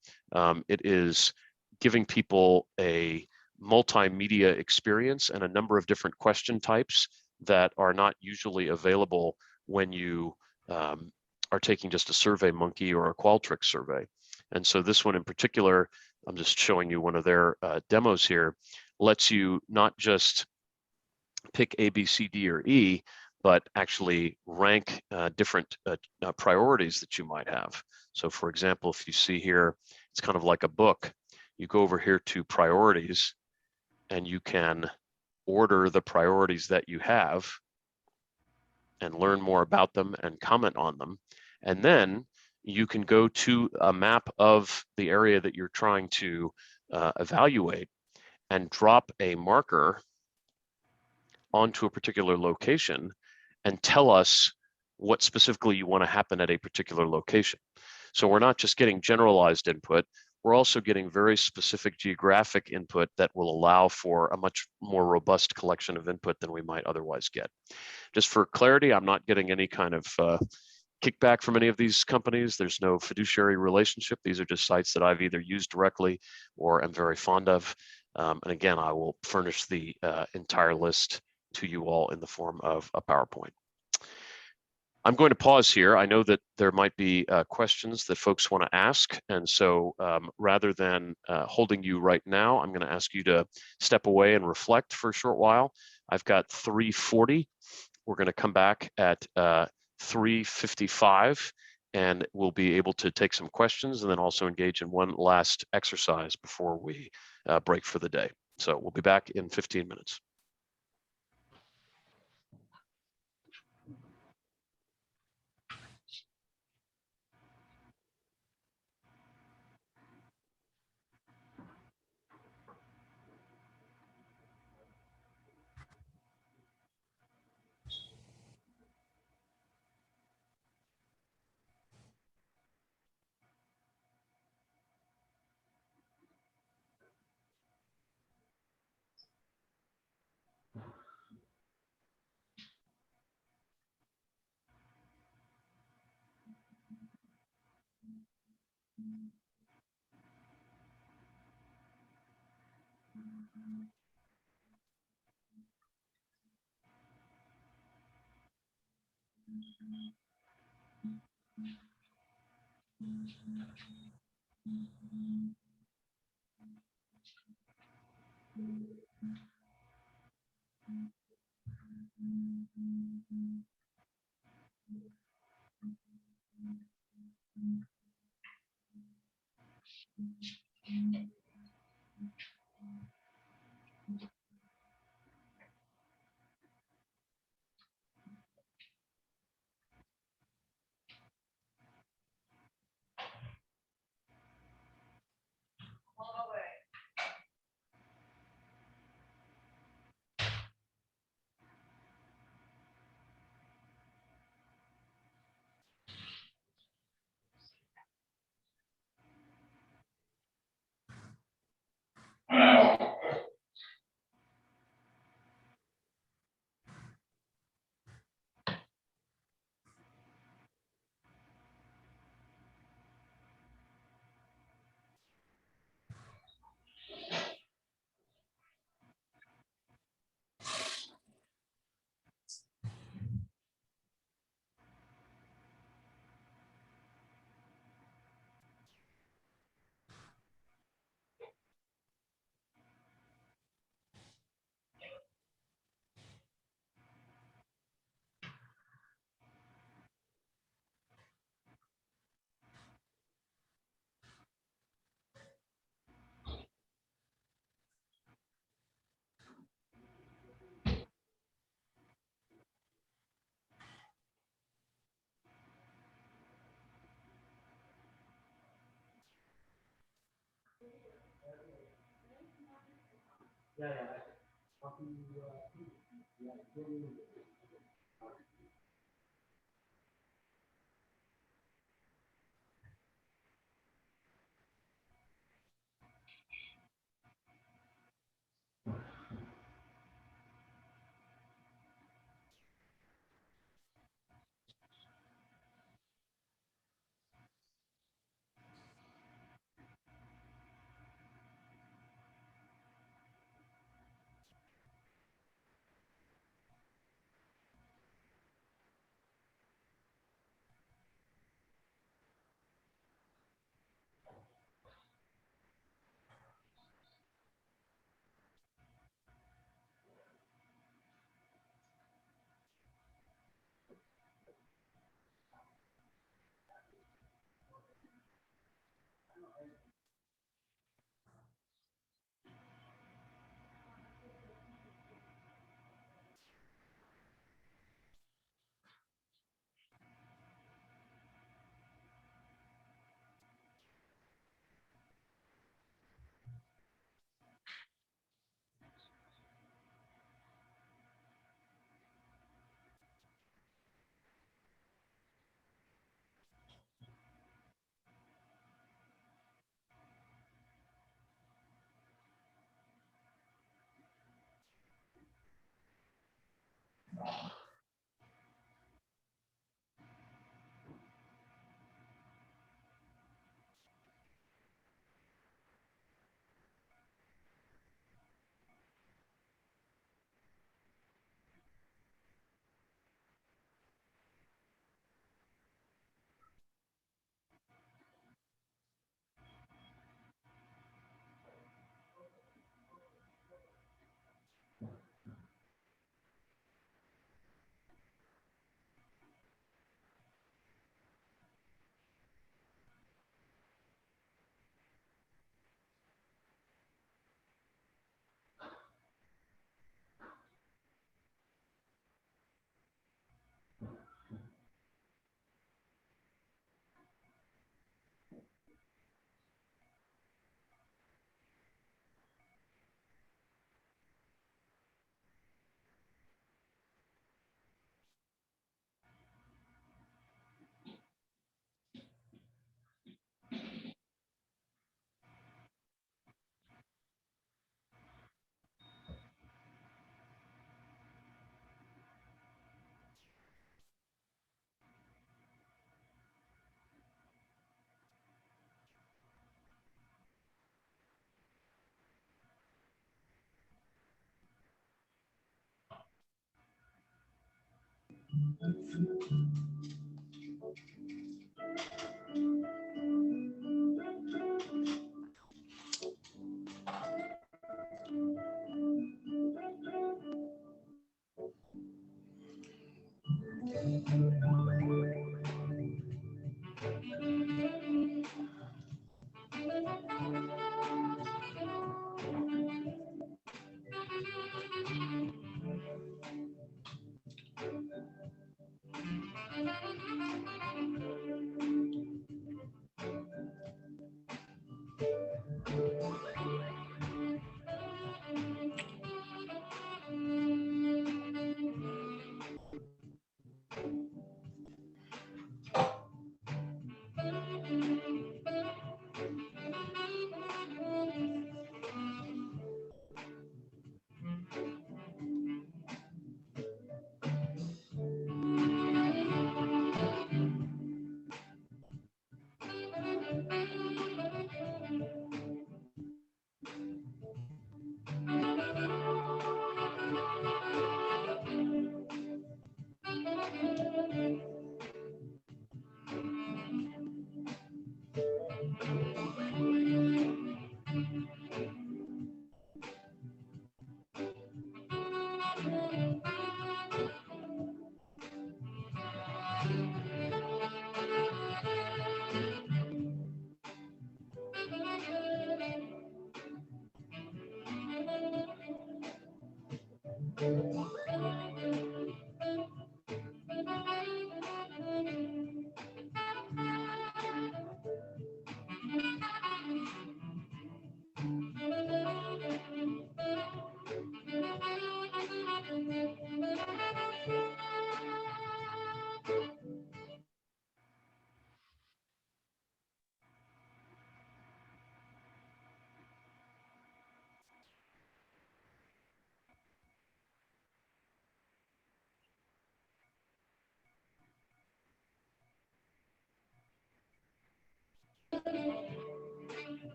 It is giving people a multimedia experience and a number of different question types that are not usually available when you are taking just a Survey Monkey or a Qualtrics survey. And so this one in particular, I'm just showing you one of their demos here, lets you not just pick A, B, C, D, or E, but actually rank different priorities that you might have. So for example, if you see here, it's kind of like a book. You go over here to priorities and you can order the priorities that you have and learn more about them and comment on them. And then you can go to a map of the area that you're trying to evaluate and drop a marker onto a particular location and tell us what specifically you want to happen at a particular location. So we're not just getting generalized input, we're also getting very specific geographic input that will allow for a much more robust collection of input than we might otherwise get. Just for clarity, I'm not getting any kind of kickback from any of these companies. There's no fiduciary relationship. These are just sites that I've either used directly or am very fond of. And again, I will furnish the entire list to you all in the form of a PowerPoint. I'm going to pause here. I know that there might be questions that folks want to ask. And so rather than holding you right now, I'm going to ask you to step away and reflect for a short while. I've got 3:40. We're going to come back at 3:55 and we'll be able to take some questions and then also engage in one last exercise before we break for the day. So we'll be back in 15 minutes.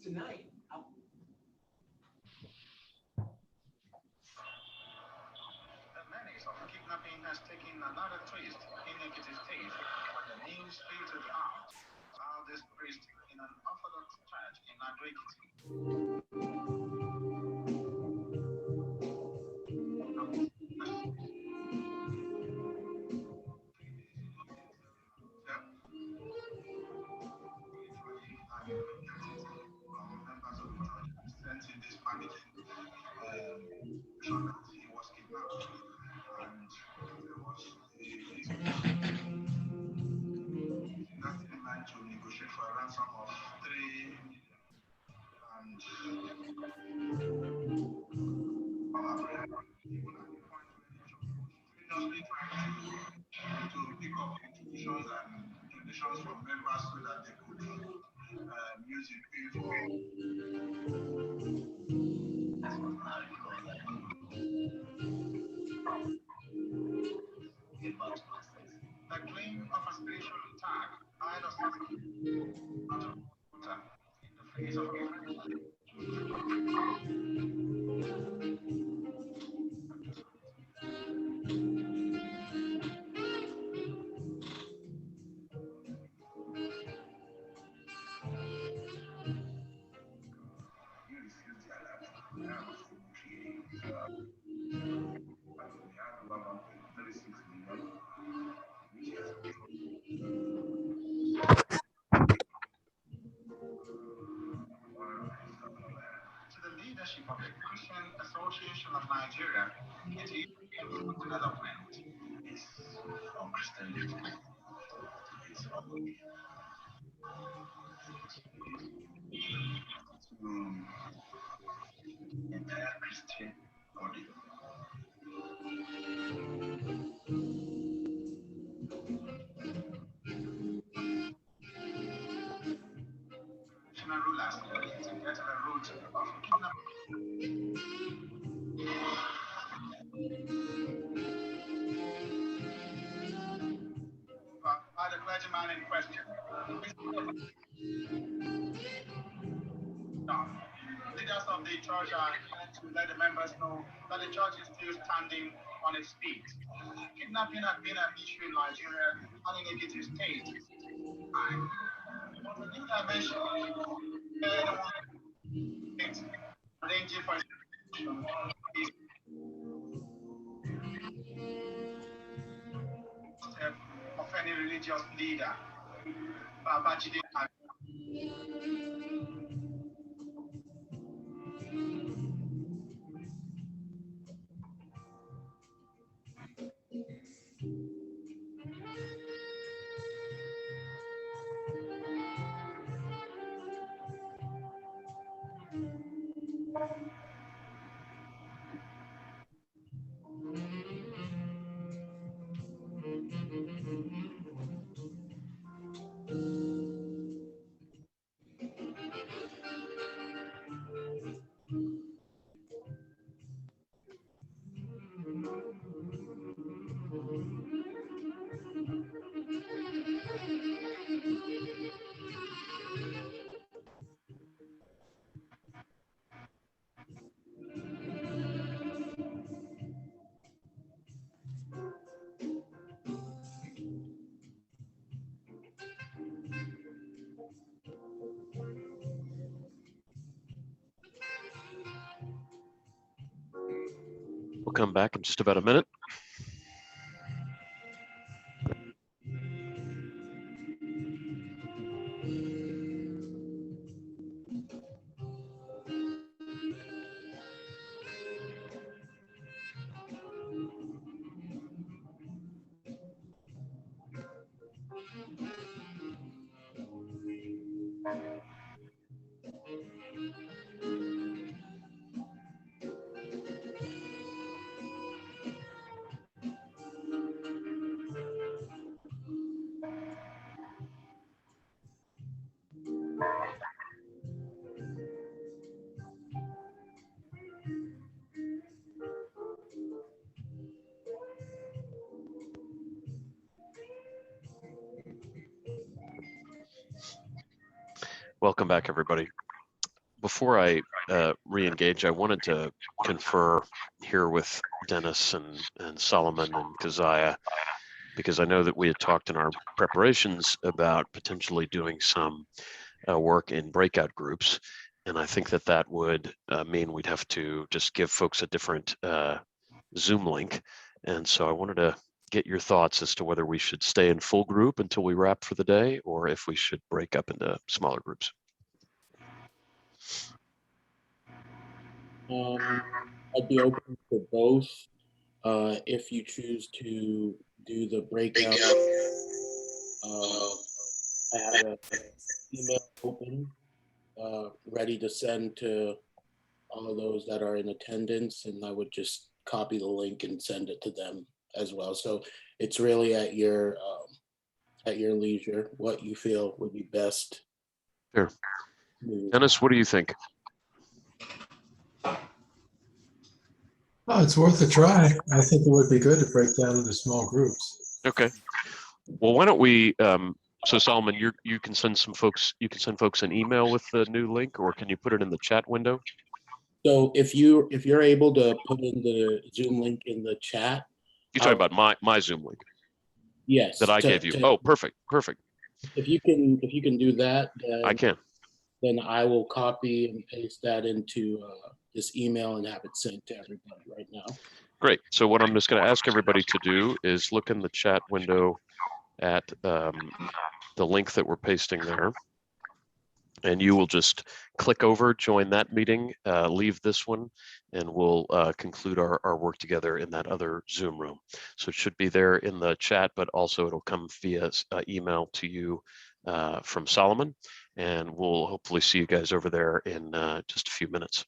Tonight. Many of kidnapping and
We'll come back in just about a minute. Welcome back, everybody. Before I re-engage, I wanted to confer here with Dennis and Solomon and Keziah, because I know that we had talked in our preparations about potentially doing some work in breakout groups. And I think that that would mean we'd have to just give folks a different Zoom link. And so I wanted to get your thoughts as to whether we should stay in full group until we wrap for the day, or if we should break up into smaller groups.
I'd be open for both. If you choose to do the breakout, I have an email open, ready to send to all of those that are in attendance, and I would just copy the link and send it to them as well. So it's really at your leisure, what you feel would be best.
Sure. Dennis, what do you think?
Oh, it's worth a try. I think it would be good to break down into small groups.
Okay. Well, why don't we? So Solomon, you can send some folks. You can send folks an email with the new link, or can you put it in the chat window?
So if you're able to put in the Zoom link in the chat.
You're talking about my Zoom link?
Yes.
That I gave you. Oh, perfect.
If you can do that, then
I can.
Then I will copy and paste that into this email and have it sent to everybody right now.
Great. So what I'm just going to ask everybody to do is look in the chat window at the link that we're pasting there. And you will just click over, join that meeting, leave this one, and we'll conclude our work together in that other Zoom room. So it should be there in the chat, but also it'll come via email to you from Solomon. And we'll hopefully see you guys over there in just a few minutes.